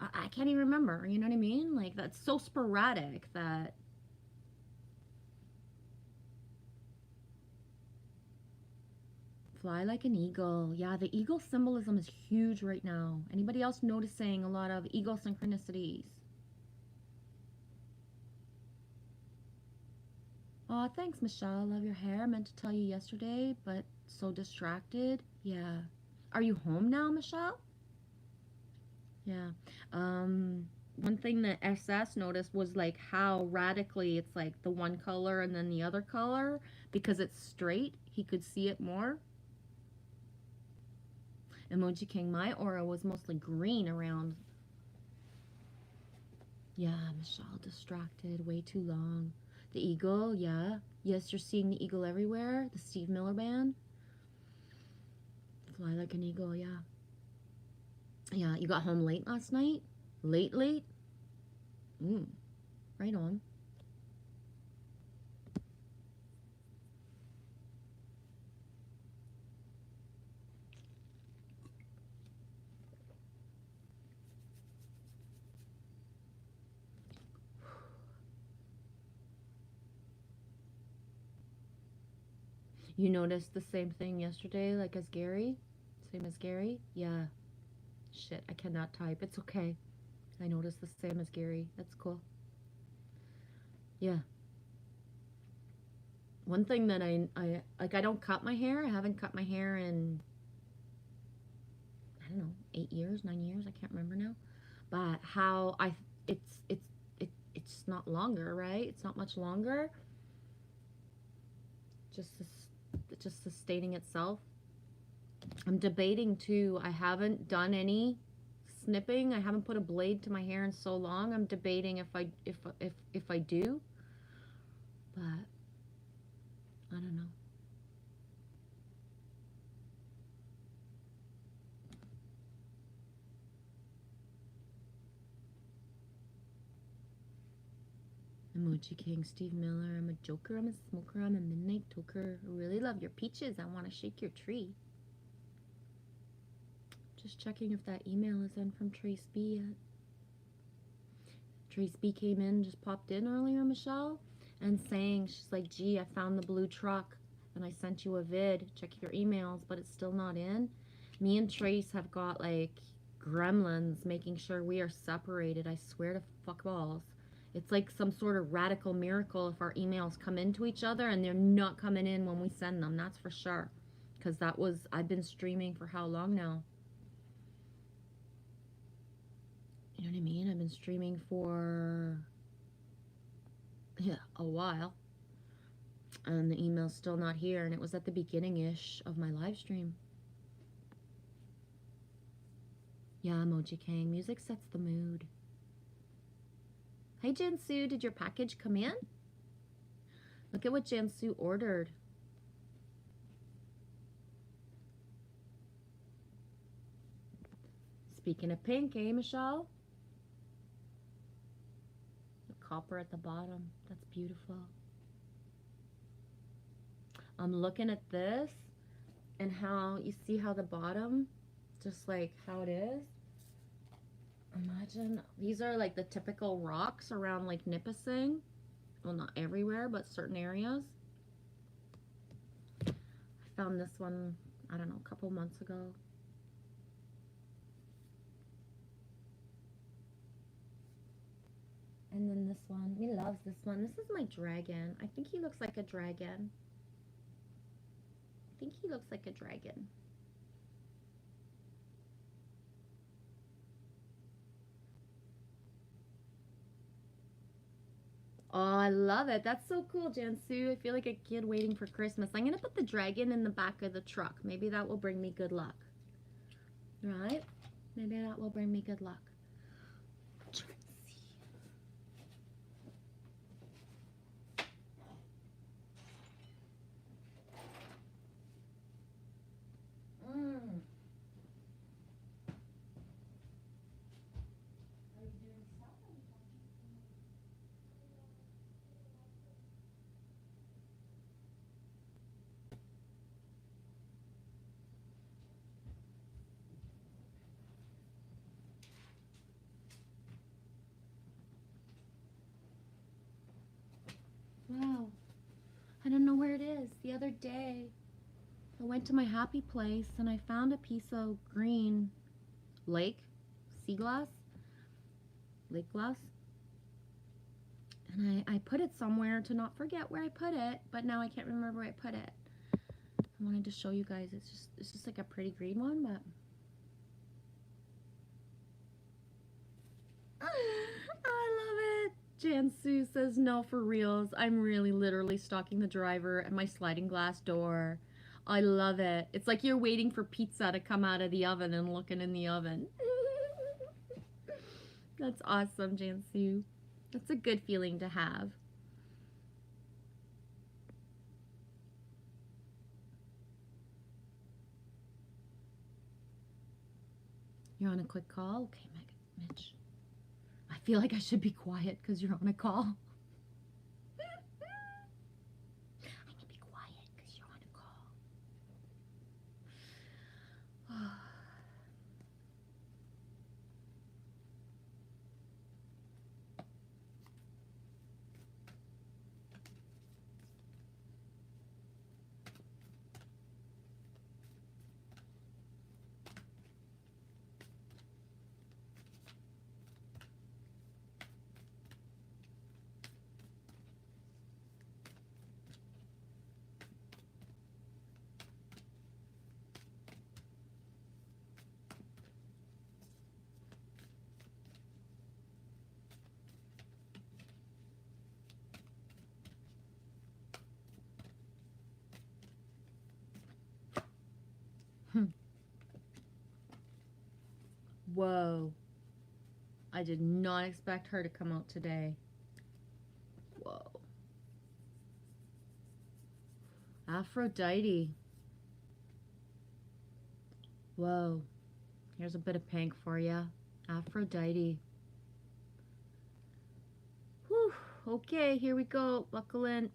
I can't even remember, you know what I mean? Like, that's so sporadic that... Fly like an eagle. Yeah, the eagle symbolism is huge right now. Anybody else noticing a lot of eagle synchronicities? Oh, thanks, Michelle. Love your hair. I meant to tell you yesterday, but so distracted. Yeah. Are you home now, Michelle? Yeah. One thing that SS noticed was like how radically it's like the one color and then the other color. Because it's straight, he could see it more. Emoji King, my aura was mostly green around. Yeah, Michelle, distracted, way too long. The eagle, yeah. Yes, you're seeing the eagle everywhere. The Steve Miller Band. Fly like an eagle, yeah. Yeah, you got home late last night? Late? Right on. You noticed the same thing yesterday, like as Gary? Same as Gary? Yeah. Shit, I cannot type. It's okay. I noticed the same as Gary. That's cool. Yeah. One thing that I like, I don't cut my hair. I haven't cut my hair in, I don't know, 8 years, 9 years. I can't remember now. But how it's not longer, right? It's not much longer. Just sustaining itself. I'm debating too. I haven't done any snipping. I haven't put a blade to my hair in so long. I'm debating if I do. But I don't know. Emoji King, Steve Miller. I'm a joker. I'm a smoker. I'm a midnight toker. I really love your peaches. I want to shake your tree. Just checking if that email is in from Trace B yet. Trace B came in, just popped in earlier, Michelle, and saying, she's like, gee, I found the blue truck and I sent you a vid. Check your emails, but it's still not in. Me and Trace have got like gremlins making sure we are separated. I swear to fuck balls. It's like some sort of radical miracle if our emails come into each other, and they're not coming in when we send them. That's for sure. Because that was, I've been streaming for how long now? You know what I mean? I've been streaming for, yeah, a while. And the email's still not here. And it was at the beginning-ish of my live stream. Yeah, Emoji King. Music sets the mood. Hey, Jansu, did your package come in? Look at what Jansu ordered. Speaking of pink, eh, Michelle? The copper at the bottom. That's beautiful. I'm looking at this and how, you see how the bottom, just like how it is? Imagine, these are like the typical rocks around like Nipissing. Well, not everywhere, but certain areas. I found this one, I don't know, a couple months ago. And then this one, he loves this one. This is my dragon. I think he looks like a dragon. think he looks like a dragon. Oh, I love it. That's so cool, Jansu. I feel like a kid waiting for Christmas. I'm going to put the dragon in the back of the truck. Maybe that will bring me good luck. Right? Maybe that will bring me good luck. Try and see. Wow. I don't know where it is. The other day, I went to my happy place and I found a piece of green lake, sea glass, lake glass. And I put it somewhere to not forget where I put it, but now I can't remember where I put it. I wanted to show you guys. It's just like a pretty green one, but I love it. Jansu says, no, for reals. I'm really literally stalking the driver at my sliding glass door. I love it. It's like you're waiting for pizza to come out of the oven and looking in the oven. That's awesome, Jansu. That's a good feeling to have. You're on a quick call? Okay, Mitch. I feel like I should be quiet because you're on a call. I need to be quiet because you're on a call. Whoa. I did not expect her to come out today. Whoa. Aphrodite. Whoa. Here's a bit of pink for you. Aphrodite. Whew. Okay, here we go. Buckle in.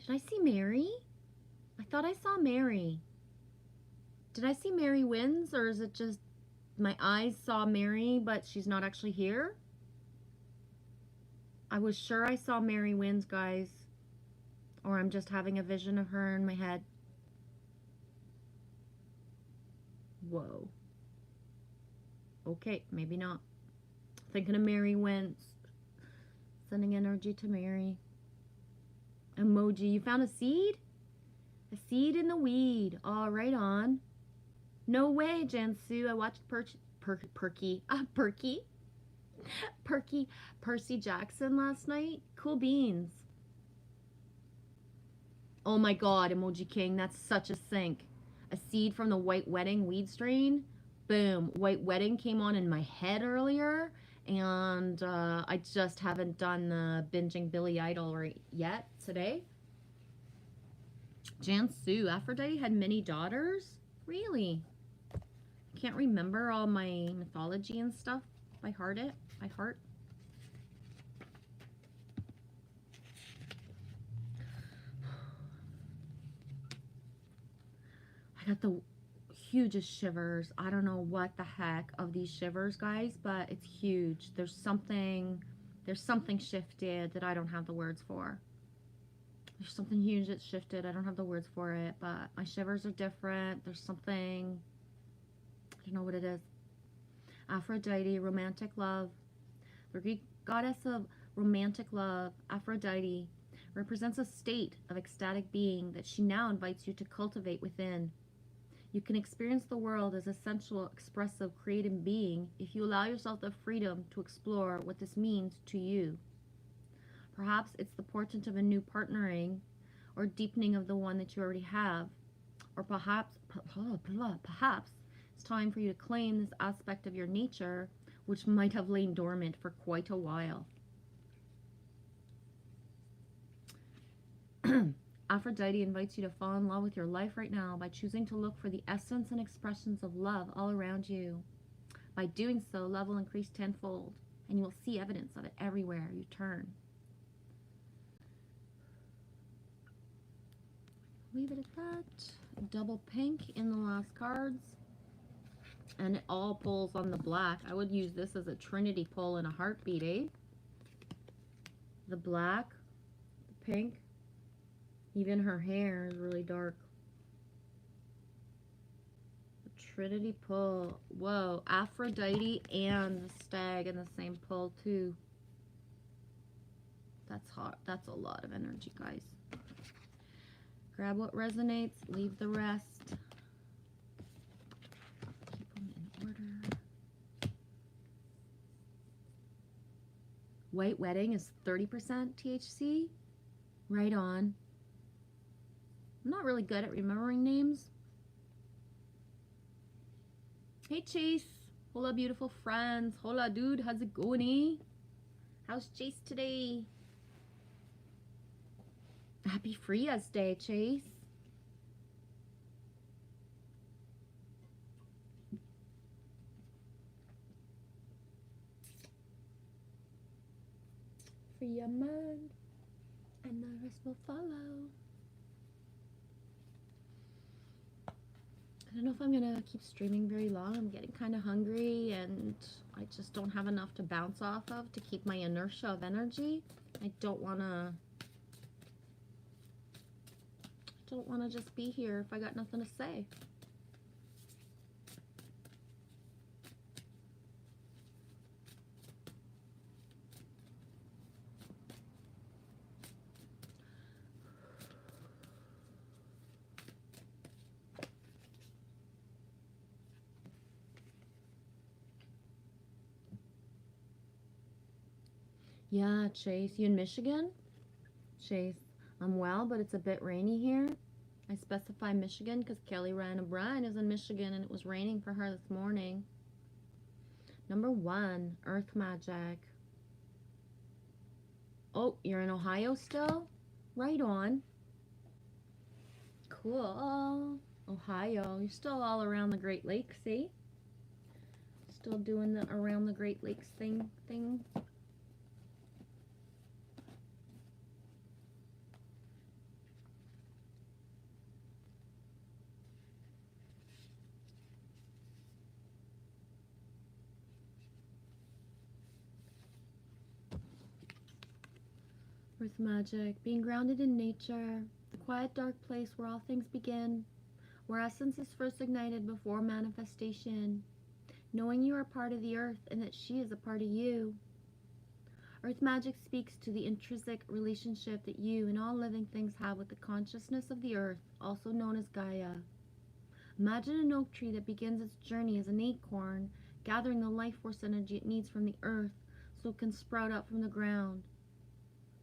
Did I see Mary? I thought I saw Mary. Did I see Mary wins, or is it just my eyes saw Mary, but she's not actually here? I was sure I saw Mary wins, guys. Or I'm just having a vision of her in my head. Whoa. Okay, maybe not. Thinking of Mary wins. Sending energy to Mary. Emoji. You found a seed? A seed in the weed. Oh, right on. No way, Jansu. I watched Percy Jackson last night. Cool beans. Oh my god, Emoji King. That's such a sync. A seed from the White Wedding weed strain. Boom. White Wedding came on in my head earlier. And I just haven't done the binging Billy Idol yet today. Jansu, Aphrodite had many daughters? Really? Can't remember all my mythology and stuff by heart. I got the hugest shivers. I don't know what the heck of these shivers, guys, but it's huge. There's something shifted that I don't have the words for. There's something huge that shifted. I don't have the words for it, but my shivers are different. There's something, I don't know what it is. Aphrodite, romantic love. The Greek goddess of romantic love, Aphrodite, represents a state of ecstatic being that she now invites you to cultivate within. You can experience the world as a sensual, expressive, creative being if you allow yourself the freedom to explore what this means to you. Perhaps it's the portent of a new partnering or deepening of the one that you already have. Or perhaps it's time for you to claim this aspect of your nature which might have lain dormant for quite a while. Aphrodite invites you to fall in love with your life right now by choosing to look for the essence and expressions of love all around you. By doing so, love will increase tenfold, and you will see evidence of it everywhere you turn. Leave it at that. Double pink in the last cards. And it all pulls on the black. I would use this as a trinity pull in a heartbeat, eh? The black, the pink. Even her hair is really dark. The trinity pull. Whoa, Aphrodite and the stag in the same pull too. That's hot. That's a lot of energy, guys. Grab what resonates, leave the rest. Keep them in order. White Wedding is 30% THC. Right on. I'm not really good at remembering names. Hey Chase. Hola beautiful friends. Hola dude, how's it going, eh? How's Chase today? Happy Fria's Day, Chase. Free your mind, and the rest will follow. I don't know if I'm gonna keep streaming very long. I'm getting kind of hungry, and I just don't have enough to bounce off of to keep my inertia of energy. I don't wanna just be here if I got nothing to say. Yeah, Chase, you in Michigan? Chase, I'm well, but it's a bit rainy here. I specify Michigan because Kelly Ryan O'Brien is in Michigan and it was raining for her this morning. Number 1, Earth Magic. Oh, you're in Ohio still? Right on. Cool. Ohio. You're still all around the Great Lakes, see? Still doing the around the Great Lakes thing. Earth Magic, being grounded in nature, the quiet dark place where all things begin, where essence is first ignited before manifestation, knowing you are part of the earth and that she is a part of you. Earth Magic speaks to the intrinsic relationship that you and all living things have with the consciousness of the earth, also known as Gaia. Imagine an oak tree that begins its journey as an acorn, gathering the life force energy it needs from the earth so it can sprout up from the ground.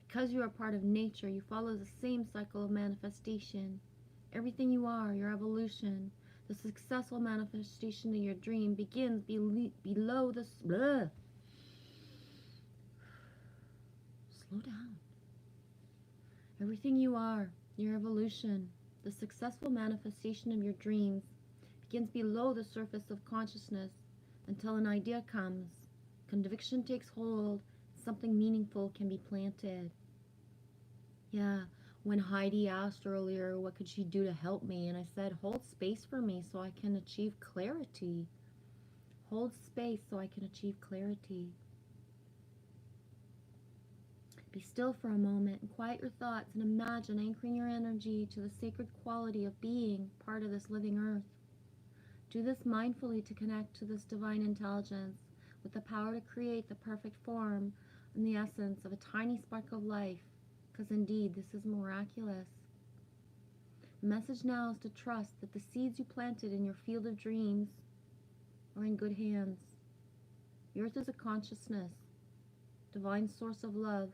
Because you are part of nature, you follow the same cycle of manifestation. Everything you are, your evolution, the successful manifestation of your dream begins below the... Slow down. Everything you are, your evolution, the successful manifestation of your dreams begins below the surface of consciousness until an idea comes, conviction takes hold, something meaningful can be planted. Yeah, when Heidi asked earlier what could she do to help me, and I said hold space for me so I can achieve clarity. Hold space so I can achieve clarity. Be still for a moment and quiet your thoughts and imagine anchoring your energy to the sacred quality of being part of this living earth. Do this mindfully to connect to this divine intelligence with the power to create the perfect form and the essence of a tiny spark of life because indeed this is miraculous. The message now is to trust that the seeds you planted in your field of dreams are in good hands. Yours is a consciousness, divine source of love,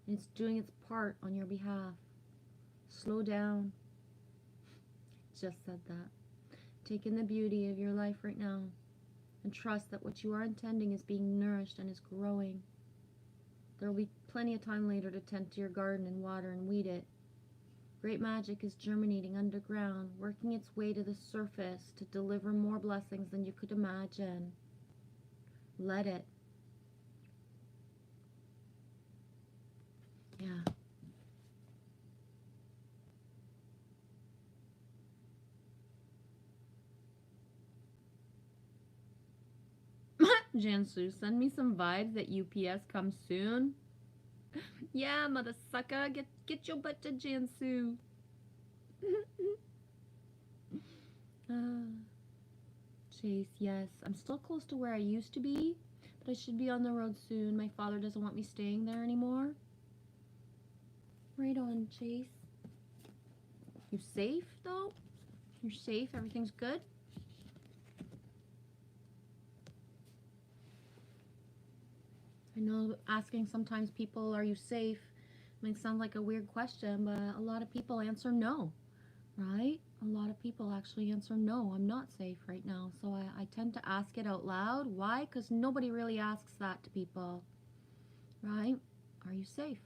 and it's doing its part on your behalf. Slow down. Just said that. Take in the beauty of your life right now and trust that what you are intending is being nourished and is growing. There will be plenty of time later to tend to your garden and water and weed it. Great magic is germinating underground, working its way to the surface to deliver more blessings than you could imagine. Let it. Yeah. Jansu, send me some vibes that UPS comes soon. Yeah, mother sucker, get your butt to Jansu. Chase, yes, I'm still close to where I used to be, but I should be on the road soon. My father doesn't want me staying there anymore. Right on, Chase. You safe though? You're safe? Everything's good? I know asking sometimes people, are you safe, might sound like a weird question, but a lot of people answer no, right? A lot of people actually answer no, I'm not safe right now. So I tend to ask it out loud. Why? Because nobody really asks that to people, right? Are you safe?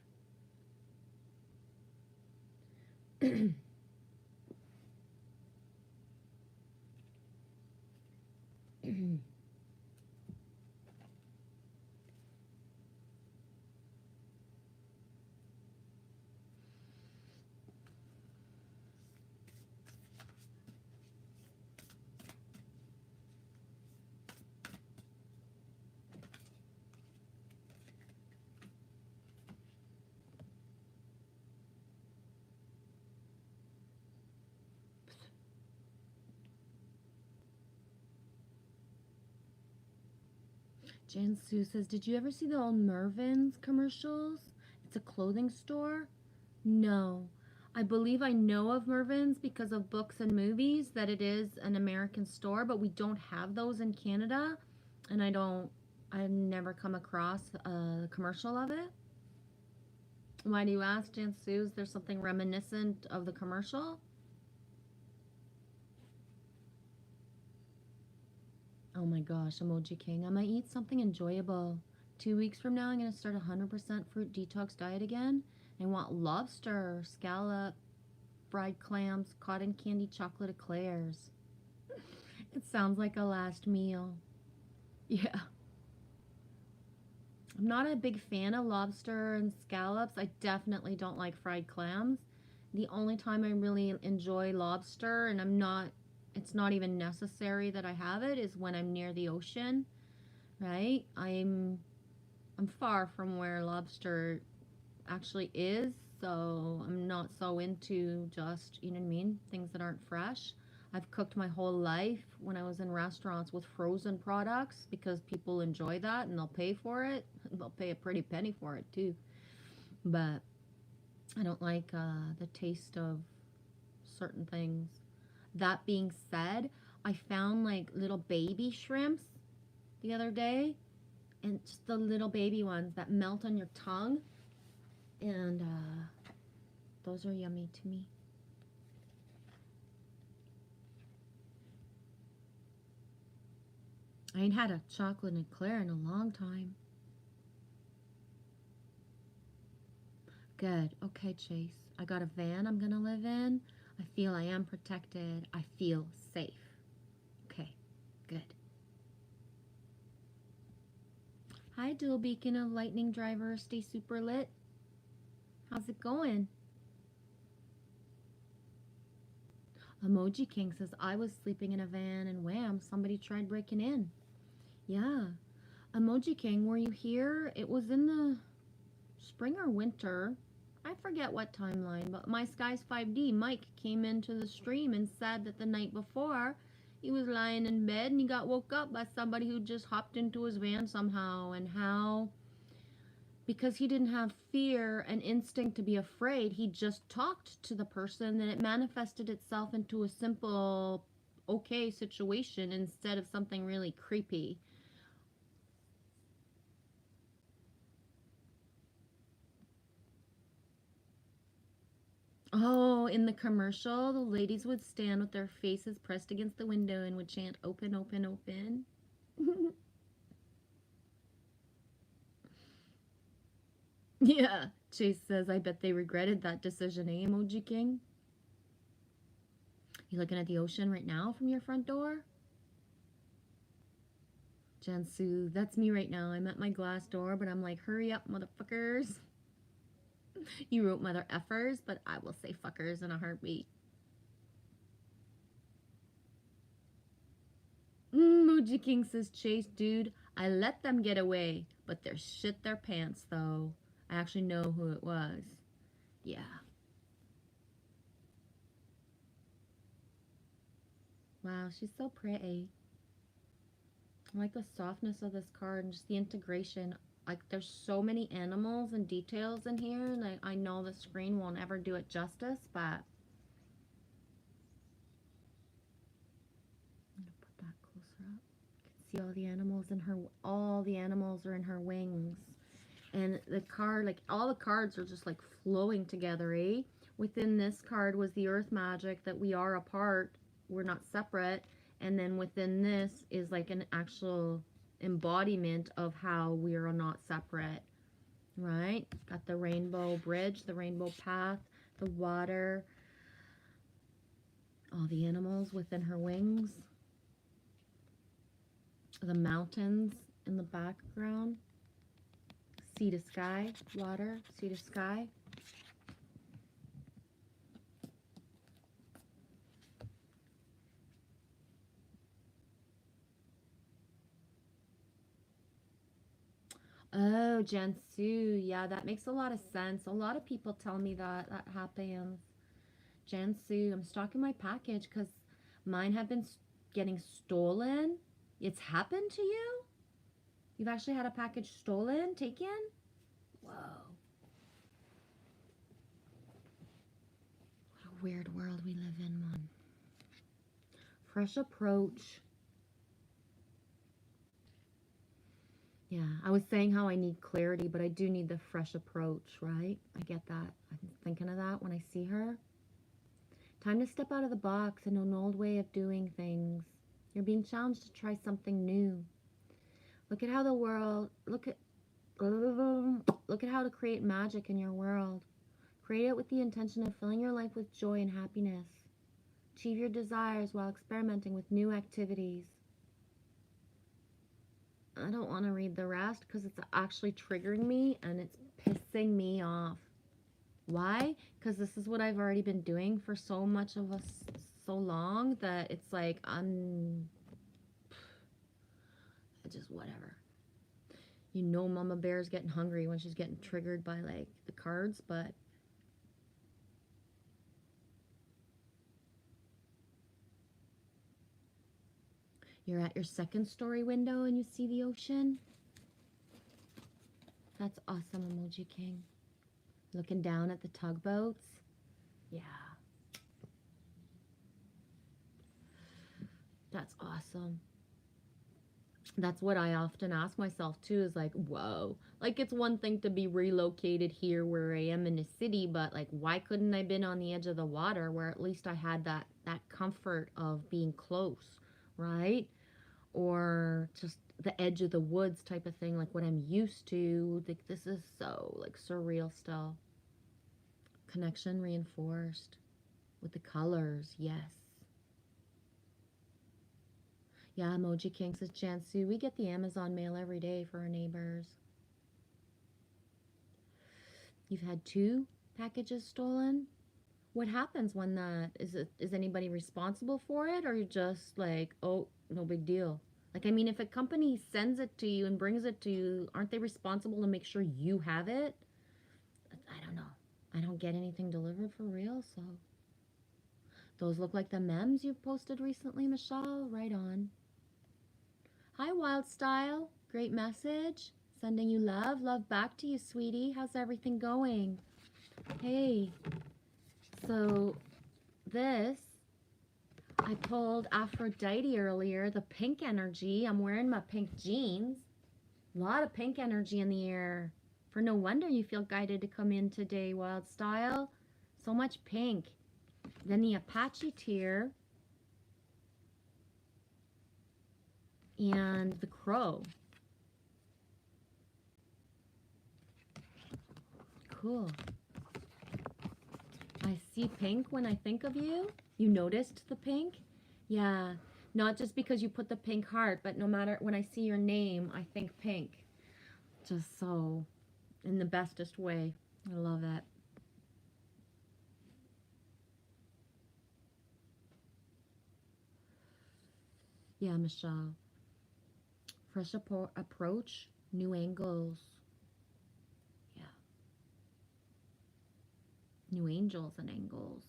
Jan Sue says, did you ever see the old Mervyn's commercials? It's a clothing store? No. I believe I know of Mervyn's because of books and movies, that it is an American store, but we don't have those in Canada, and I've never come across a commercial of it. Why do you ask, Jan Sue? Is there something reminiscent of the commercial? Oh my gosh, Emoji King. I might eat something enjoyable. 2 weeks from now, I'm going to start a 100% fruit detox diet again. I want lobster, scallop, fried clams, cotton candy chocolate eclairs. It sounds like a last meal. Yeah. I'm not a big fan of lobster and scallops. I definitely don't like fried clams. The only time I really enjoy lobster, and it's not even necessary that I have it, is when I'm near the ocean, right? I'm far from where lobster actually is, so I'm not so into just, you know what I mean, things that aren't fresh. I've cooked my whole life when I was in restaurants with frozen products because people enjoy that and they'll pay for it. They'll pay a pretty penny for it too. But I don't like the taste of certain things. That being said, I found like little baby shrimps the other day, and just the little baby ones that melt on your tongue, and those are yummy to me. I ain't had a chocolate eclair in a long time. Good. Okay, Chase. I got a van I'm gonna live in. I feel I am protected. I feel safe. Okay, good. Hi, dual beacon of lightning driver. Stay super lit. How's it going? Emoji King says, I was sleeping in a van and wham, somebody tried breaking in. Yeah. Emoji King, were you here? It was in the spring or winter. I forget what timeline, but my Skies 5D, Mike, came into the stream and said that the night before he was lying in bed and he got woke up by somebody who just hopped into his van somehow, and how because he didn't have fear and instinct to be afraid. He just talked to the person and it manifested itself into a simple, okay situation instead of something really creepy. Oh, in the commercial, the ladies would stand with their faces pressed against the window and would chant, open, open, open. Yeah, Chase says, I bet they regretted that decision, eh, Emoji King? You looking at the ocean right now from your front door? Jansu, that's me right now. I'm at my glass door, but I'm like, hurry up, motherfuckers. You wrote mother effers, but I will say fuckers in a heartbeat. Emoji King says, Chase, dude, I let them get away, but they're shit their pants, though. I actually know who it was. Yeah. Wow, she's so pretty. I like the softness of this card and just the integration. Like, there's so many animals and details in here, and I know the screen won't ever do it justice, but I'm gonna put that closer up. You can see all the animals in her, all the animals are in her wings. And the card, like, all the cards are just like flowing together, eh? Within this card was the earth magic that we are apart, we're not separate. And then within this is like an actual embodiment of how we are not separate, right? Got the rainbow bridge, the rainbow path, the water, all the animals within her wings, the mountains in the background, sea to sky, water, sea to sky. Oh, Jansu. Yeah, that makes a lot of sense. A lot of people tell me that happens. Jansu, I'm stocking my package because mine have been getting stolen. It's happened to you? You've actually had a package stolen, taken? Whoa. What a weird world we live in, man. Fresh approach. Yeah, I was saying how I need clarity, but I do need the fresh approach, right? I get that. I'm thinking of that when I see her. Time to step out of the box and an old way of doing things. You're being challenged to try something new. Look at how the world, look at how to create magic in your world. Create it with the intention of filling your life with joy and happiness. Achieve your desires while experimenting with new activities. I don't want to read the rest because it's actually triggering me and it's pissing me off. Why? Because this is what I've already been doing for so much of us, so long that it's like just whatever. You know, Mama Bear's getting hungry when she's getting triggered by like the cards, but you're at your second story window and you see the ocean. That's awesome, Emoji King. Looking down at the tugboats. Yeah. That's awesome. That's what I often ask myself too, is like, whoa. Like, it's one thing to be relocated here where I am in the city, but like, why couldn't I been on the edge of the water where at least I had that comfort of being close, right? Or just the edge of the woods type of thing, like what I'm used to. Like, this is so like surreal still. Connection reinforced with the colors, yes. Yeah, Emoji King says, Jansu, we get the Amazon mail every day for our neighbors. You've had 2 packages stolen? What happens when that? Is anybody responsible for it? Or you just like, oh, no big deal? Like, I mean, if a company sends it to you and brings it to you, aren't they responsible to make sure you have it? I don't know. I don't get anything delivered for real, so. Those look like the memes you've posted recently, Michelle. Right on. Hi, Wild Style. Great message. Sending you love. Love back to you, sweetie. How's everything going? Hey. So this, I pulled Aphrodite earlier, the pink energy. I'm wearing my pink jeans. A lot of pink energy in the air. For no wonder you feel guided to come in today, Wild Style. So much pink. Then the Apache tear. And the crow. Cool. I see pink when I think of you. You noticed the pink? Yeah. Not just because you put the pink heart, but no matter when I see your name, I think pink. Just so in the bestest way. I love it. Yeah, Michelle. Fresh approach, new angles. Yeah. New angels and angles.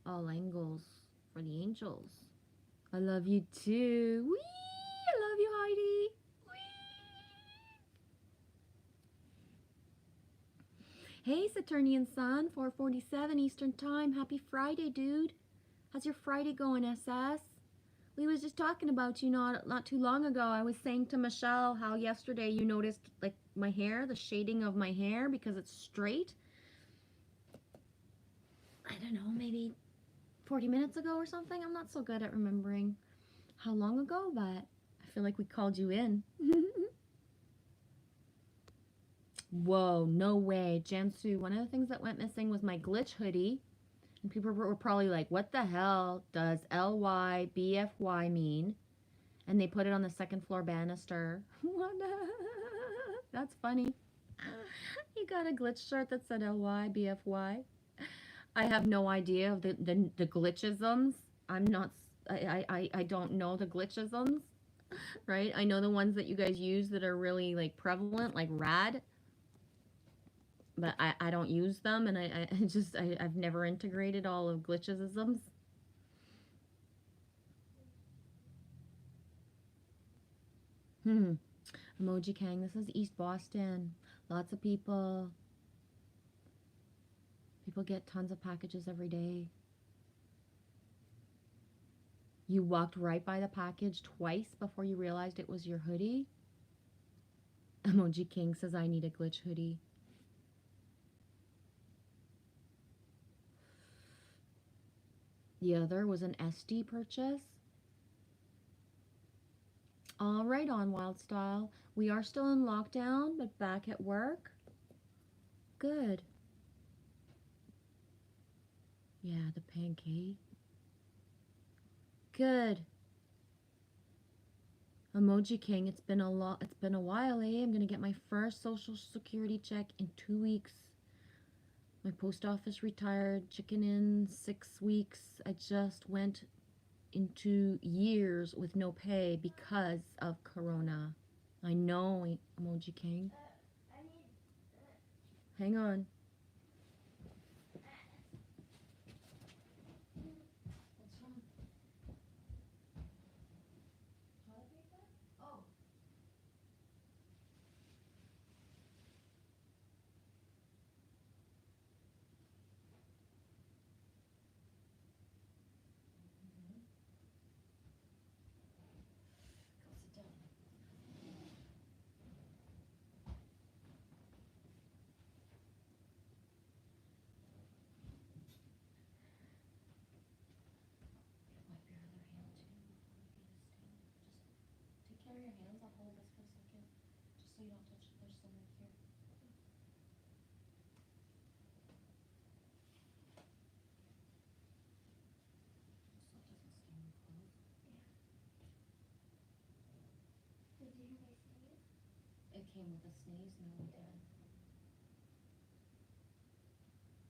All angles for the angels. I love you too. Whee! I love you, Heidi. Whee! Hey, Saturnian Sun, 4:47 Eastern Time. Happy Friday, dude. How's your Friday going, SS? We was just talking about you not too long ago. I was saying to Michelle how yesterday you noticed like my hair, the shading of my hair because it's straight. I don't know, maybe 40 minutes ago or something. I'm not so good at remembering how long ago, but I feel like we called you in. Whoa, no way. Jansu, one of the things that went missing was my glitch hoodie. And people were probably like, what the hell does LYBFY mean? And they put it on the second floor banister. That's funny. You got a glitch shirt that said LYBFY. I have no idea of the glitchisms. I don't know the glitchisms, right? I know the ones that you guys use that are really like prevalent, like rad. But I don't use them, and I've never integrated all of glitchisms. Emoji Kang, this is East Boston. Lots of people. People get tons of packages every day. You walked right by the package twice before you realized it was your hoodie. Emoji King says, I need a glitch hoodie. The other was an SD purchase. All right, on Wild Style. We are still in lockdown, but back at work. Good. Yeah, the pancake. Good. Emoji King, it's been a while, eh? I'm gonna get my first social security check in 2 weeks. My post office retired, chicken in 6 weeks. I just went into years with no pay because of Corona. I know, Emoji King. Hang on. Your hands, I'll hold this for a second, just so you don't touch it. There's some right here. So it doesn't stain your clothes. Did you hear my sneeze? It came with a sneeze, no it didn't.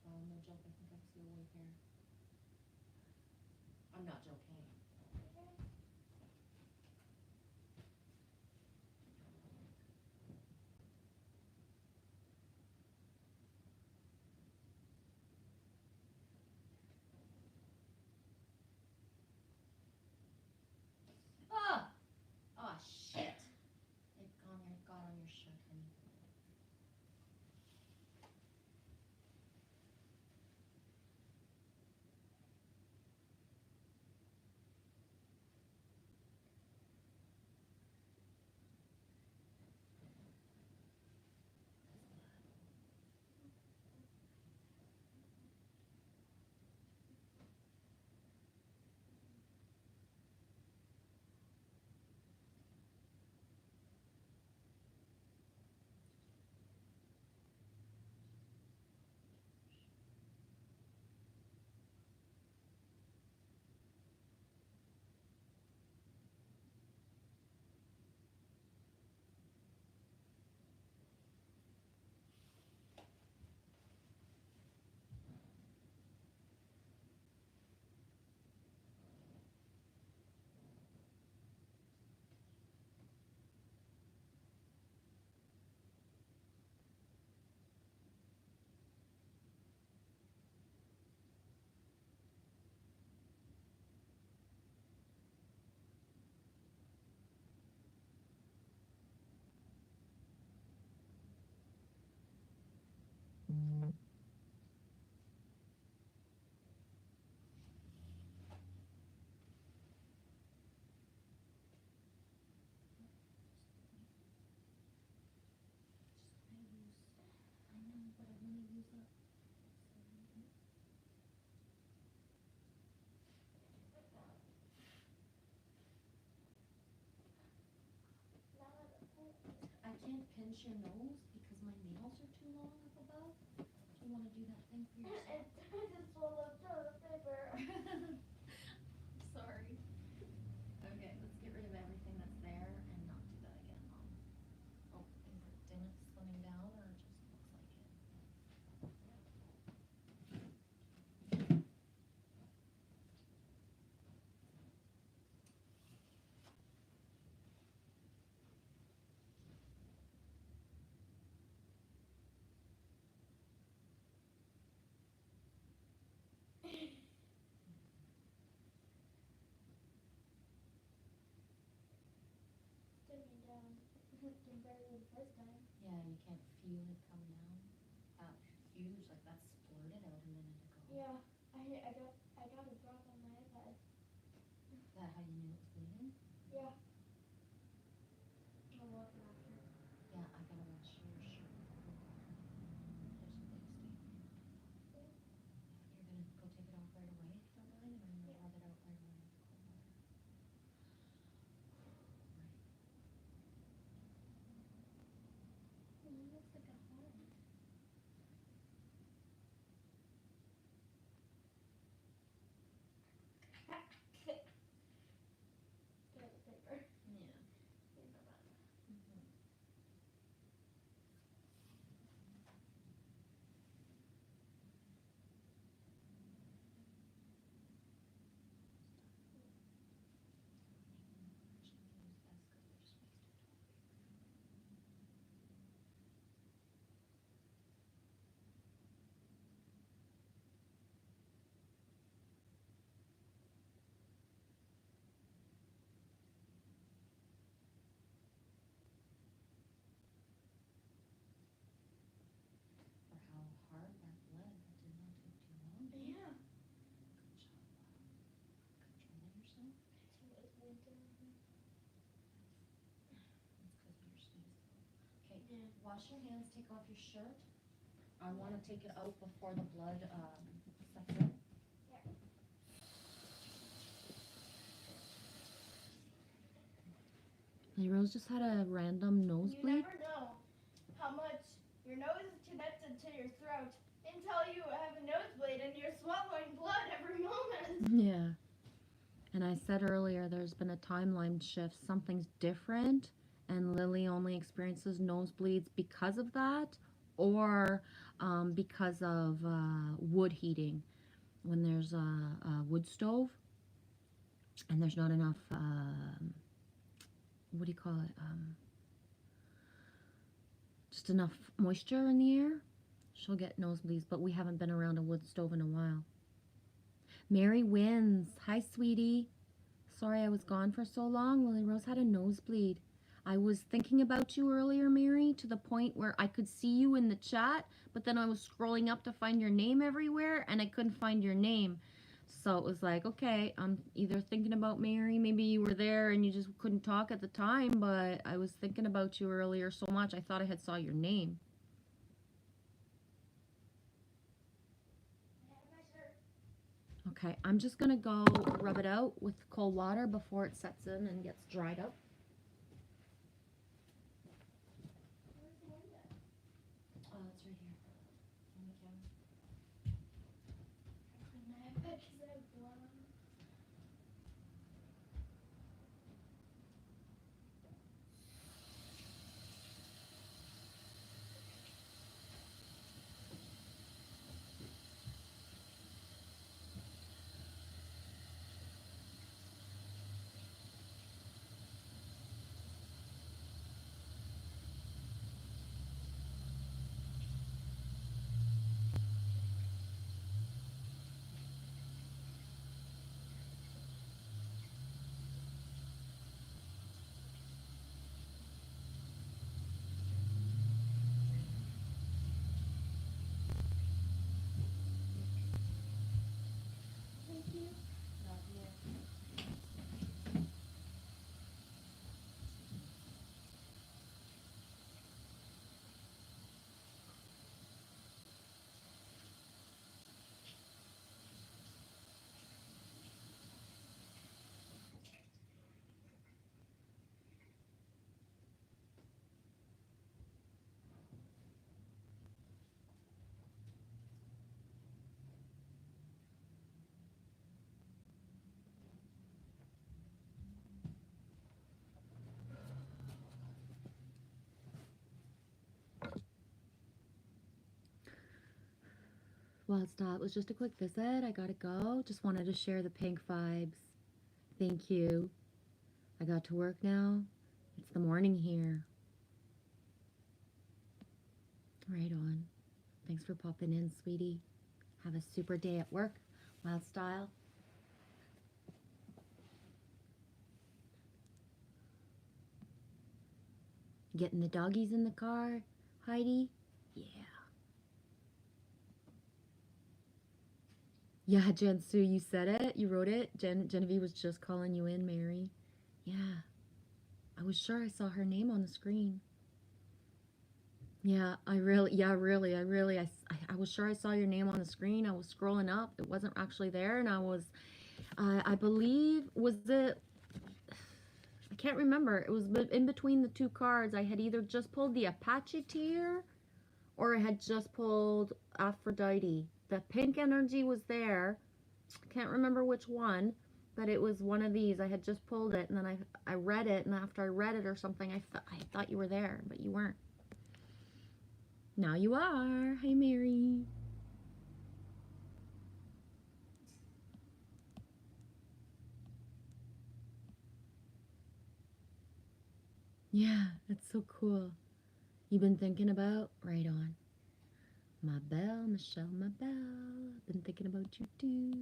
No joke, I think I see a wave here. I'm not joking. Oh shit! It got on your shirt, honey. I can't pinch your nose because my nails are too long up above. Do you want to do that thing for yourself? I just rolled up toilet paper. Sorry. Okay, let's get rid of everything that's there and not do that again, Mom. Oh, is it slimming down or it just looks like it? Sticking down. Did better than the first time. Yeah, you can't feel it come down. Huge, like that splurted out a minute ago. Yeah, I got a drop on my iPad. Is that how you knew it was bleeding? Yeah. I'll walk after. Yeah, I gotta wash your shirt real quick. There's a big stain on your top. You're gonna go take it off right away if you don't mind, and I'm gonna rub it out right away with cold water. It looks like a heart. Toilet paper. Yeah. You know that. For how hard that bled, that did not take too long. Yeah. Good job, controlling yourself. It's winter. That's because of your sneeze. Okay, Yeah. wash your hands, take off your shirt. I want to take it out before the blood sets in. Hey, Rose just had a random You nosebleed. never know how much your nose is connected to your throat until you have a nosebleed and you're swallowing blood every moment. Yeah. And I said earlier, there's been a timeline shift. Something's different, and Lily only experiences nosebleeds because of that, or because of wood heating. When there's a wood stove, and there's not enough, what do you call it? Just enough moisture in the air, she'll get nosebleeds, but we haven't been around a wood stove in a while. Mary wins. Hi, sweetie. Sorry I was gone for so long. Lily Rose had a nosebleed. I was thinking about you earlier, Mary, to the point where I could see you in the chat, but then I was scrolling up to find your name everywhere, and I couldn't find your name. So it was like, okay, I'm either thinking about Mary, maybe you were there and you just couldn't talk at the time, but I was thinking about you earlier so much, I thought I had saw your name. Okay, I'm just going to go rub it out with cold water before it sets in and gets dried up. It's right here on the counter. Well, stop. It was just a quick visit. I gotta go. Just wanted to share the pink vibes. Thank you. I got to work now. It's the morning here. Right on. Thanks for popping in, sweetie. Have a super day at work. Wild style. Getting the doggies in the car, Heidi? Yeah. Yeah, Jen Sue, you said it. You wrote it. Genevieve was just calling you in, Mary. Yeah. I was sure I saw her name on the screen. Yeah, I was sure I saw your name on the screen. I was scrolling up. It wasn't actually there, and I believe, I can't remember. It was in between the two cards. I had either just pulled the Apache tier, or I had just pulled Aphrodite. The pink energy was there. I can't remember which one, but it was one of these. I had just pulled it, and then I read it, and after I read it or something, I thought you were there, but you weren't. Now you are. Hey, Mary. Yeah, that's so cool. You've been thinking about? Right on. My belle, Michelle, my belle. Been thinking about you too.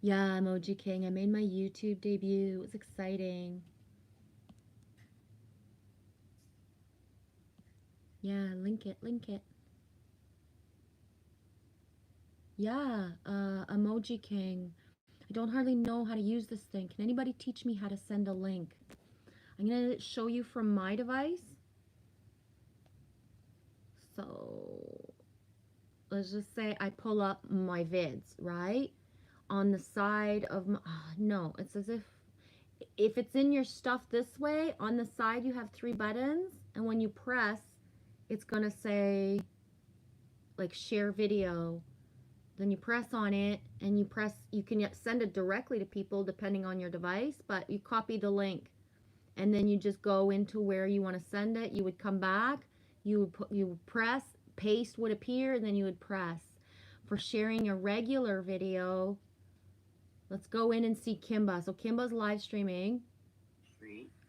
Yeah, Emoji King. I made my YouTube debut. It was exciting. Yeah, link it, link it. Yeah, Emoji King. I don't hardly know how to use this thing. Can anybody teach me how to send a link? I'm going to show you from my device. So, let's just say I pull up my vids, right? On the side of my, no, it's as if it's in your stuff this way, on the side you have 3 buttons, and when you press, it's going to say, like, share video. Then you press on it, and you can send it directly to people depending on your device, but you copy the link, and then you just go into where you want to send it. You would come back, you would press, paste would appear, and then you would press. For sharing a regular video, let's go in and see Kimba. So Kimba's live streaming.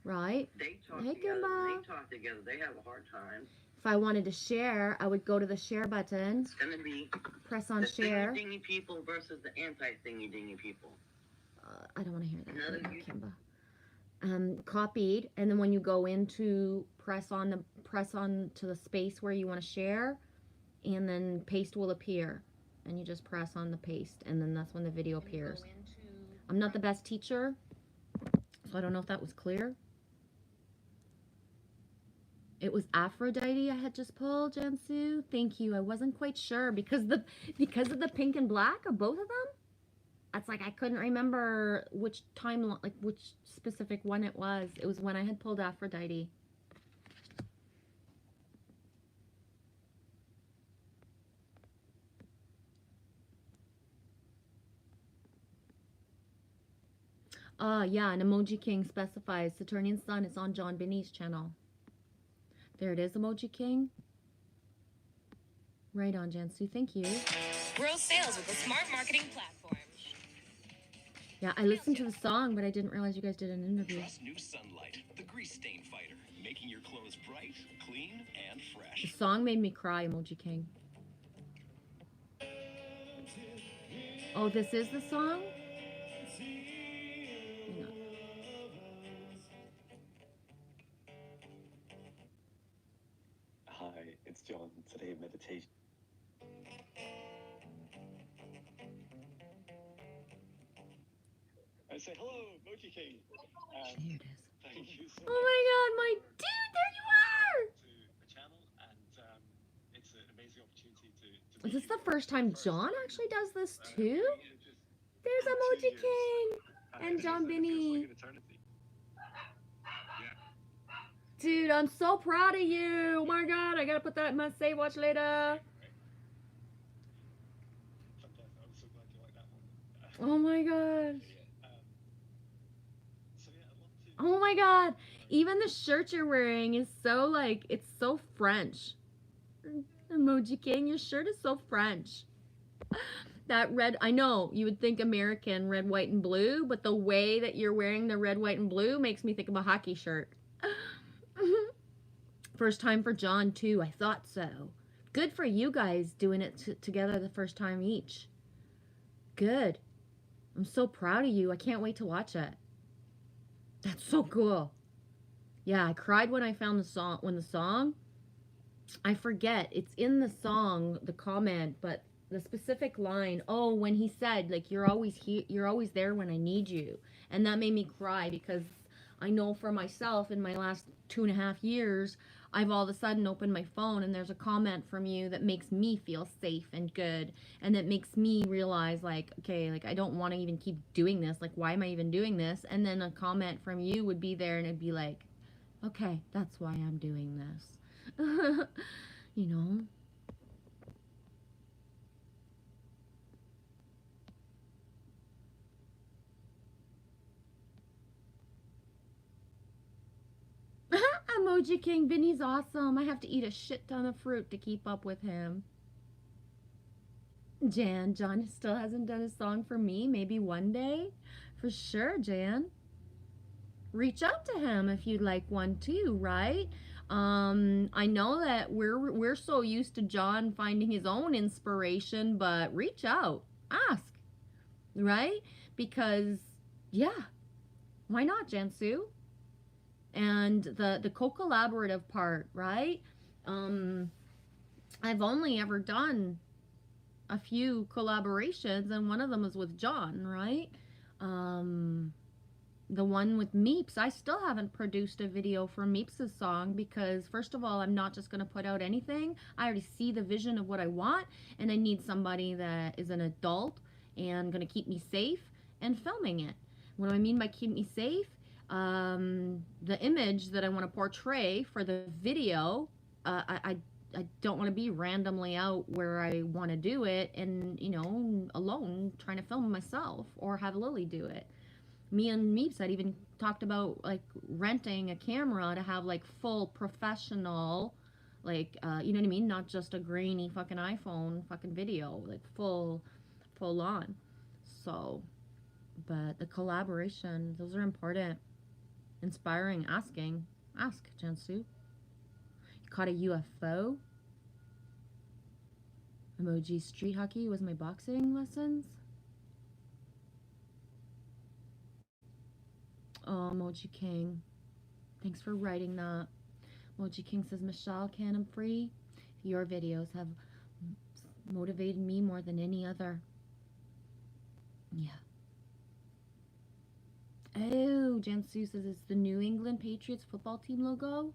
Right? They talk Hey, together. Kimba. When they talk together, they have a hard time. If I wanted to share, I would go to the share button. It's going to be press on the share. thingy-dingy people versus the anti-thingy-dingy people. I don't want to hear that. Another Right now, Kimba. Copied, and then when you go into press on to the space where you want to share, and then paste will appear, and you just press on the paste, and then that's when the video appears. I'm not the best teacher, so I don't know if that was clear. It was Aphrodite I had just pulled, Jansu. Thank you. I wasn't quite sure because of the pink and black of both of them. That's like I couldn't remember which time, like which specific one it was. It was when I had pulled Aphrodite. Yeah, and Emoji King specifies Saturnian Sun is on John Binney's channel. There it is, Emoji King. Right on, Jansu. Thank you. Grow sales with a smart marketing platform. Yeah, I listened to the song, but I didn't realize you guys did an interview. Trust New Sunlight, the grease stain fighter, making your clothes bright, clean, and fresh. The song made me cry, Emoji King. Oh, this is the song? Hang on. Hi, it's John. Today meditation. I say hello, Mochi King. There it is. Thank you so Oh my god, my dude, there you are! to the channel, and it's an amazing opportunity to Is this the first time John actually does this too? There's Emoji King and John Binney. Dude, I'm so proud of you. Oh my god, I gotta put that in my save watch later. Oh my god. Oh my god. Even the shirt you're wearing is so like, it's so French. Emoji King, your shirt is so French. That red, I know you would think American, red, white, and blue, but the way that you're wearing the red, white, and blue makes me think of a hockey shirt. First time for John, too. I thought so. Good for you guys doing it together the first time each. Good. I'm so proud of you. I can't wait to watch it. That's so cool. Yeah, I cried when I found the song, I forget, it's in the song, the comment, but the specific line, oh, when he said, like, you're always here, you're always there when I need you. And that made me cry because I know for myself in my last 2.5 years, I've all of a sudden opened my phone and there's a comment from you that makes me feel safe and good. And that makes me realize, like, okay, like, I don't want to even keep doing this. Like, why am I even doing this? And then a comment from you would be there and it'd be like, okay, that's why I'm doing this. You know? Emoji King, Vinny's awesome. I have to eat a shit ton of fruit to keep up with him. Jan, John still hasn't done a song for me. Maybe one day. For sure, Jan. Reach out to him if you'd like one too, right? I know that we're so used to John finding his own inspiration, but reach out. Ask. Right? Because yeah. Why not, Jansu? And the co-collaborative part, right? I've only ever done a few collaborations, and one of them was with John, right? The one with Meeps, I still haven't produced a video for Meeps' song because, first of all, I'm not just going to put out anything. I already see the vision of what I want, and I need somebody that is an adult and going to keep me safe and filming it. What do I mean by keep me safe? The image that I want to portray for the video, I don't want to be randomly out where I want to do it and, you know, alone trying to film myself or have Lily do it. Me and Meeps had even talked about, like, renting a camera to have, like, full professional, like, you know what I mean? Not just a grainy fucking iPhone fucking video, like, full on. So, but the collaboration, those are important. Inspiring, asking. Ask, Jansu. You caught a UFO? Emoji, street hockey was my boxing lessons. Oh, Emoji King. Thanks for writing that. Emoji King says, Michelle, can I'm free? Your videos have motivated me more than any other. Yeah. Oh, Jansu says it's the New England Patriots football team logo.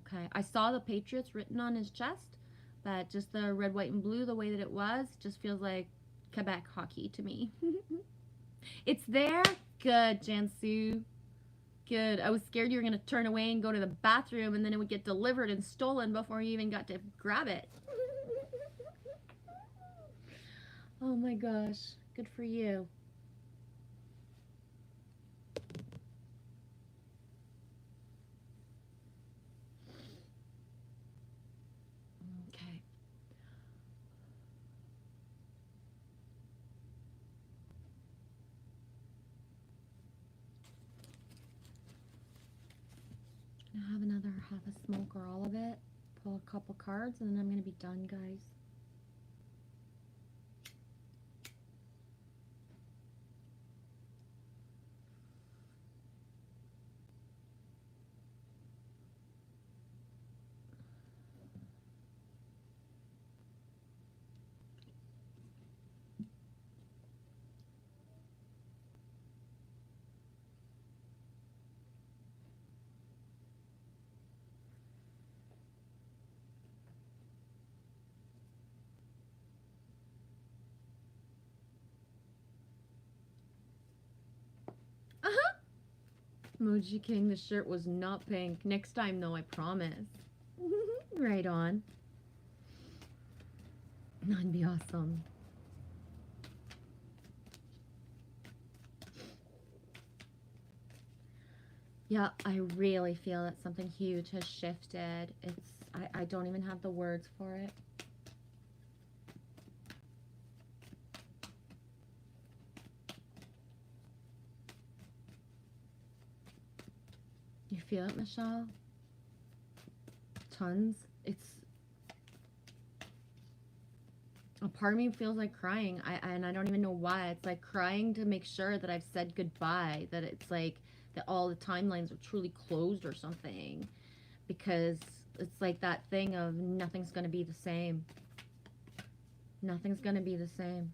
Okay. I saw the Patriots written on his chest, but just the red, white, and blue, the way that it was, just feels like Quebec hockey to me. It's there? Good, Jansu. Good. I was scared you were going to turn away and go to the bathroom and then it would get delivered and stolen before you even got to grab it. Oh my gosh. Good for you. Okay. I'll have another half a smoke or all of it. Pull a couple cards and then I'm going to be done, guys. Emoji King, the shirt was not pink. Next time, though, I promise. Right on. That'd be awesome. Yeah, I really feel that something huge has shifted. I don't even have the words for it. feel it, Michelle? Tons. It's a part of me feels like crying. And I don't even know why. It's like crying to make sure that I've said goodbye, that it's like that all the timelines are truly closed or something, because it's like that thing of nothing's going to be the same. Nothing's going to be the same.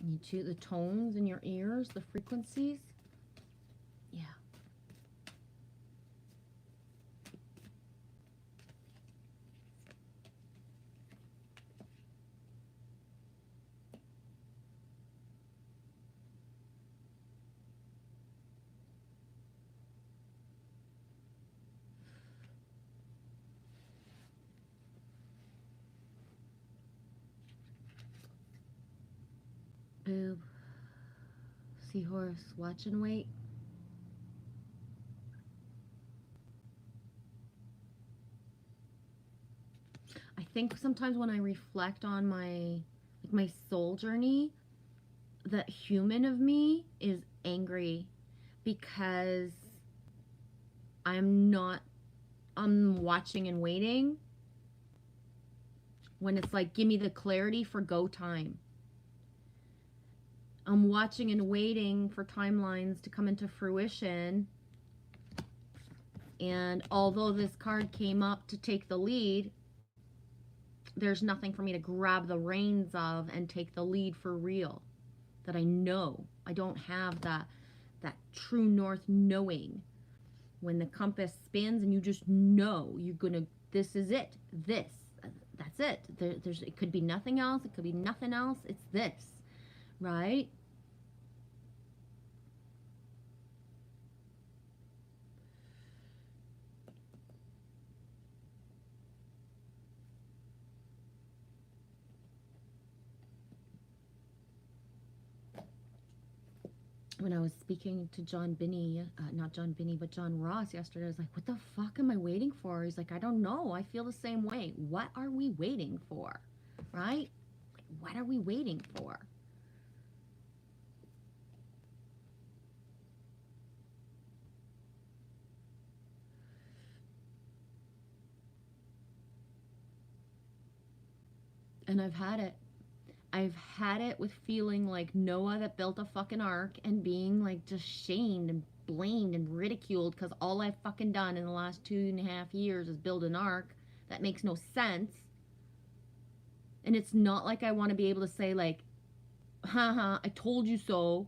You choose the tones in your ears, the frequencies. Yeah. Boob. Seahorse, watch and wait. I think sometimes when I reflect on my soul journey, the human of me is angry because I'm watching and waiting when it's like, give me the clarity for go time. I'm watching and waiting for timelines to come into fruition. And although this card came up to take the lead, there's nothing for me to grab the reins of and take the lead for real. That I know. I don't have that true north knowing. When the compass spins and you just know you're gonna, this is it. That's it. It could be nothing else. It could be nothing else. It's this, right? When I was speaking to John Binney, not John Binney, but John Ross yesterday, I was like, what the fuck am I waiting for? He's like, I don't know. I feel the same way. What are we waiting for? Right? Like, what are we waiting for? And I've had it. I've had it with feeling like Noah that built a fucking ark and being like just shamed and blamed and ridiculed because all I've fucking done in the last 2.5 years is build an ark that makes no sense. And it's not like I want to be able to say like, haha, I told you so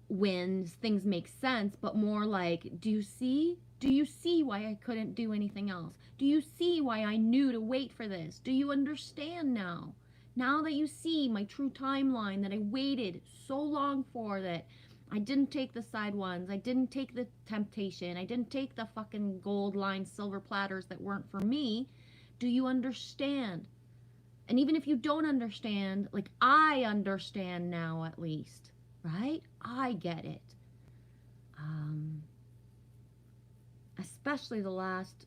when things make sense, but more like, do you see? Do you see why I couldn't do anything else? Do you see why I knew to wait for this? Do you understand now? Now that you see my true timeline that I waited so long for, that I didn't take the side ones, I didn't take the temptation, I didn't take the fucking gold line silver platters that weren't for me. Do you understand? And even if you don't understand, like I understand now at least, right? I get it. Especially the last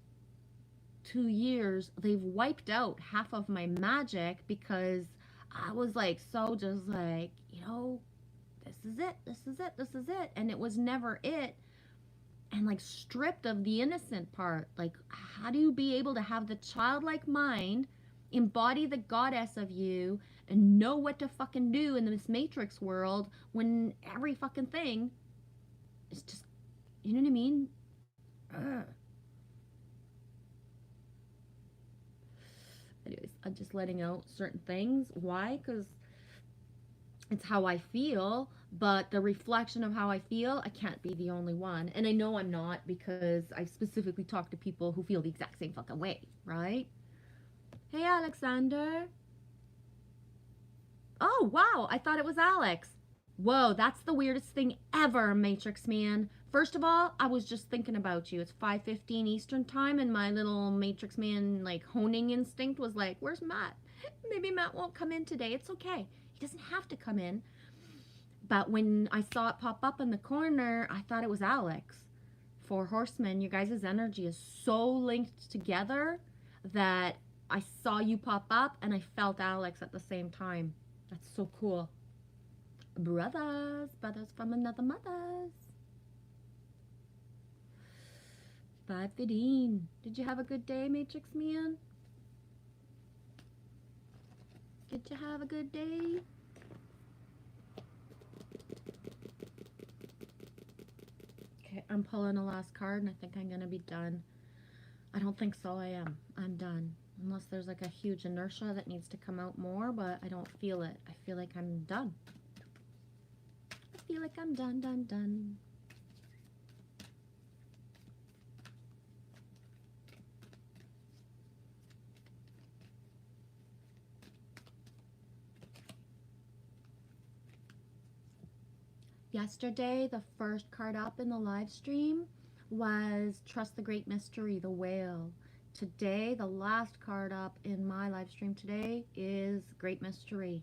2 years, they've wiped out half of my magic because I was like, so just like, you know, this is it, this is it, this is it. And it was never it. And like stripped of the innocent part. Like, how do you be able to have the childlike mind, embody the goddess of you, and know what to fucking do in this matrix world when every fucking thing is just, you know what I mean? Ugh. Anyways, I'm just letting out certain things. Why? Because it's how I feel, but the reflection of how I feel, I can't be the only one. And I know I'm not, because I specifically talk to people who feel the exact same fucking way, right? Hey, Alexander. Oh, wow, I thought it was Alex. Whoa, that's the weirdest thing ever, Matrix Man. First of all, I was just thinking about you. It's 5:15 Eastern time, and my little Matrix Man, like, honing instinct was like, where's Matt? Maybe Matt won't come in today. It's okay. He doesn't have to come in. But when I saw it pop up in the corner, I thought it was Alex. For Horsemen, your guys' energy is so linked together that I saw you pop up and I felt Alex at the same time. That's so cool. Brothers from another mother's. 5:15. Did you have a good day, Matrix Man? Did you have a good day? Okay, I'm pulling a last card and I think I'm gonna be done. I don't think so. I am. I'm done. Unless there's like a huge inertia that needs to come out more, but I don't feel it. I feel like I'm done. I feel like I'm done. Yesterday, the first card up in the live stream was Trust the Great Mystery, the Whale. Today, the last card up in my live stream today is Great Mystery.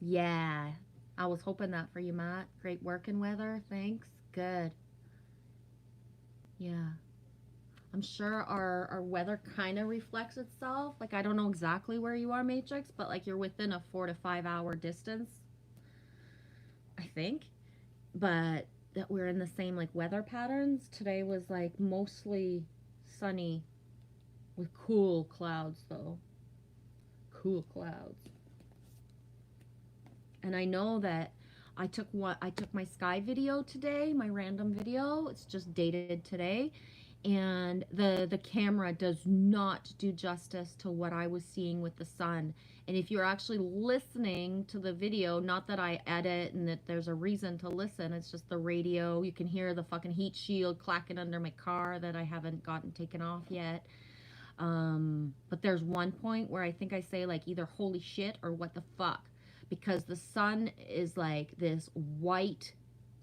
Yeah, I was hoping that for you, Matt. Great working weather, thanks. Good. Yeah. I'm sure our weather kind of reflects itself. Like, I don't know exactly where you are, Matrix, but like you're within a 4 to 5 hour distance, I think. But that we're in the same like weather patterns. Today was like mostly sunny with cool clouds though. Cool clouds. And I know that I took my sky video today, my random video. It's just dated today. And the camera does not do justice to what I was seeing with the sun. And if you're actually listening to the video, not that I edit and that there's a reason to listen, it's just the radio. You can hear the fucking heat shield clacking under my car that I haven't gotten taken off yet. But there's one point where I think I say like either holy shit or what the fuck, because the sun is like this white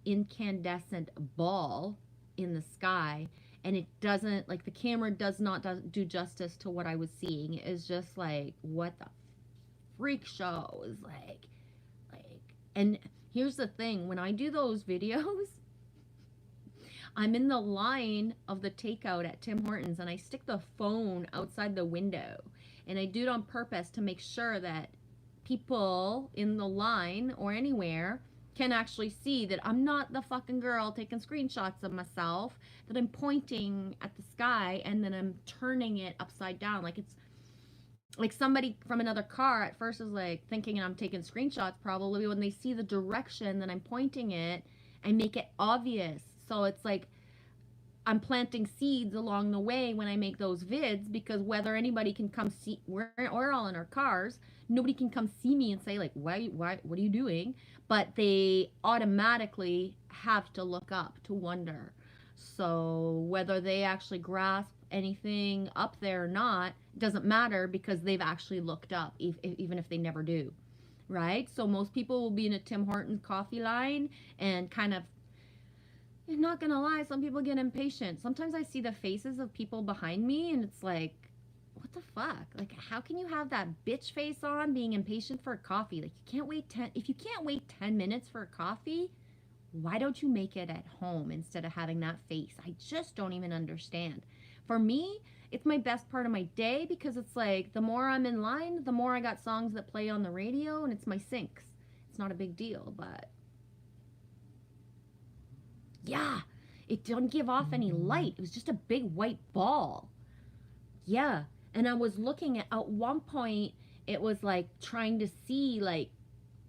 incandescent ball in the sky, and it doesn't, like, the camera does not do justice to what I was seeing. It's just like, what the freak show is like, and here's the thing, when I do those videos, I'm in the line of the takeout at Tim Hortons and I stick the phone outside the window, and I do it on purpose to make sure that people in the line or anywhere can actually see that I'm not the fucking girl taking screenshots of myself, that I'm pointing at the sky and then I'm turning it upside down. Like, it's like somebody from another car at first is like thinking I'm taking screenshots, probably when they see the direction that I'm pointing it, I make it obvious. So it's like I'm planting seeds along the way when I make those vids, because whether anybody can come see, we're all in our cars, nobody can come see me and say like, why, what are you doing? But they automatically have to look up to wonder. So whether they actually grasp anything up there or not, doesn't matter, because they've actually looked up, even if they never do, right? So most people will be in a Tim Hortons coffee line and kind of, I'm not gonna lie, some people get impatient. Sometimes I see the faces of people behind me and it's like, what the fuck? Like, how can you have that bitch face on being impatient for a coffee? Like, you can't wait if you can't wait 10 minutes for a coffee, why don't you make it at home instead of having that face? I just don't even understand. For me, it's my best part of my day, because it's like, the more I'm in line, the more I got songs that play on the radio, and it's my syncs. It's not a big deal, but yeah, it didn't give off any light. It was just a big white ball. Yeah, and I was looking at one point, it was like trying to see like,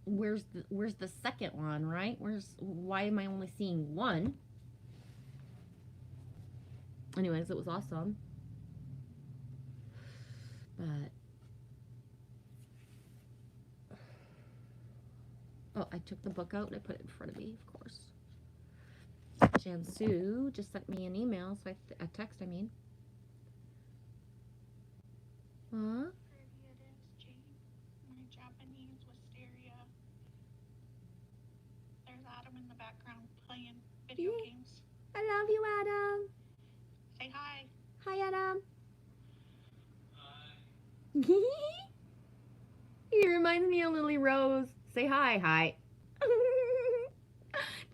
where's the second one, right? Why am I only seeing one? Anyways, it was awesome. But oh, I took the book out and I put it in front of me, of course. Jansu just sent me an email, so a text, I mean. Huh? My Japanese wisteria. There's Adam in the background playing video games. I love you, Adam. Say hi. Hi, Adam. Hi. He reminds me of Lily Rose. Say hi. Hi.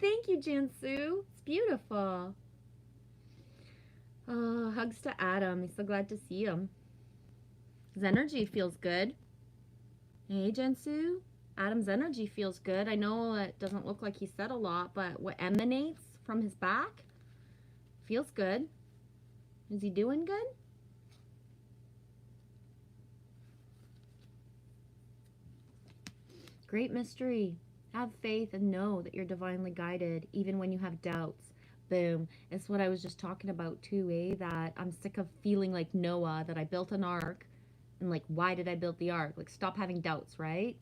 Thank you, Jansu. It's beautiful. Hugs to Adam. He's so glad to see him. His energy feels good. Hey, Jensu. Adam's energy feels good. I know it doesn't look like he said a lot, but what emanates from his back feels good. Is he doing good? Great mystery. Have faith and know that you're divinely guided, even when you have doubts. Boom. It's what I was just talking about too, that I'm sick of feeling like Noah, that I built an ark, and like, why did I build the ark? Like, stop having doubts, right?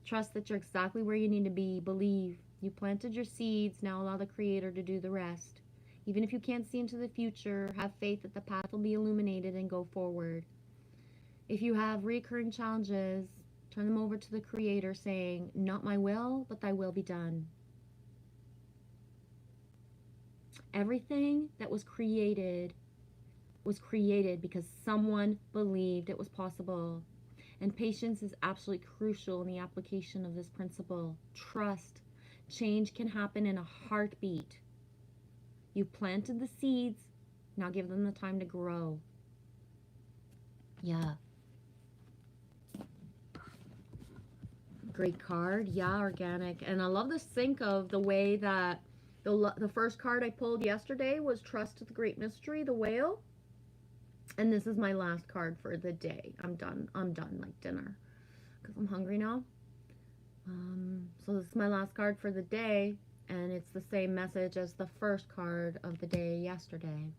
Trust that you're exactly where you need to be. Believe. You planted your seeds, now allow the Creator to do the rest. Even if you can't see into the future, have faith that the path will be illuminated and go forward. If you have recurring challenges, turn them over to the Creator, saying, not my will, but thy will be done. Everything that was created because someone believed it was possible. And patience is absolutely crucial in the application of this principle. Trust. Change can happen in a heartbeat. You planted the seeds, now give them the time to grow. Yeah. Great card. Yeah, organic. And I love the sync of the way that the first card I pulled yesterday was Trust the Great Mystery, the whale. And this is my last card for the day. I'm done like dinner because I'm hungry now. So this is my last card for the day, and it's the same message as the first card of the day yesterday.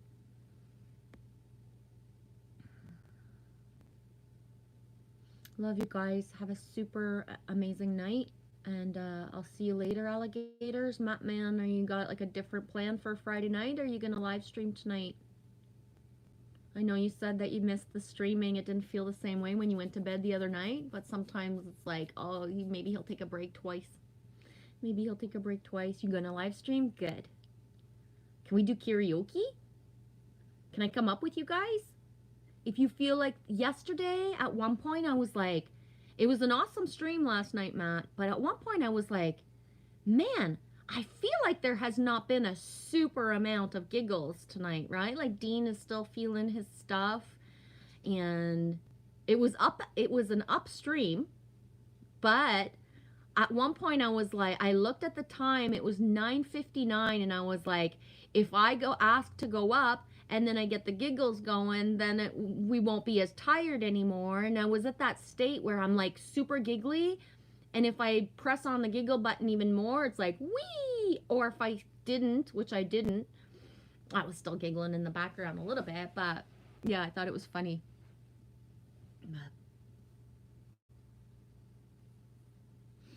Love you guys. Have a super amazing night, and I'll see you later, alligators. Matt Man, are you got like a different plan for Friday night, or are you gonna live stream tonight? I know you said that you missed the streaming. It didn't feel the same way when you went to bed the other night, but sometimes it's like, oh, maybe he'll take a break twice. Maybe he'll take a break twice. You gonna live stream? Good. Can we do karaoke? Can I come up with you guys? If you feel like yesterday, at one point I was like, it was an awesome stream last night, Matt, but at one point I was like, man, I feel like there has not been a super amount of giggles tonight, right? Like Dean is still feeling his stuff, and it was an upstream, but at one point I was like, I looked at the time, it was 9:59, and I was like, if I go ask to go up and then I get the giggles going, then we won't be as tired anymore. And I was at that state where I'm like super giggly, and if I press on the giggle button even more, it's like, wee! Or if I didn't, which I didn't, I was still giggling in the background a little bit, but yeah, I thought it was funny.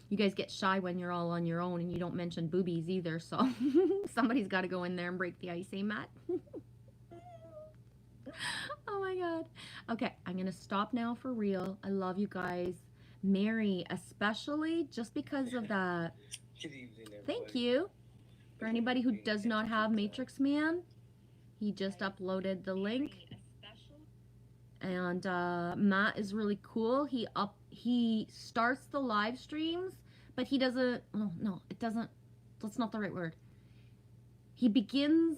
You guys get shy when you're all on your own and you don't mention boobies either, so somebody's got to go in there and break the ice, eh, Matt? Oh my God. Okay, I'm going to stop now for real. I love you guys. Mary, especially just because of that. Good evening, everybody. Thank you. For anybody who does not have Matrix Man, he just uploaded the link. And Matt is really cool. He starts the live streams, but he doesn't, oh no, it doesn't, that's not the right word. He begins,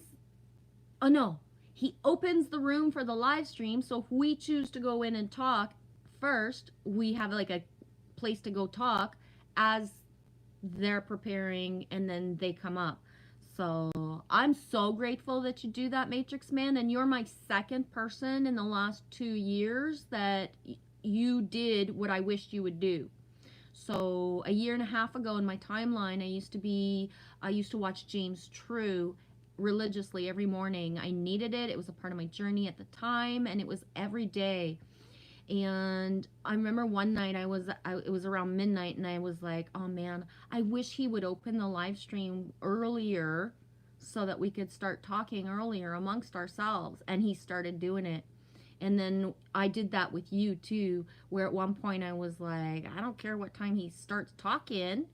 oh no, he opens the room for the live stream. So if we choose to go in and talk first, we have like a place to go talk as they're preparing, and then they come up. So I'm so grateful that you do that, Matrix Man, and you're my second person in the last 2 years that you did what I wished you would do. So a year and a half ago in my timeline, I used to watch James True religiously every morning. I needed it. It was a part of my journey at the time, and it was every day. And I remember one night it was around midnight, and I was like, oh man, I wish he would open the live stream earlier so that we could start talking earlier amongst ourselves. And he started doing it. And then I did that with you too, where at one point I was like, I don't care what time he starts talking,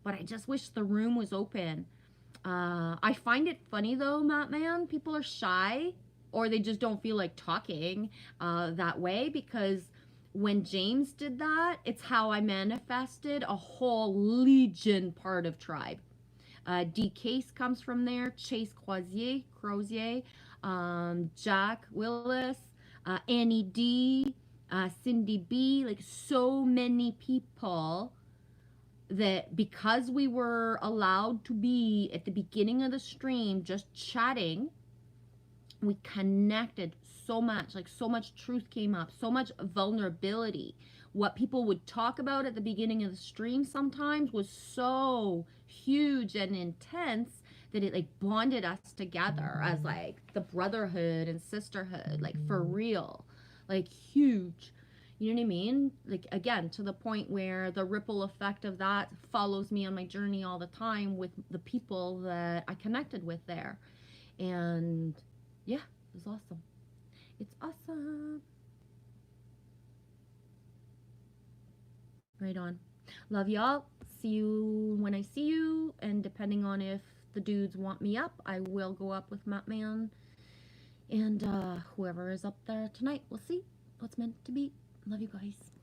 but I just wish the room was open. I find it funny though, Matt Man, people are shy, or they just don't feel like talking that way, because when James did that, it's how I manifested a whole legion part of tribe. D. Case comes from there, Chase Crozier, Jack Willis, Annie D, Cindy B, like so many people that because we were allowed to be at the beginning of the stream just chatting, we connected so much, like so much truth came up, so much vulnerability. What people would talk about at the beginning of the stream sometimes was so huge and intense that it like bonded us together as like the brotherhood and sisterhood, like for real, like huge. You know what I mean? Like, again, to the point where the ripple effect of that follows me on my journey all the time with the people that I connected with there. And yeah, it was awesome. It's awesome. Right on. Love y'all. See you when I see you. And depending on if the dudes want me up, I will go up with Matman and whoever is up there tonight. We'll see what's meant to be. Love you guys.